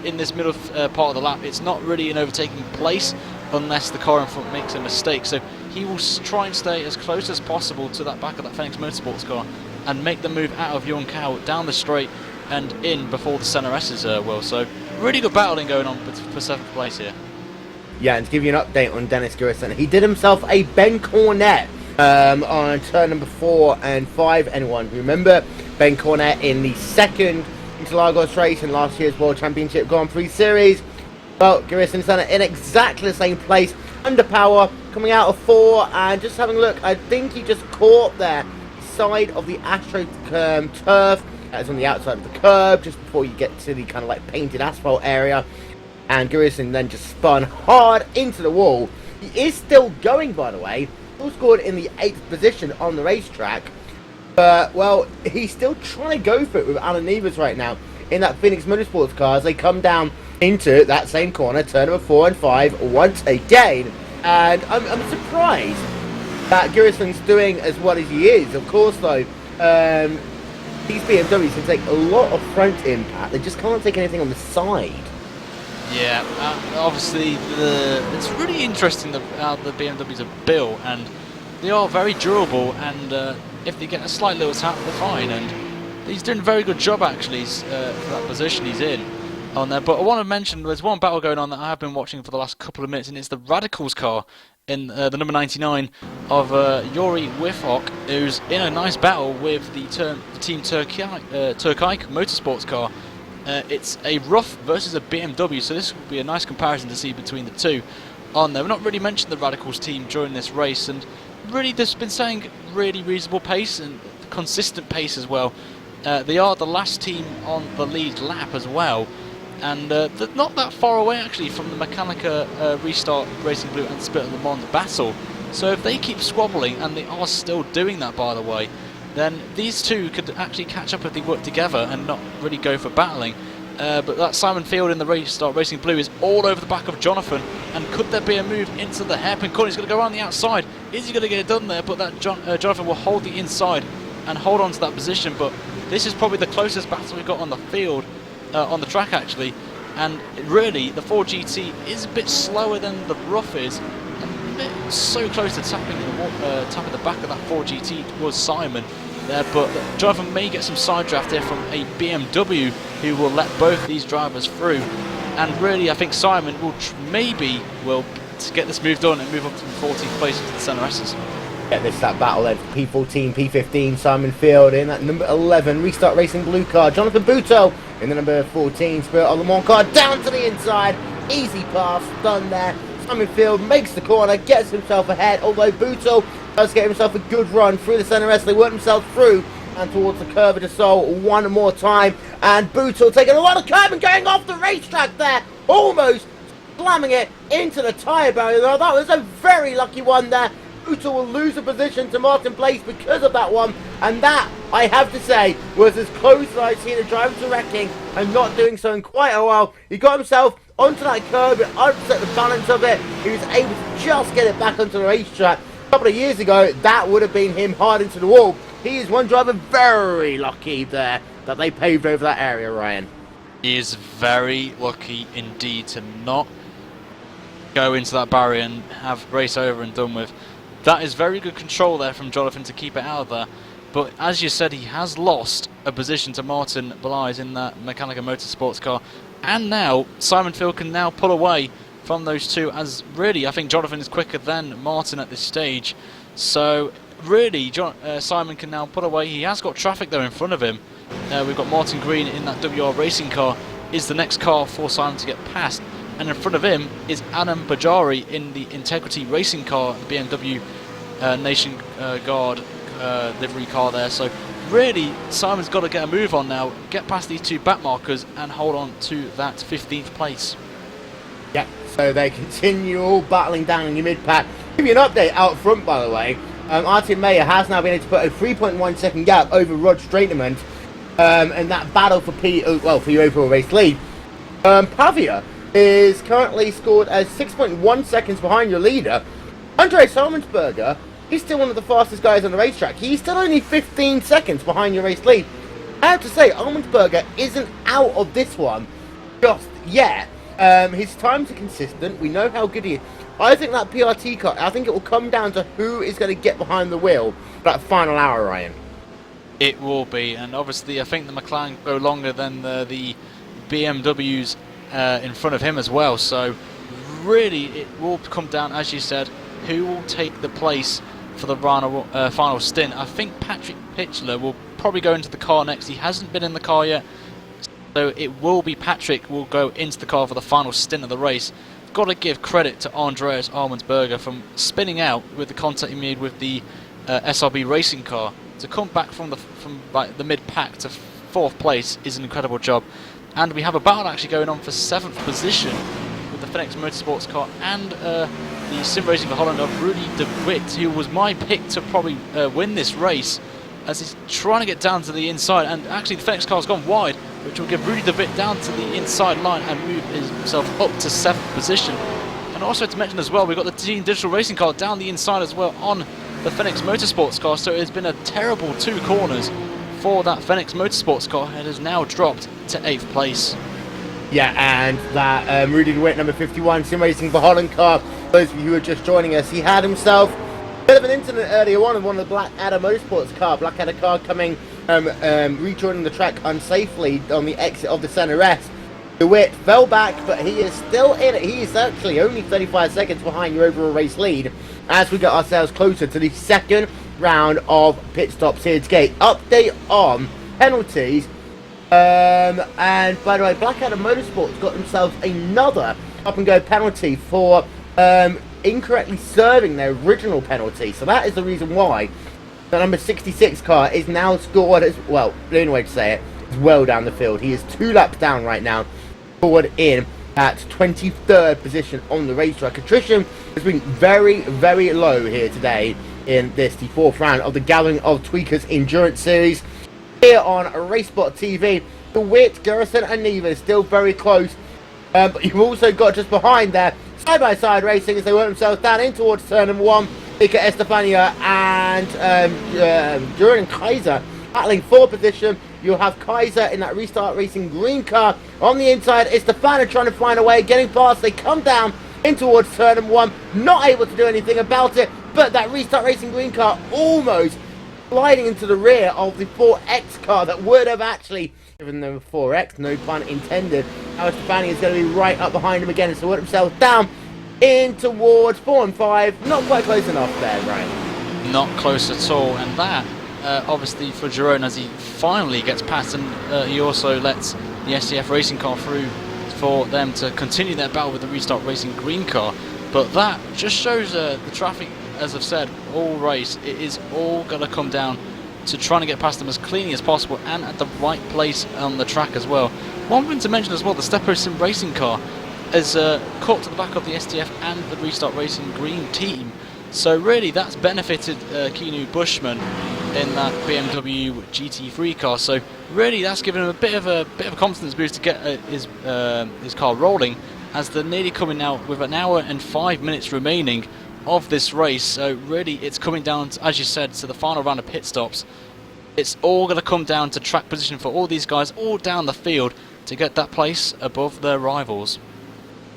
Speaker 4: in this middle part of the lap. It's not really an overtaking place unless the car in front makes a mistake. So he will try and stay as close as possible to that back of that Phoenix Motorsports car and make the move out of Yuan Kao down the straight and in before the center S's will. So really good battling going on for 7th place here.
Speaker 2: Yeah, and to give you an update on Dennis Garrison, he did himself a Ben Cornette on turn number 4 and 5. Anyone remember Ben Cornette in the 2nd Interlagos race in last year's World Championship Grand Prix Series? Well, Garrison's done it in exactly the same place. Under power, coming out of 4, and just having a look, I think he just caught there, side of the Astro turf. That's on the outside of the curb, just before you get to the kind of like painted asphalt area. And Garrison then just spun hard into the wall. He is still going, by the way. Still scored in the 8th position on the racetrack. But, well, he's still trying to go for it with Alan Nevers right now in that Phoenix Motorsports car as they come down into that same corner, turn number 4 and 5 once again. And I'm surprised that Garrison's doing as well as he is. Of course, though, these BMWs can take a lot of front impact. They just can't take anything on the side.
Speaker 4: Yeah, obviously it's really interesting how the BMWs are built, and they are very durable, and if they get a slight little tap, they're fine. And he's doing a very good job actually for that position he's in on there. But I want to mention there's one battle going on that I have been watching for the last couple of minutes, and it's the Radicals car in the number 99 of Yuri Wifok, who's in a nice battle with the Team Turkike Motorsports car. It's a Rough versus a BMW, so this will be a nice comparison to see between the two on there. We've not really mentioned the Radicals team during this race, and really they've been saying really reasonable pace and consistent pace as well. They are the last team on the lead lap as well, and they're not that far away actually from the Mechanica Restart Racing Blue and Spirit of Le Mans battle. So if they keep squabbling, and they are still doing that by the way, then these two could actually catch up if they work together and not really go for battling. But that Simon Field in the Restart Racing Blue is all over the back of Jonathan, and could there be a move into the hairpin corner? He's going to go around the outside. Is he going to get it done there? But that Jonathan will hold the inside and hold on to that position. But this is probably the closest battle we've got on the field, on the track actually. And really, the 4GT is a bit slower than the Rough is. So close to tapping the back of that 4GT was Simon there, but Jonathan may get some side draft here from a BMW who will let both these drivers through. And really, I think Simon will maybe get this move done and move up to the 14th place into the Senna S's.
Speaker 2: Yeah, this is that battle then for P14, P15, Simon Field in that number 11 Restart Racing Blue car, Jonathan Buteau in the number 14 Spirit of Le Mans car, down to the inside, easy pass, done there. Simon Field makes the corner, gets himself ahead, although Buteau does get himself a good run through the Senna S. They work themselves through and towards the curve of the Sol one more time, and Buteau taking a lot of curve and going off the racetrack there, almost slamming it into the tyre barrier. Now that was a very lucky one there. Buteau will lose a position to Martin Place because of that one, and that, I have to say, was as close as I've seen a driver to wrecking, and not doing so in quite a while. He got himself onto that curb and upset the balance of it. He was able to just get it back onto the racetrack. A couple of years ago, that would have been him hard into the wall. He is one driver very lucky there that they paved over that area, Ryan.
Speaker 4: He is very lucky indeed to not go into that barrier and have race over and done with. That is very good control there from Jonathan to keep it out of there. But as you said, he has lost a position to Martin Belize in that Mechanica Motorsports car. And now, Simon Field can now pull away from those two, as really, I think Jonathan is quicker than Martin at this stage. So, really, Simon can now pull away. He has got traffic though in front of him. We've got Martin Green in that WR Racing car, is the next car for Simon to get past. And in front of him is Anam Bajari in the Integrity Racing car, the BMW Nation Guard livery car there. So really, Simon's got to get a move on now, get past these two back markers and hold on to that 15th place.
Speaker 2: Yeah, so they continue all battling down in your mid-pack. Give you an update out front, by the way. Artem Meyer has now been able to put a 3.1 second gap over Rod Straightman in that battle for your overall race lead. Pavia is currently scored as 6.1 seconds behind your leader. Andrei Salmonsberger, he's still one of the fastest guys on the racetrack. He's still only 15 seconds behind your race lead. I have to say, Salmonsberger isn't out of this one just yet. His times are consistent. We know how good he is. I think that PRT car, I think it will come down to who is going to get behind the wheel for that final hour, Ryan.
Speaker 4: It will be, and obviously I think the McLaren go longer than the BMWs in front of him as well. So really it will come down, as you said, who will take the place for the final stint. I think Patrick Pitchler will probably go into the car next. He hasn't been in the car yet, So it will be Patrick will go into the car for the final stint of the race. Got to give credit to Andreas Armensberger from spinning out with the contact he made with the SRB racing car to come back from the mid-pack to 4th place is an incredible job. And we have a battle actually going on for 7th position with the Phoenix Motorsports car and the Sim Racing for Holland of Rudy de Wit, who was my pick to probably win this race, as he's trying to get down to the inside. And actually the Phoenix car's gone wide, which will give Rudy de Wit down to the inside line and move himself up to 7th position. And also to mention as well, we've got the Team Digital Racing car down the inside as well on the Phoenix Motorsports car, so it's been a terrible 2 corners for that Phoenix Motorsports car. It has now dropped to 8th place.
Speaker 2: Yeah, and that Rudy de Wit, number 51, Sim Racing for Holland car, those of you who are just joining us, he had himself a bit of an incident earlier on in one of the Blackadder Motorsports car. Blackadder car coming, rejoining the track unsafely on the exit of the Center S. De Wit fell back, but he is still in it. He is actually only 35 seconds behind your overall race lead as we get ourselves closer to the 2nd round of pit stops here today. Update on penalties. And by the way, Blackadder Motorsports got themselves another up-and-go penalty for incorrectly serving their original penalty. So that is the reason why the number 66 car is now scored as, well, the only way to say it, is well down the field. He is 2 laps down right now, scored in at 23rd position on the racetrack. Attrition has been very, very low here today in this, the 4th round of the Gathering of Tweakers Endurance Series. Here on RaceSpotTV, De Wit, Garrison and Neva is still very close. But you've also got just behind there, side-by-side racing as they work themselves down in towards turn number 1. Mika Estefania and Duran and Kaiser battling for position. You'll have Kaiser in that Restart Racing green car. On the inside, Estefania trying to find a way, getting past. They come down in towards turn number 1. Not able to do anything about it, but that Restart Racing green car almost sliding into the rear of the 4X car that would have actually given them a 4X, no pun intended. Now Estefania is going to be right up behind him again, so work themselves down in towards 4 and 5. Not quite close enough there, Brian.
Speaker 4: Not close at all, and that obviously for Jerome, as he finally gets past, and he also lets the SCF racing car through for them to continue their battle with the Restart Racing green car. But that just shows the traffic, as I've said, all race, it is all going to come down to trying to get past them as cleanly as possible and at the right place on the track as well. One thing to mention as well, the Stepper Sim racing car is caught to the back of the STF and the Restart Racing green team. So really that's benefited Keanu Bushman in that BMW GT3 car. So really that's given him a bit of a confidence boost to get his car rolling, as they're nearly coming out with 1 hour and 5 minutes remaining of this race. So really it's coming down to, as you said, to the final round of pit stops. It's all going to come down to track position for all these guys all down the field to get that place above their rivals.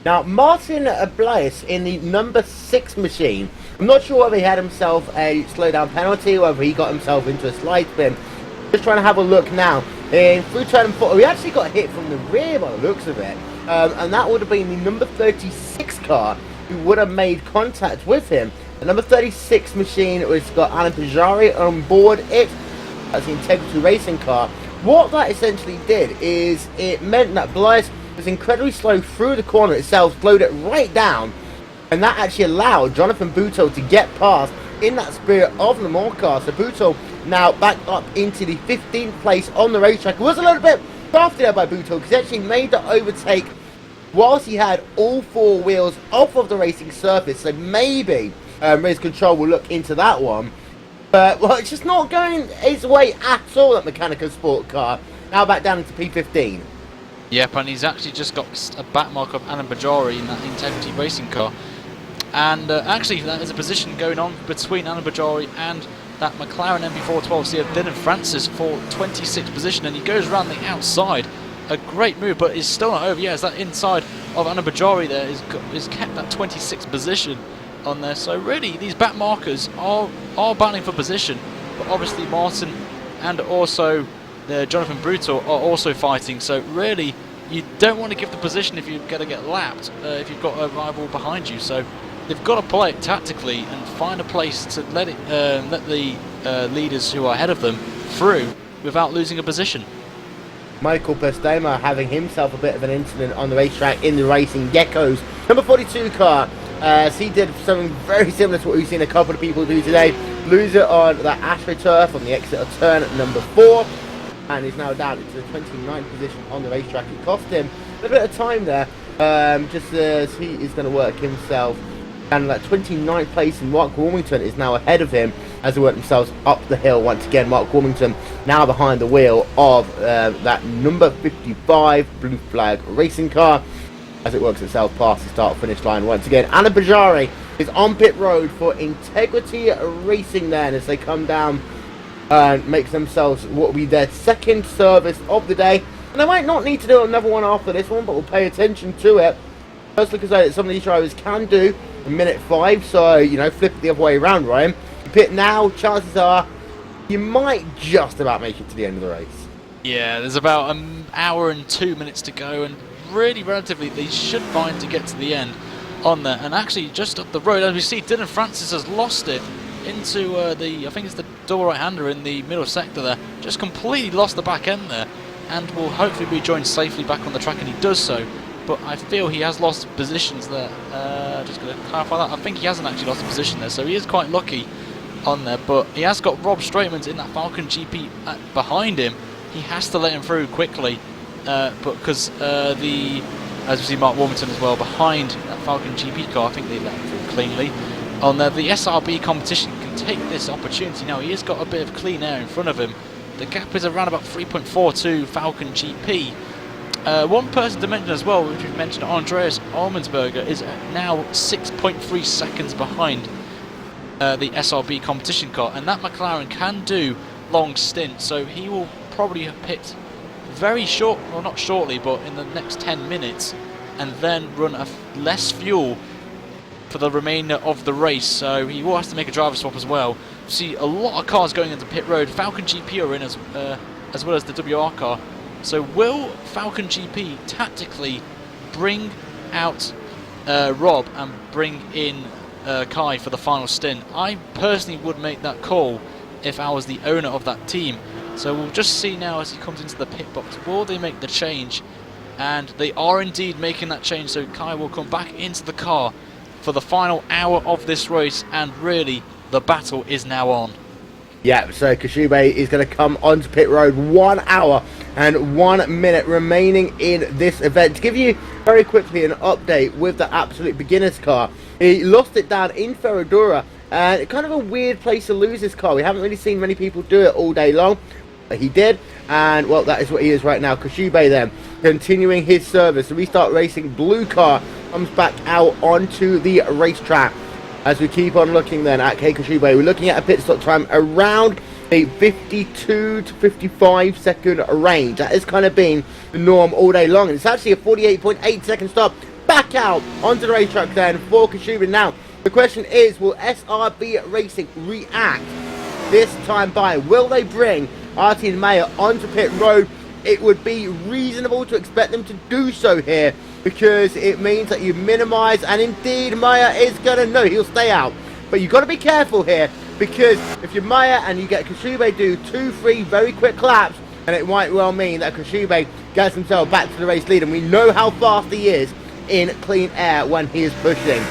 Speaker 2: Now Martin Blias in the number 6 machine, I'm not sure whether he had himself a slowdown penalty or whether he got himself into a slide spin. Just trying to have a look now. Through turn 4, we actually got hit from the rear by the looks of it, and that would have been the number 36 car who would have made contact with him. The number 36 machine was got Alan Pajari on board it. That's the Integrity Racing car. What that essentially did is it meant that Blias was incredibly slow through the corner itself, slowed it right down, and that actually allowed Jonathan Boutel to get past in that spirit of the Moore car. So Boutel now back up into the 15th place on the racetrack. It was a little bit crafty there by Boutel because he actually made the overtake whilst he had all 4 wheels off of the racing surface. So maybe Race Control will look into that one. But, well, it's just not going his way at all, that Mechanical Sport car. Now back down into P15.
Speaker 4: Yep, and he's actually just got a back mark of Alan Bajari in that Integrity Racing car. And actually, there's a position going on between Alan Bajari and that McLaren MP412. So you have Dylan Francis for 26th position, and he goes around the outside. A great move, but is still not over. Yeah, it's that inside of Alan Bajari there is kept that 26th position on there. So really, these back markers are battling for position, but obviously Martin and also Jonathan Brutal are also fighting. So really, you don't want to give the position if you're going to get lapped, if you've got a rival behind you. So they've got to play it tactically and find a place to let the leaders who are ahead of them through without losing a position.
Speaker 2: Michael Pestema having himself a bit of an incident on the racetrack in the Racing Geckos number 42 car. As he did something very similar to what we've seen a couple of people do today. Lose it on the AstroTurf on the exit of turn number 4. And he's now down into the 29th position on the racetrack. It cost him a bit of time there, just as he is going to work himself. And that 29th place in Mark Warmington is now ahead of him as they work themselves up the hill. Once again, Mark Warmington now behind the wheel of that number 55 Blue Flag racing car as it works itself past the start-finish line once again. Anna Bajari is on pit road for Integrity Racing then as they come down and make themselves what will be their second service of the day. And they might not need to do another one after this one, but we'll pay attention to it. First, because some of these drivers can do in minute 5, so, you know, flip it the other way around, Ryan. Pit now, chances are you might just about make it to the end of the race.
Speaker 4: Yeah, there's about an hour and 2 minutes to go, and really relatively they should find to get to the end on there. And actually just up the road, as we see, Dylan Francis has lost it into I think it's the double right-hander in the middle sector there. Just completely lost the back end there, and will hopefully rejoin safely back on the track, and he does so. But I feel he has lost positions there. Just going to clarify that. I think he hasn't actually lost a position there, so he is quite lucky on there. But he has got Rob Straitmans in that Falcon GP behind him. He has to let him through quickly, but because as we see Mark Warmington as well behind that Falcon GP car, I think they let him through cleanly. On there, the SRB competition can take this opportunity now. He has got a bit of clean air in front of him. The gap is around about 3.42 Falcon GP. One person to mention as well, which we mentioned, Andreas Almensberger, is now 6.3 seconds behind the SRB competition car, and that McLaren can do long stints, so he will probably pit very short, well not shortly, but in the next 10 minutes, and then run less fuel for the remainder of the race. So he will have to make a driver swap as well. See a lot of cars going into pit road. Falcon GP are in as well as the WR car. So will Falcon GP tactically bring out Rob and bring in Kai for the final stint? I personally would make that call if I was the owner of that team. So we'll just see now as he comes into the pit box, will they make the change? And they are indeed making that change, so Kai will come back into the car for the final hour of this race, and really the battle is now on.
Speaker 2: Yeah, so Koshube is going to come onto pit road. 1 hour and 1 minute remaining in this event. To give you very quickly an update with the Absolute Beginners car, he lost it down in Ferradura, and kind of a weird place to lose this car. We haven't really seen many people do it all day long, but he did, and well, that is what he is right now. Koshube then continuing his service. The Restart Racing blue car comes back out onto the racetrack. As we keep on looking then at Kei Koshube, we're looking at a pit stop time around a 52 to 55 second range. That has kind of been the norm all day long, and it's actually a 48.8 second stop back out onto the racetrack then for Koshube. Now the question is, will SRB Racing react this time by? Will they bring Artin Meyer onto pit road? It would be reasonable to expect them to do so here, because it means that you minimise, and indeed Meyer is going to know he'll stay out. But you've got to be careful here, because if you're Meyer and you get Koshube do 2-3 very quick laps, and it might well mean that Koshube gets himself back to the race lead, and we know how fast he is in clean air when he is pushing.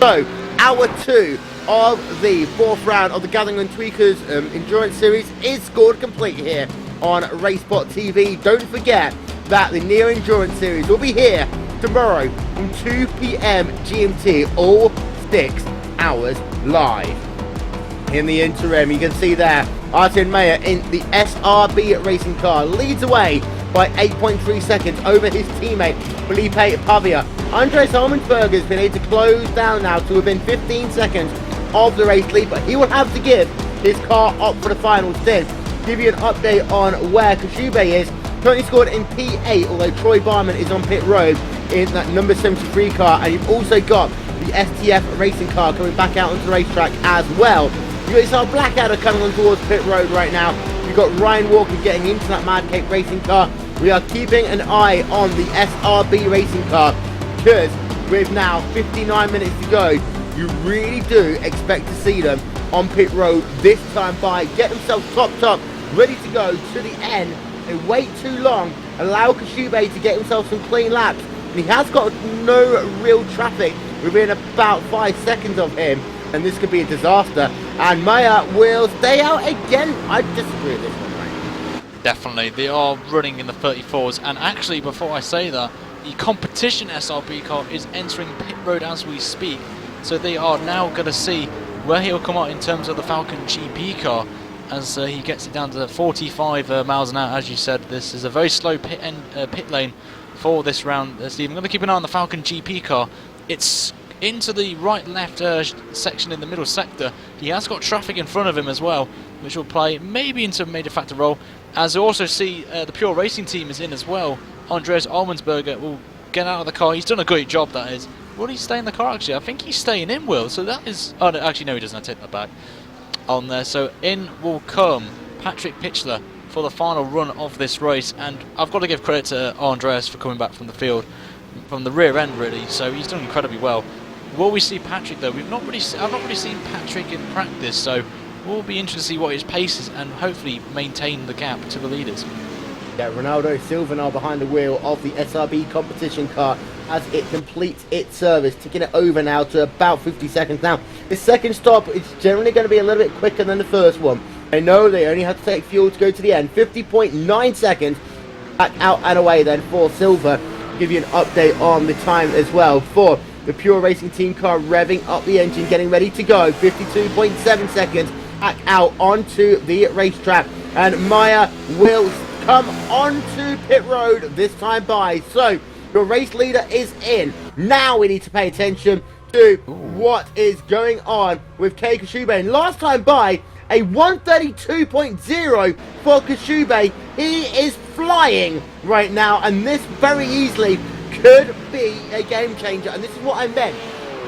Speaker 2: So, hour 2 of the 4th round of the Gathering and Tweakers Endurance Series is scored complete here on RaceSpotTV. Don't forget that the Neo Endurance Series will be here tomorrow from 2 PM GMT, all 6 hours live. In the interim, you can see there, Artin Meyer in the SRB Racing car leads away by 8.3 seconds over his teammate Felipe Pavia. Andres Almensberger has been able to close down now to within 15 seconds of the race lead, but he will have to give his car up for the final stint. Give you an update on where Koshube is. Currently scored in P8, although Troy Barman is on pit road in that number 73 car, and you've also got the STF racing car coming back out onto the racetrack as well. You've got Blackadder coming on towards pit road right now. You've got Ryan Walker getting into that Mad Cape racing car. We are keeping an eye on the SRB racing car, because with now 59 minutes to go, you really do expect to see them on pit road this time by. Get themselves topped up, ready to go to the end They wait too long, allow Koshube to get himself some clean laps, and he has got no real traffic within about 5 seconds of him, and this could be a disaster. And Maya will stay out again. I disagree with this one, right?
Speaker 4: Definitely, they are running in the 34s, and actually, before I say that, the competition SRB car is entering pit road as we speak, so they are now going to see where he'll come out in terms of the Falcon GP car as he gets it down to 45 miles an hour. As you said, this is a very slow pit lane for this round. Steve, I'm going to keep an eye on the Falcon GP car. It's into the right-left section in the middle sector. He has got traffic in front of him as well, which will play maybe into a major factor role. As you also see, the Pure Racing team is in as well. Andreas Allmansberger will get out of the car. He's done a great job, that is. Will he stay in the car, actually? I think he's staying in, Will. So that is... Oh, no, actually, no, he doesn't. I take that back. On there. So in will come Patrick Pitchler for the final run of this race. And I've got to give credit to Andreas for coming back from the field, from the rear end, really. So he's done incredibly well. Will we see Patrick, though? I've not really seen Patrick in practice, so we'll be interested to see what his pace is and hopefully maintain the gap to the leaders.
Speaker 2: Yeah, Ronaldo Silva now behind the wheel of the SRB competition car as it completes its service, ticking it over now to about 50 seconds. Now, this second stop is generally going to be a little bit quicker than the first one. I know they only have to take fuel to go to the end. 50.9 seconds back out and away then for Silva. Give you an update on the time as well for the Pure Racing team car, revving up the engine, getting ready to go. 52.7 seconds back out onto the racetrack, and Maya will come onto pit road this time by. So your race leader is in. Now we need to pay attention to what is going on with Kei Koshube. And last time by, a 132.0 for Koshube. He is flying right now, and this very easily could be a game changer. And this is what I meant.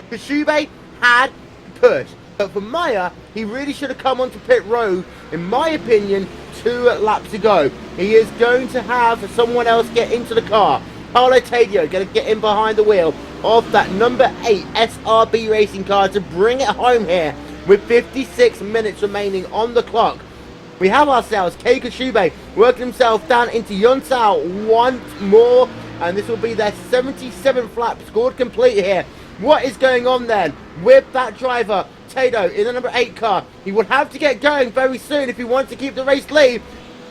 Speaker 2: Koshube had push, but for Maya, he really should have come onto pit road, in my opinion, 2 laps ago. He is going to have someone else get into the car. Paulo Tadio going to get in behind the wheel of that number 8 SRB racing car to bring it home here with 56 minutes remaining on the clock. We have ourselves Kei Koshube working himself down into Yonsao once more, and this will be their 77th lap scored complete here. What is going on then with that driver, Tado, in the number 8 car? He would have to get going very soon if he wants to keep the race lead.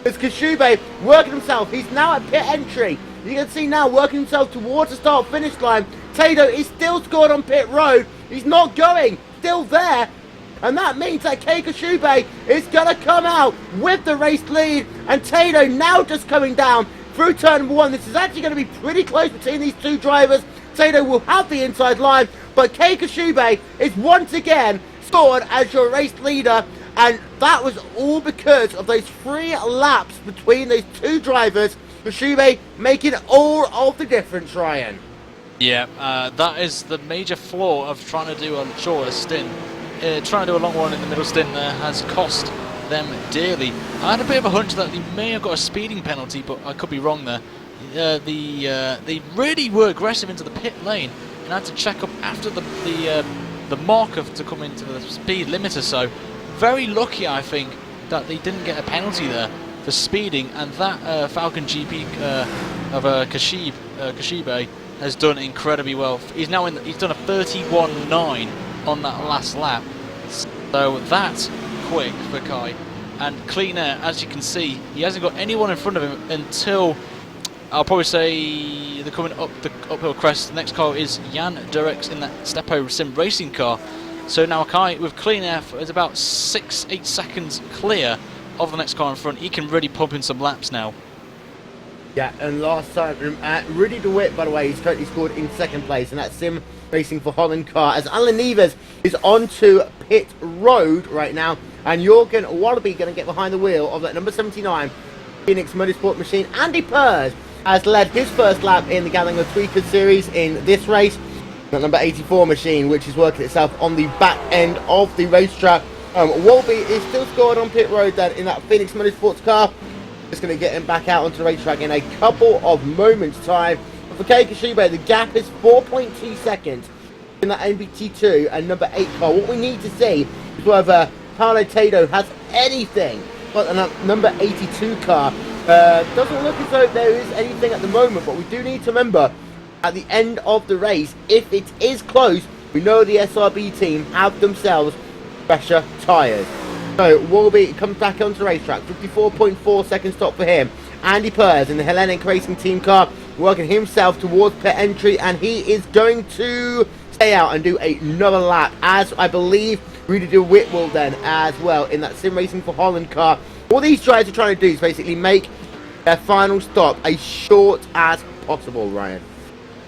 Speaker 2: It's Koshube working himself. He's now at pit entry. You can see now working himself towards the start-finish line. Tado is still scored on pit road. He's not going. Still there. And that means that Kei Koshube is going to come out with the race lead. And Tado now just coming down through turn 1. This is actually going to be pretty close between these two drivers. Tado will have the inside line, but Kei Koshube is once again scored as your race leader. And that was all because of those 3 laps between those two drivers. Koshube making all of the difference, Ryan.
Speaker 4: Yeah, that is the major flaw of trying to do a shorter stint. Trying to do a long one in the middle stint there has cost them dearly. I had a bit of a hunch that they may have got a speeding penalty, but I could be wrong there. They really were aggressive into the pit lane, and I had to check up after the marker to come into the speed limiter. So very lucky, I think, that they didn't get a penalty there for speeding, and that Falcon GP of Koshube has done incredibly well. He's now he's done a 31.9 on that last lap, so that's quick for Kai. And clean air, as you can see, he hasn't got anyone in front of him until, I'll probably say, they're coming up the uphill crest. The next car is Jan Durex in that Stepo Sim racing car. So now Kai, with clean air, is about 6-8 seconds clear of the next car in front. He can really pump in some laps now.
Speaker 2: Yeah, and last time, Rudy DeWitt, by the way, he's currently scored in 2nd place, and that's Sim Racing for Holland car, as Alan Neves is onto pit road right now, and Jorgen Wallaby going to get behind the wheel of that number 79 Phoenix Motorsport machine. Andy Pers has led his first lap in the Gallagher Tweakers series in this race. That number 84 machine, which is working itself on the back end of the racetrack. Wallaby is still scored on pit road then in that Phoenix Motorsports car. Just going to get him back out onto the racetrack in a couple of moments' time. But for Kei Koshube, the gap is 4.2 seconds in that NBT2 and number 8 car. What we need to see is whether Paulo Tado has anything but a number 82 car Doesn't look as though there is anything at the moment, but we do need to remember at the end of the race, if it is close, we know the SRB team have themselves fresher tyres. So Warby comes back onto the racetrack, 54.4 second stop for him. Andy Pers in the Hellenic Racing team car working himself towards pit entry, and he is going to stay out and do another lap, as I believe Rudy de Witt will then as well in that Sim Racing for Holland car. All these drivers are trying to do is basically make their final stop as short as possible, Ryan.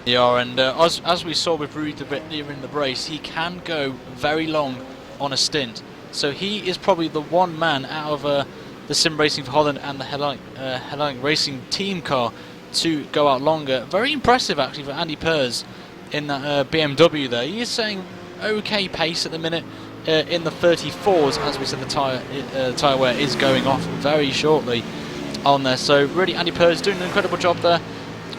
Speaker 4: Yeah, and as we saw with Rudy de Witt in the race, he can go very long on a stint. So he is probably the one man out of the Sim Racing for Holland and the Hellenic Racing team car to go out longer. Very impressive actually for Andy Pers in that BMW there. He is saying okay pace at the minute in the 34s, as we said the tyre wear is going off very shortly on there. So really Andy Pers doing an incredible job there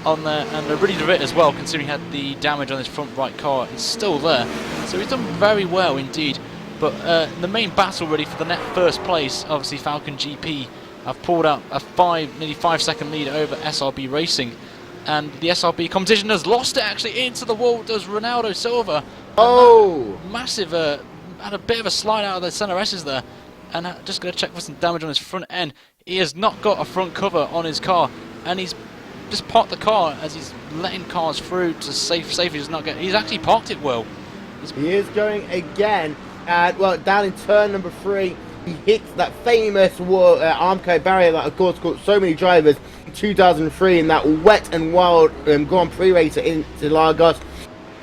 Speaker 4: on there, and Rudy de Witt as well, considering he had the damage on his front right car, is still there. So he's done very well indeed. But the main battle really for the net first place, obviously Falcon GP have pulled out a nearly 5 second lead over SRB Racing, and the SRB competition has lost it actually into the wall. Does Ronaldo Silva?
Speaker 2: Oh,
Speaker 4: massive! Had a bit of a slide out of the center S's there, and just going to check for some damage on his front end. He has not got a front cover on his car, and he's just parked the car as he's letting cars through to safely does not get. He's actually parked it well.
Speaker 2: He is going again. Well, down in turn number 3, he hits that famous Armco barrier that, of course, caught so many drivers in 2003 in that wet and wild Grand Prix race in Interlagos.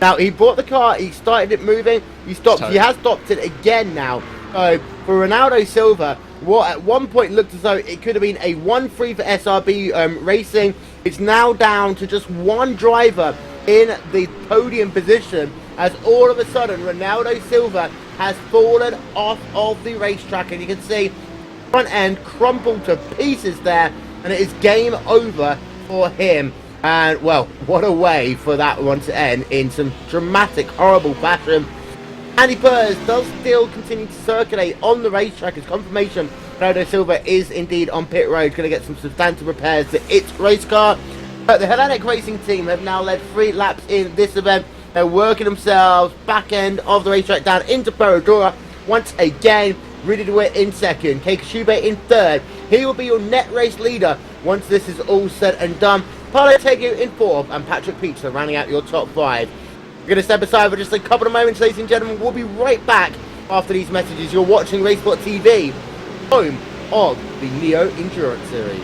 Speaker 2: Now, he brought the car, he started it moving, he stopped. He has stopped it again now. So, for Ronaldo Silva, what at one point looked as though it could have been a 1-3 for SRB Racing. It's now down to just one driver in the podium position, as all of a sudden Ronaldo Silva has fallen off of the racetrack, and you can see front end crumpled to pieces there, and it is game over for him. And well, what a way for that one to end in some dramatic, horrible fashion. Andy Pers does still continue to circulate on the racetrack as confirmation Ronaldo Silva is indeed on pit road, going to get some substantive repairs to its race car. But the Hellenic Racing team have now led 3 laps in this event. They're working themselves back end of the racetrack down into Perodora. Once again, Rudy de Witt in second, Keiko Shube in third. He will be your net race leader once this is all said and done. Paulo Tegu in fourth, and Patrick Pizza rounding out your top 5. We're going to step aside for just a couple of moments, ladies and gentlemen. We'll be right back after these messages. You're watching RaceSpotTV, home of the Neo Endurance Series.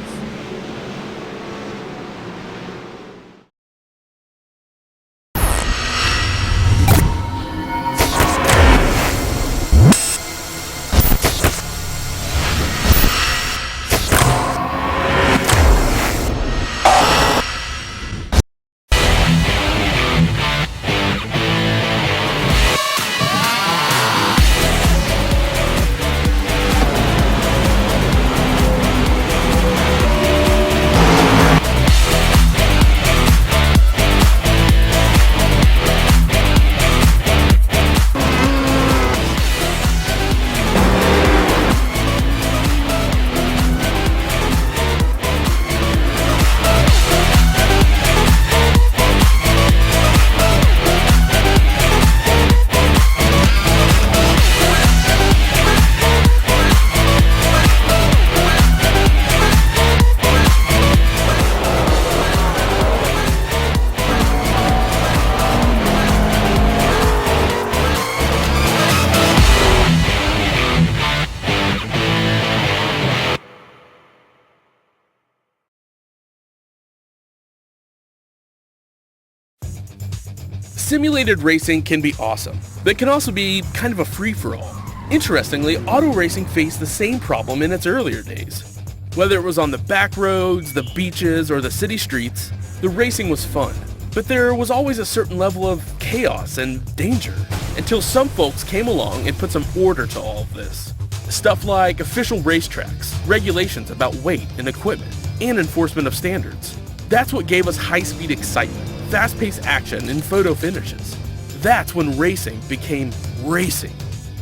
Speaker 1: Simulated racing can be awesome, but can also be kind of a free-for-all. Interestingly, auto racing faced the same problem in its earlier days. Whether it was on the back roads, the beaches, or the city streets, the racing was fun. But there was always a certain level of chaos and danger, until some folks came along and put some order to all of this. Stuff like official racetracks, regulations about weight and equipment, and enforcement of standards. That's what gave us high-speed excitement, fast-paced action, and photo finishes. That's when racing became racing.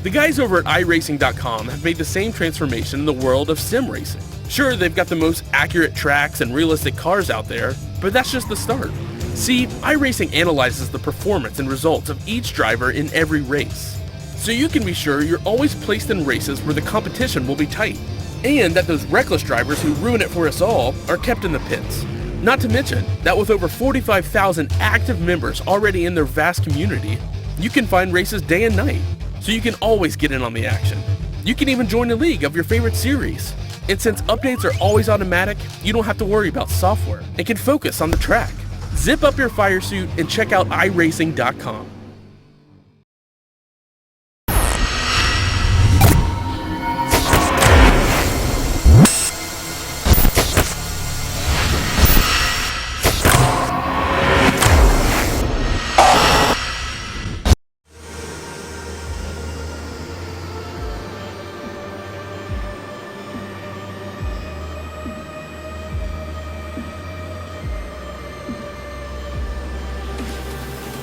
Speaker 1: The guys over at iRacing.com have made the same transformation in the world of sim racing. Sure, they've got the most accurate tracks and realistic cars out there, but that's just the start. See, iRacing analyzes the performance and results of each driver in every race, so you can be sure you're always placed in races where the competition will be tight, and that those reckless drivers who ruin it for us all are kept in the pits. Not to mention that with over 45,000 active members already in their vast community, you can find races day and night, so you can always get in on the action. You can even join a league of your favorite series. And since updates are always automatic, you don't have to worry about software and can focus on the track. Zip up your fire suit and check out iRacing.com.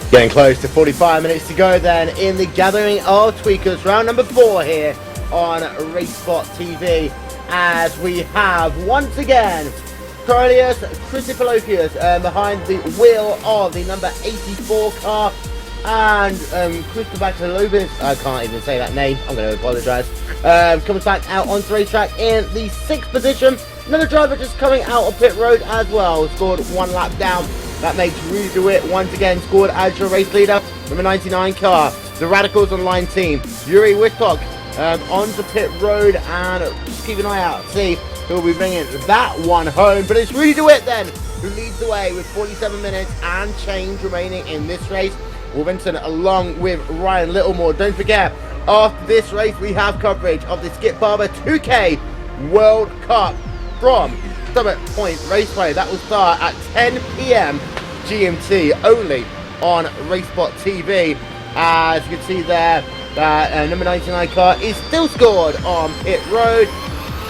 Speaker 2: Getting close to 45 minutes to go then in the gathering of tweakers, round number 4 here on RaceSpotTV, as we have once again Cornelius Chrysopolopius behind the wheel of the number 84 car, and Chrysopolopius, I can't even say that name, I'm going to apologise, comes back out onto the racetrack in the 6th position. Another driver just coming out of pit road as well, scored 1 lap down. That makes Rudy DeWitt once again scored as your race leader. Number 99 car, the Radicals Online team. Yuri Wittok onto pit road, and just keep an eye out, see who'll be bringing that one home. But it's Rudy DeWitt then who leads the way with 47 minutes and change remaining in this race. Wolverton along with Ryan Littlemore. Don't forget, after this race we have coverage of the Skip Barber 2K World Cup from Summit Point Raceway. That will start at 10 PM GMT only on RaceSpotTV. As you can see there, that number 99 car is still scored on pit road.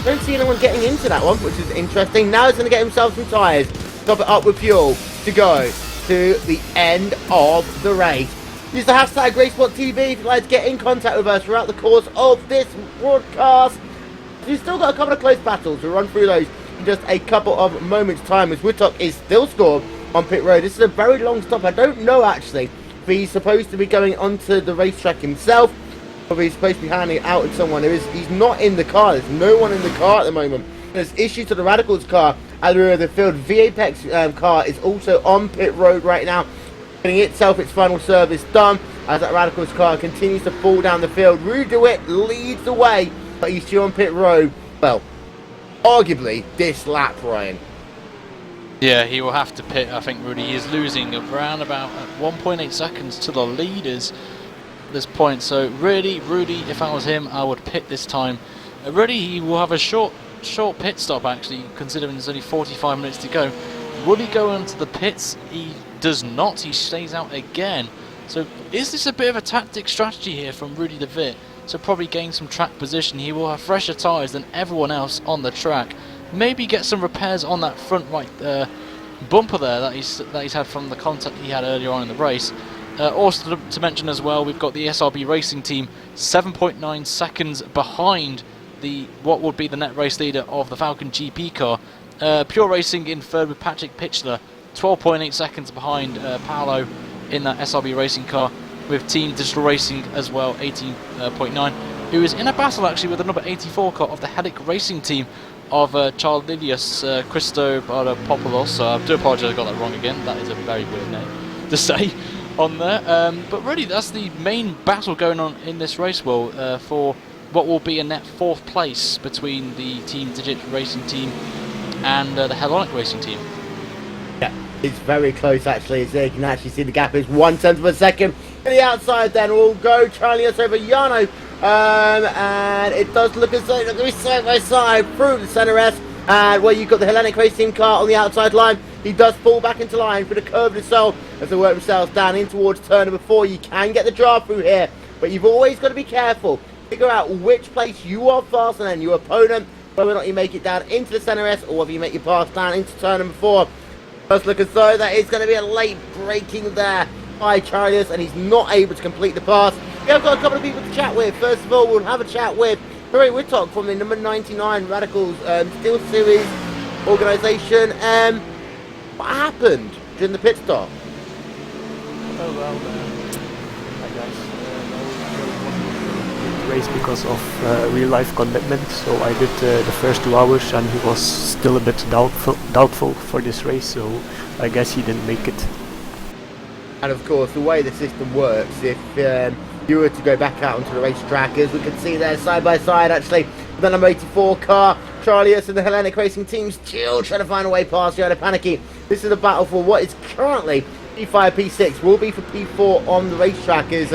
Speaker 2: Don't see anyone getting into that one, which is interesting. Now he's going to get himself some tyres, top it up with fuel to go to the end of the race. Use the hashtag RaceSpotTV if you'd like to get in contact with us throughout the course of this broadcast. We've still got a couple of close battles. We'll run through those in just a couple of moments' time, as Wittok is still scored on pit road. This is a very long stop. I don't know actually if he's supposed to be going onto the racetrack himself, or if he's supposed to be handing it out to someone. He's not in the car. There's no one in the car at the moment. There's issues to the Radicals car at the rear of the field. V-Apex car is also on pit road right now, getting itself its final service done, as that Radicals car continues to fall down the field. Rudy DeWitt leads the way, but he's still on pit road. Well, arguably this lap, Ryan.
Speaker 4: Yeah, he will have to pit. I think Rudy is losing around about 1.8 seconds to the leaders at this point. So really, Rudy, if I was him, I would pit this time. Rudy, he will have a short pit stop actually, considering there's only 45 minutes to go. Will he go into the pits? He does not. He stays out again. So is this a bit of a tactic strategy here from Rudy DeWitt? So probably gain some track position. He will have fresher tyres than everyone else on the track. Maybe get some repairs on that front right bumper there that he's had from the contact he had earlier on in the race. Also to mention as well, we've got the SRB Racing team 7.9 seconds behind what would be the net race leader of the Falcon GP car. Pure Racing in third with Patrick Pitchler, 12.8 seconds behind Paolo in that SRB Racing car, with Team Digital Racing as well, 18.9, who is in a battle actually with the number 84 car of the Helic Racing team of Charlilius Christopoulos. I do apologise, I got that wrong again. That is a very weird name to say on there. But really, that's the main battle going on in this race, Will, for what will be a net 4th place between the Team Digital Racing team and the Hellonic Racing team.
Speaker 2: Yeah, it's very close actually, as you can actually see the gap is 1/10 of a second. To the outside then will go Charlius over Yano, and it does look as though they're going to be side by side through the centre S, and where you've got the Hellenic Racing car on the outside line. He does fall back into line for the curve of the soul as they work themselves down in towards turn number 4. You can get the draw through here, but you've always got to be careful. Figure out which place you are faster than your opponent, whether or not you make it down into the centre S or whether you make your pass down into turn number 4. Does look as though that is going to be a late braking there by Charlius, and he's not able to complete the pass. We have got a couple of people to chat with. First of all, we'll have a chat with Hooray, we're talking from the number 99 Radicals Steel Series organisation. What happened during the pit stop?
Speaker 9: Oh, well, I guess the race because of real life commitment. So I did the first 2 hours, and he was still a bit doubtful for this race. So I guess he didn't make it.
Speaker 2: And of course, the way the system works, if you were to go back out onto the racetrack, as we can see there side by side, actually, the number 84 car, Charlius and the Hellenic Racing team still trying to find a way past Yoda Panicky. This is a battle for what is currently P5, P6, will be for P4 on the racetrack as,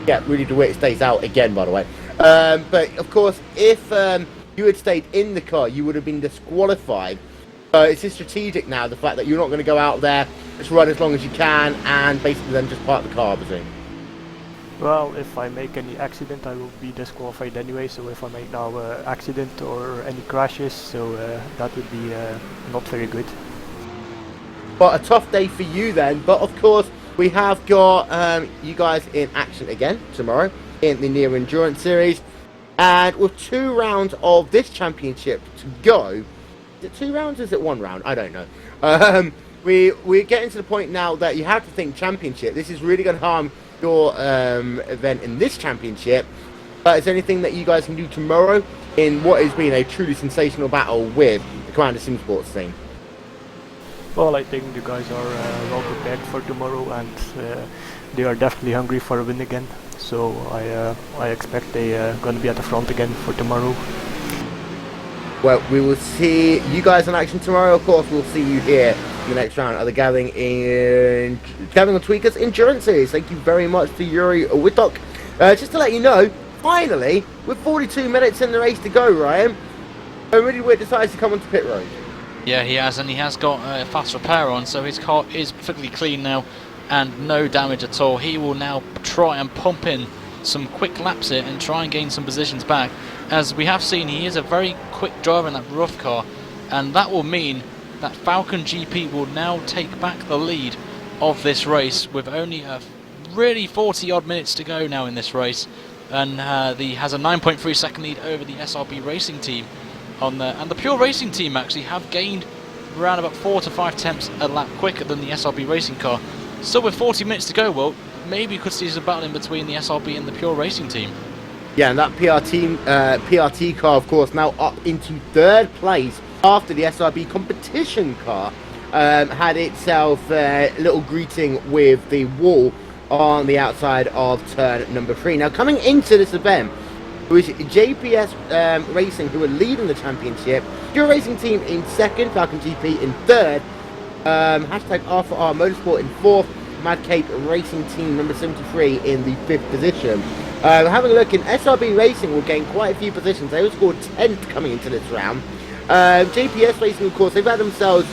Speaker 2: yeah, Rudy DeWitt stays out again, by the way. But, of course, if you had stayed in the car, you would have been disqualified. It's just strategic now, the fact that you're not going to go out there, just run as long as you can, and basically then just park the car, I presume.
Speaker 9: Well, if I make any accident, I will be disqualified anyway. So if I make now accident or any crashes, so that would be not very good.
Speaker 2: But a tough day for you then. But of course, we have got you guys in action again tomorrow in the Neo Endurance Series, and with 2 rounds of this championship to go. Is it 2 rounds? Or is it 1 round? I don't know. We're getting to the point now that you have to think championship. This is really going to harm your event in this championship. But is there anything that you guys can do tomorrow in what has been a truly sensational battle with the Commander Sim Sports team?
Speaker 9: Well, I think the guys are well prepared for tomorrow, and they are definitely hungry for a win again. So I expect they are going to be at the front again for tomorrow.
Speaker 2: Well, we will see you guys in action tomorrow. Of course, we'll see you here in the next round of the Gathering on Tweakers Endurance Series. Thank you very much to Yuri Witok. Just to let you know, finally, with 42 minutes in the race to go, Ryan, Rudy DeWitt decides to come onto pit road.
Speaker 4: Yeah, he has, and he has got a fast repair on, so his car is perfectly clean now and no damage at all. He will now try and pump in some quick laps here and try and gain some positions back. As we have seen, he is a very quick driver in that rough car, and that will mean that Falcon GP will now take back the lead of this race with only really 40 odd minutes to go now in this race, and he has a 9.3 second lead over the SRB Racing team on there. And the Pure Racing team actually have gained around about 4 to 5 tenths a lap quicker than the SRB Racing car. Still with 40 minutes to go, well, maybe you could see some battle in between the SRB and the Pure Racing team.
Speaker 2: Yeah, and that PRT car, of course, now up into 3rd place after the SRB competition car had itself a little greeting with the wall on the outside of turn number 3. Now, coming into this event, it was JPS Racing who were leading the championship, Pure Racing team in 2nd, Falcon GP in 3rd, hashtag R4R Motorsport in 4th, Mad Cape Racing team number 73 in the 5th position. Having a look in SRB Racing will gain quite a few positions. They will score 10th coming into this round. JPS Racing, of course, they've had themselves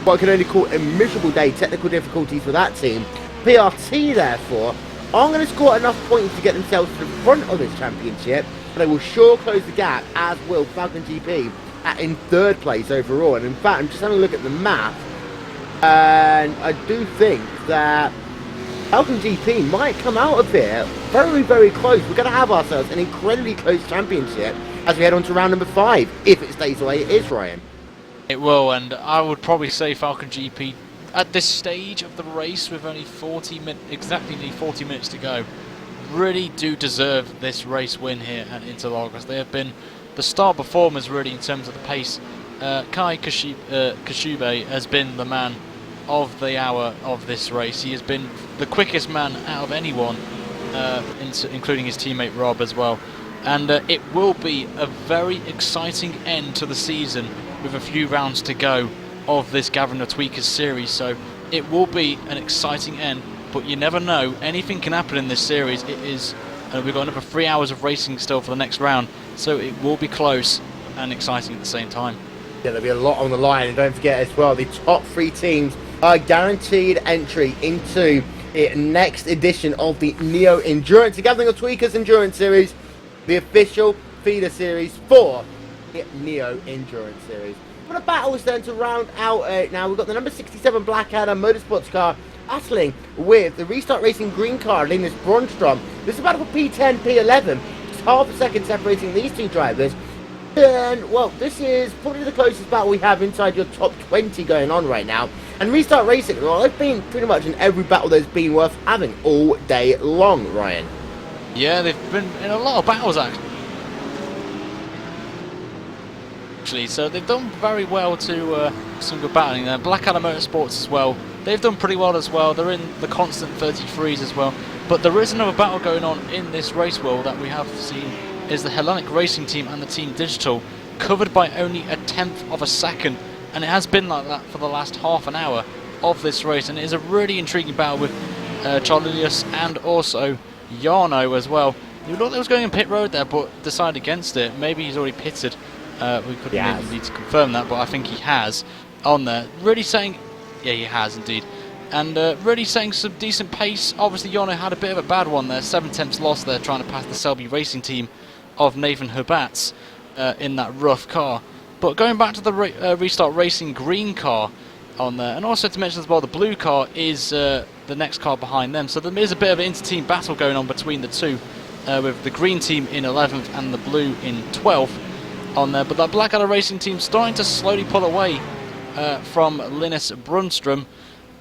Speaker 2: what I can only call a miserable day, technical difficulties for that team. PRT, therefore, aren't going to score enough points to get themselves to the front of this championship, but they will sure close the gap, as will Falcon GP in 3rd place overall. And in fact, I'm just having a look at the map, and I do think that Falcon GP might come out of here very, very close. We're going to have ourselves an incredibly close championship as we head on to round number 5, if it stays the way it is, Ryan.
Speaker 4: It will, and I would probably say Falcon GP at this stage of the race, with only exactly 40 minutes to go, really do deserve this race win here at Interlagos. They have been the star performers really in terms of the pace. Kai Kashube has been the man of the hour of this race. He has been the quickest man out of anyone, including his teammate Rob as well. And it will be a very exciting end to the season with a few rounds to go of this Gathering of Tweakers series. So it will be an exciting end, but you never know. Anything can happen in this series. It is, we've got another 3 hours of racing still for the next round, so it will be close and exciting at the same time.
Speaker 2: Yeah, there'll be a lot on the line, and don't forget as well, the top 3 teams are guaranteed entry into the next edition of the Neo Endurance, the Gathering of Tweakers Endurance Series, the official feeder series for the Neo Endurance Series. For the battles then to round out now, we've got the number 67 Blackadder Motorsports car battling with the Restart Racing green car, Linus Bronstrom. This is a battle for P10, P11. half a second separating these two drivers. And, well, this is probably the closest battle we have inside your top 20 going on right now. And Restart Racing, well, they've been pretty much in every battle there's been worth having all day long, Ryan.
Speaker 4: Yeah, they've been in a lot of battles, actually. So they've done very well to some good battling there. Blackadder Motorsports as well. They've done pretty well as well. They're in the constant 33s as well. But there is another battle going on in this race world that we have seen is the Hellenic Racing Team and the Team Digital, covered by only a tenth of a second, and it has been like that for the last half an hour of this race, and it is a really intriguing battle with Charlilius and also Jarno as well. You looked like he was going in pit road there, but decided against it. Maybe he's already pitted. We could maybe need to confirm that, but I think he has on there. Really saying, yeah, he has indeed. And really setting some decent pace. Obviously, Jarno had a bit of a bad one there. 7 tenths loss there, trying to pass the Selby Racing Team of Nathan Hubatz in that rough car. But going back to the Restart Racing green car on there, and also to mention as well, the blue car is the next car behind them. So there is a bit of an inter-team battle going on between the two, with the green team in 11th and the blue in 12th on there. But that Blackadder Racing Team starting to slowly pull away from Linus Brunstrom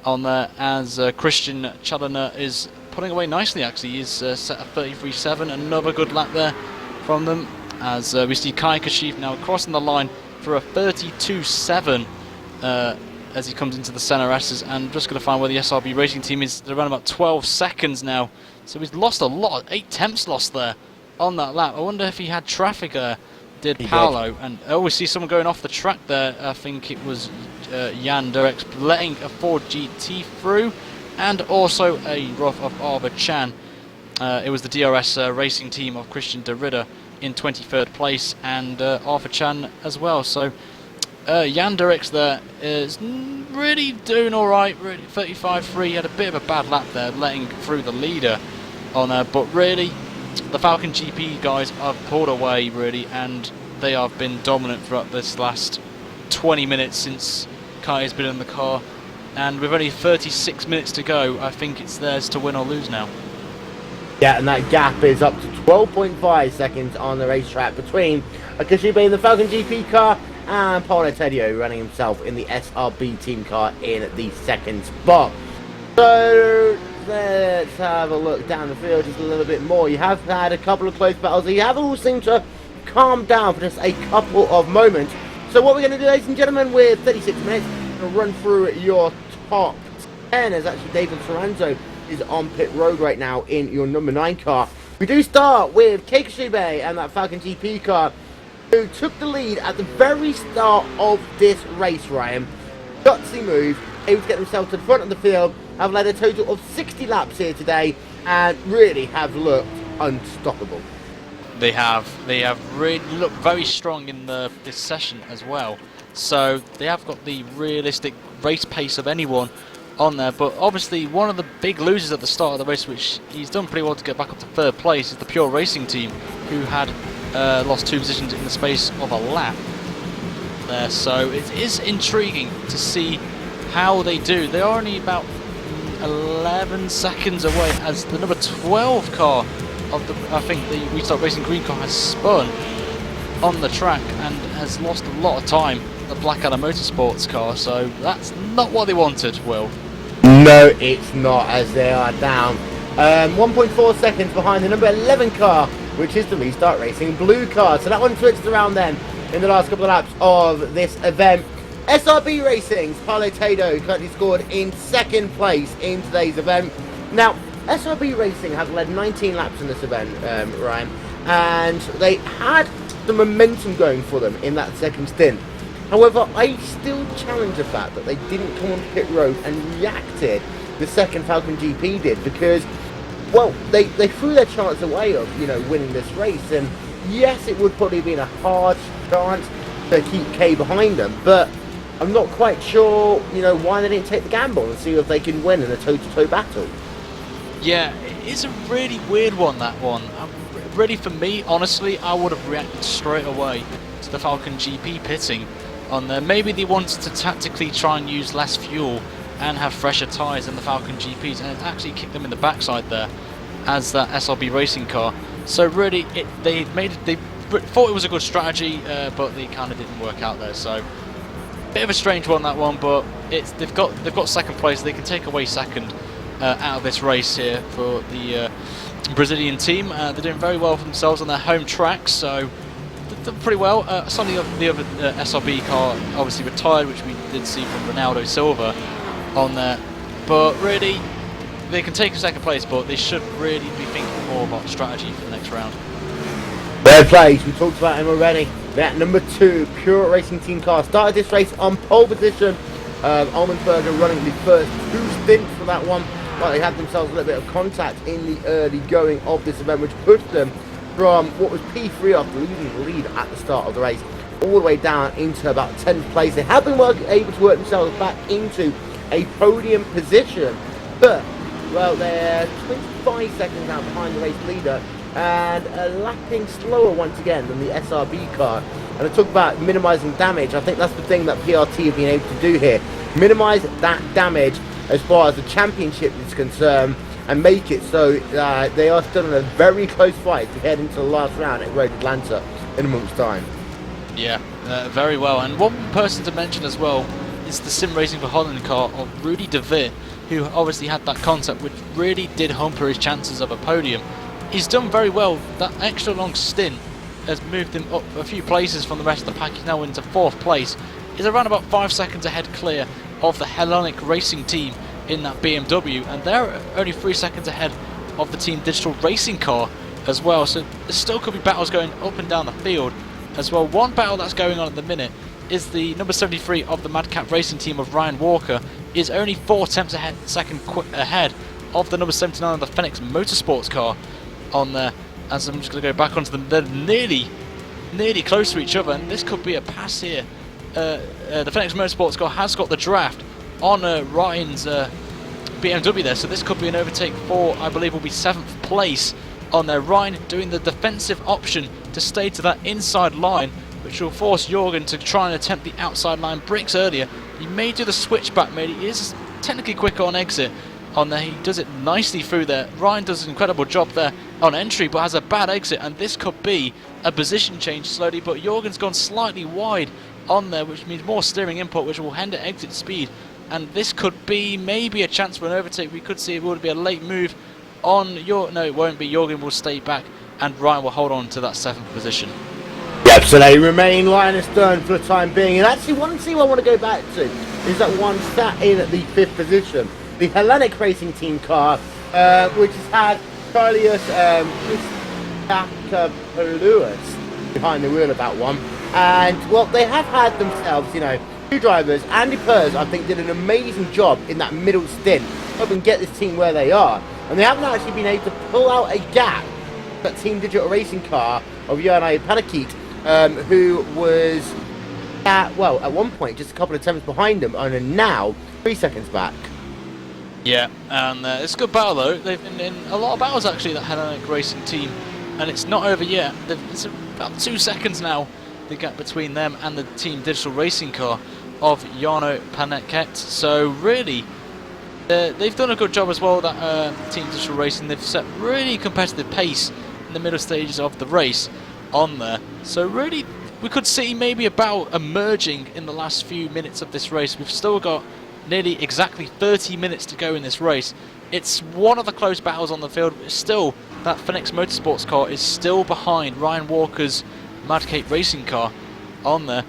Speaker 4: on there, as Christian Challoner is pulling away nicely. Actually, he's set a 33.7, another good lap there from them, as we see Kai Kashiv now crossing the line for a 32.7 as he comes into the center S's, and just going to find where the SRB Racing Team is. They're around about 12 seconds now, so he's lost a lot, 8 tenths lost there on that lap. I wonder if he had traffic did Paolo, and I always see someone going off the track there. I think it was Jan Durex letting a Ford GT through, and also a rough of Arva Chan. It was the DRS Racing Team of Christian De Ridder in 23rd place, and Arva Chan as well. So Jan Durex there is really doing alright, really 35.3. He had a bit of a bad lap there, letting through the leader on there, but really the Falcon GP guys have pulled away really, and they have been dominant throughout this last 20 minutes since Kai has been in the car, and with only 36 minutes to go, I think it's theirs to win or lose now.
Speaker 2: Yeah, and that gap is up to 12.5 seconds on the racetrack between Kashibe in the Falcon GP car and Paolo Tedio running himself in the SRB team car in the second spot. So let's have a look down the field just a little bit more. You have had a couple of close battles. You have all seemed to calm down for just a couple of moments. So what we're going to do, ladies and gentlemen, with 36 minutes, we're going to run through your top 10, as actually David Soranzo is on pit road right now in your number 9 car. We do start with Kei Kashibe and that Falcon GP car, who took the lead at the very start of this race, Ryan. Gutsy move, able to get themselves to the front of the field, have led a total of 60 laps here today, and really have looked unstoppable.
Speaker 4: They have really looked very strong in this session as well. So they have got the realistic race pace of anyone on there. But obviously one of the big losers at the start of the race, which he's done pretty well to get back up to 3rd place, is the Pure Racing Team, who had lost 2 positions in the space of a lap there. So it is intriguing to see how they do. They are only about 11 seconds away, as the number 12 car of the, I think the Restart Racing green car, has spun on the track and has lost a lot of time, the Blackadder Motorsports car. So that's not what they wanted, Will.
Speaker 2: No, it's not, as they are down 1.4 seconds behind the number 11 car, which is the Restart Racing blue car. So that one switched around then in the last couple of laps of this event. SRB Racing's Paolo Tedo currently scored in 2nd place in today's event. Now, SRB Racing have led 19 laps in this event, Ryan, and they had the momentum going for them in that second stint. However, I still challenge the fact that they didn't come on pit road and reacted the second Falcon GP did, because, well, they threw their chance away of, you know, winning this race. And yes, it would probably have been a hard chance to keep K behind them, but I'm not quite sure, you know, why they didn't take the gamble and see if they can win in a toe-to-toe battle.
Speaker 4: Yeah, it's a really weird one, that one. Really, for me, honestly, I would have reacted straight away to the Falcon GP pitting on there. Maybe they wanted to tactically try and use less fuel and have fresher tyres than the Falcon GPs, and it actually kicked them in the backside there, as that SRB Racing car So really, they thought it was a good strategy, but they kind of didn't work out there. So bit of a strange one, that one, but they've got second place. They can take away second out of this race here for the Brazilian team. They're doing very well for themselves on their home track, so they've done pretty well. Some of the other SRB car obviously retired, which we did see from Ronaldo Silva on there, but really they can take a second place, but they should really be thinking more about strategy for the next round.
Speaker 2: Third place, we talked about him already. That number 2 Pure Racing Team car started this race on pole position. Almensberger running the first 2 stints for that one. Well, they had themselves a little bit of contact in the early going of this event, which pushed them from what was P3 off, leading the lead at the start of the race, all the way down into about 10th place. They have been able to work themselves back into a podium position, but, well, they're 25 seconds out behind the race leader, and lapping slower once again than the SRB car. And I talk about minimising damage. I think that's the thing that PRT have been able to do here. Minimise that damage as far as the championship is concerned, and make it so they are still in a very close fight to head into the last round at Road Atlanta in a month's time.
Speaker 4: Yeah, very well. And one person to mention as well is the Sim Racing for Holland car of Rudy de Vit, who obviously had that concept which really did hamper his chances of a podium. He's done very well. That extra long stint has moved him up a few places from the rest of the pack. He's now into 4th place. He's around about 5 seconds ahead clear of the Hellenic Racing team in that BMW, and they're only 3 seconds ahead of the Team Digital Racing car as well. So there still could be battles going up and down the field as well. One battle that's going on at the minute is the number 73 of the Madcap Racing team of Ryan Walker is only 4 tenths ahead of the number 79 of the Phoenix Motorsports car on there. As I'm just going to go back onto them, they're nearly close to each other, and this could be a pass here. The Phoenix Motorsports car has got the draft on Ryan's BMW there, so this could be an overtake for, I believe, will be 7th place on there. Ryan doing the defensive option to stay to that inside line, which will force Jorgen to try and attempt the outside line brakes earlier. He may do the switchback, maybe. He is technically quicker on exit on there. He does it nicely through there. Ryan does an incredible job there on entry, but has a bad exit, and this could be a position change slowly, but Jorgen's gone slightly wide on there, which means more steering input, which will hinder exit speed, and this could be maybe a chance for an overtake. We could see it would be a late move on no, it won't be. Jorgen will stay back, and Ryan will hold on to that 7th position.
Speaker 2: Yep, so they remain line astern for the time being, and actually one team I want to go back to is that one sat in at the 5th position, the Hellenic Racing team car, which has had Carlius Christakopoulos behind the wheel of that one. And, well, they have had themselves, you know, 2 drivers. Andy Pers, I think, did an amazing job in that middle stint, helping get this team where they are. And they haven't actually been able to pull out a gap that Team Digital Racing car of Joanna Panakit, who was, at one point, just a couple of tenths behind them, and are now 3 seconds back.
Speaker 4: Yeah, and it's a good battle though. They've been in a lot of battles actually, that Hellenic Racing team, and it's not over yet. It's about 2 seconds now, the gap between them and the Team Digital Racing car of Jarno Paneket. So really, they've done a good job as well, that Team Digital Racing. They've set really competitive pace in the middle stages of the race on there. So really, we could see maybe a battle emerging in the last few minutes of this race. We've still got nearly exactly 30 minutes to go in this race. It's one of the close battles on the field, but still, that Phoenix Motorsports car is still behind Ryan Walker's Madcape Racing car on there.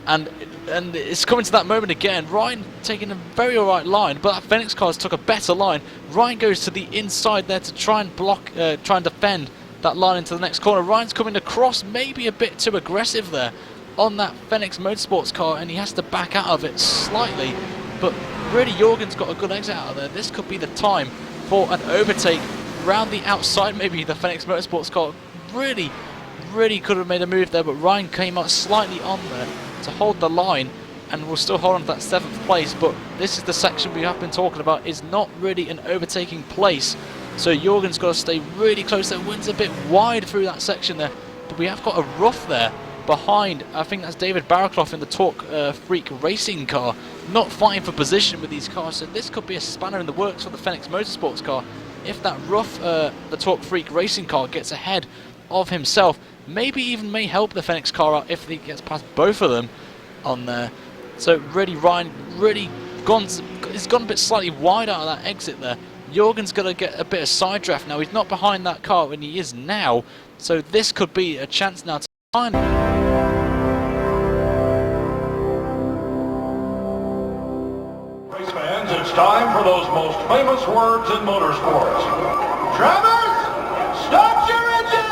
Speaker 4: And it's coming to that moment again. Ryan taking a very alright line, but that Phoenix car took a better line. Ryan goes to the inside there to try and block, try and defend that line into the next corner. Ryan's coming across, maybe a bit too aggressive there on that Phoenix Motorsports car, and he has to back out of it slightly. But really, Jorgen's got a good exit out of there. This could be the time for an overtake round the outside. Maybe the Phoenix Motorsports car really could have made a move there, but Ryan came out slightly on there to hold the line, and will still hold on to that 7th place. But this is the section we have been talking about, is not really an overtaking place. So Jorgen's got to stay really close there. Wins a bit wide through that section there, but we have got a rough there behind. I think that's David Barraclough in the Torque Freak Racing car, not fighting for position with these cars. So this could be a spanner in the works for the Phoenix Motorsports car. if that rough, the Torque Freak racing car gets ahead of himself, maybe even may help the Fenix car out if he gets past both of them on there. So really, Ryan really he's gone a bit slightly wide out of that exit there. Jorgen's going to get a bit of side draft now. He's not behind that car when he is now, so this could be a chance now to find.
Speaker 6: Race fans, it's time for those most famous words in motorsports. Drivers, start your engines!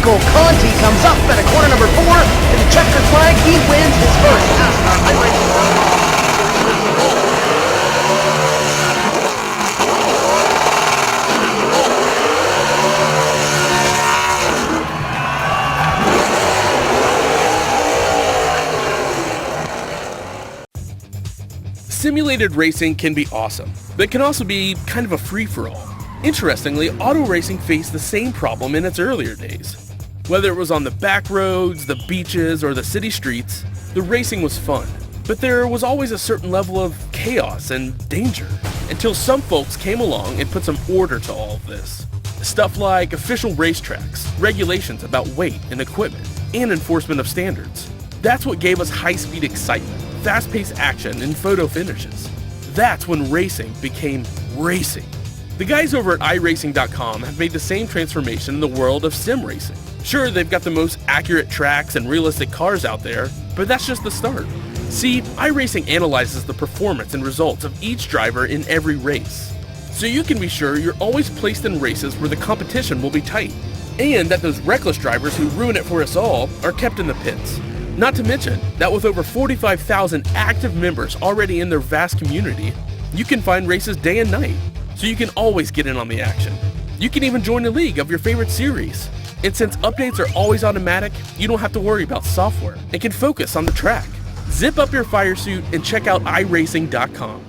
Speaker 7: Michael Conti comes up at a corner number 4 in the checkered flag. He wins his first NASCAR iRacing.
Speaker 1: Simulated racing can be awesome, but it can also be kind of a free-for-all. Interestingly, auto racing faced the same problem in its earlier days. Whether it was on the back roads, the beaches, or the city streets, the racing was fun. But there was always a certain level of chaos and danger, until some folks came along and put some order to all of this. Stuff like official racetracks, regulations about weight and equipment, and enforcement of standards. That's what gave us high-speed excitement, fast-paced action, and photo finishes. That's when racing became racing. The guys over at iRacing.com have made the same transformation in the world of sim racing. Sure, they've got the most accurate tracks and realistic cars out there, but that's just the start. See, iRacing analyzes the performance and results of each driver in every race, so you can be sure you're always placed in races where the competition will be tight, and that those reckless drivers who ruin it for us all are kept in the pits. Not to mention that with over 45,000 active members already in their vast community, you can find races day and night, so you can always get in on the action. You can even join a league of your favorite series. And since updates are always automatic, you don't have to worry about software and can focus on the track. Zip up your fire suit and check out iRacing.com.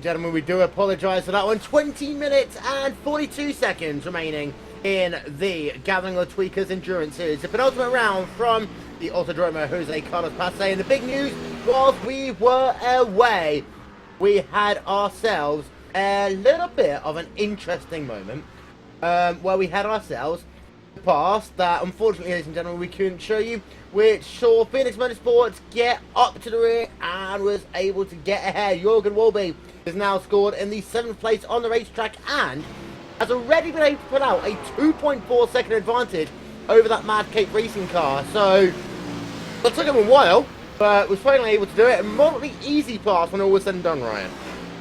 Speaker 2: Gentlemen, we do apologise for that one. 20 minutes and 42 seconds remaining in the Gathering of Tweakers Endurance Series. The penultimate round from the Autodromo Jose Carlos Pace. And the big news, whilst we were away, we had ourselves a little bit of an interesting moment where we had ourselves the pass that, unfortunately, ladies and gentlemen, we couldn't show you, which saw Phoenix Motorsports get up to the rear and was able to get ahead. Jürgen Wolby has now scored in the 7th place on the racetrack and has already been able to put out a 2.4 second advantage over that Mad Cape racing car. So it took him a while, but was finally able to do it. A moderately easy pass when all was said and done, Ryan.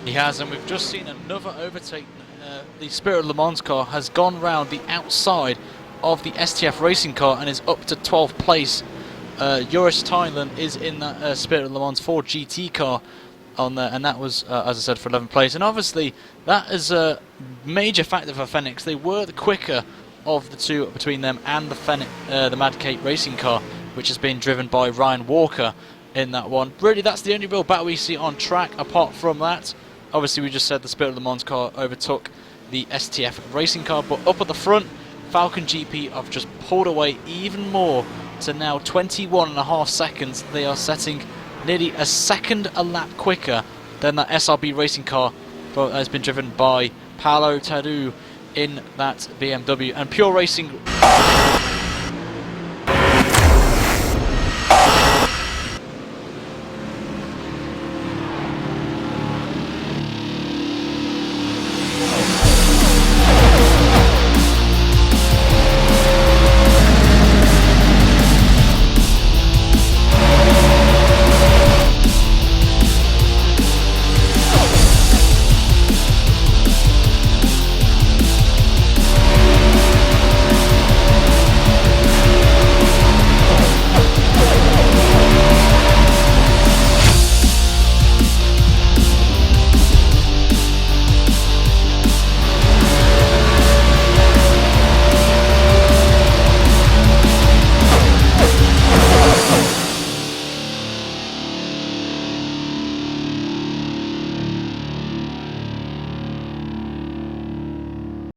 Speaker 4: He has, and we've just seen another overtake. The Spirit of Le Mans car has gone round the outside of the STF racing car and is up to 12th place. Joris Thailand is in that Spirit of Le Mans 4 GT car on there, and that was, as I said, for 11th place. And obviously, that is a major factor for Fenix. They were the quicker of the two between them and the Mad Cape racing car, which has been driven by Ryan Walker in that one. Really, that's the only real battle we see on track. Apart from that, obviously, we just said the Spirit of Le Mans car overtook the STF racing car, but up at the front, Falcon GP have just pulled away even more to now 21.5 seconds. They are setting nearly a second a lap quicker than that SRB racing car that has been driven by Paolo Tadu in that BMW. And Pure Racing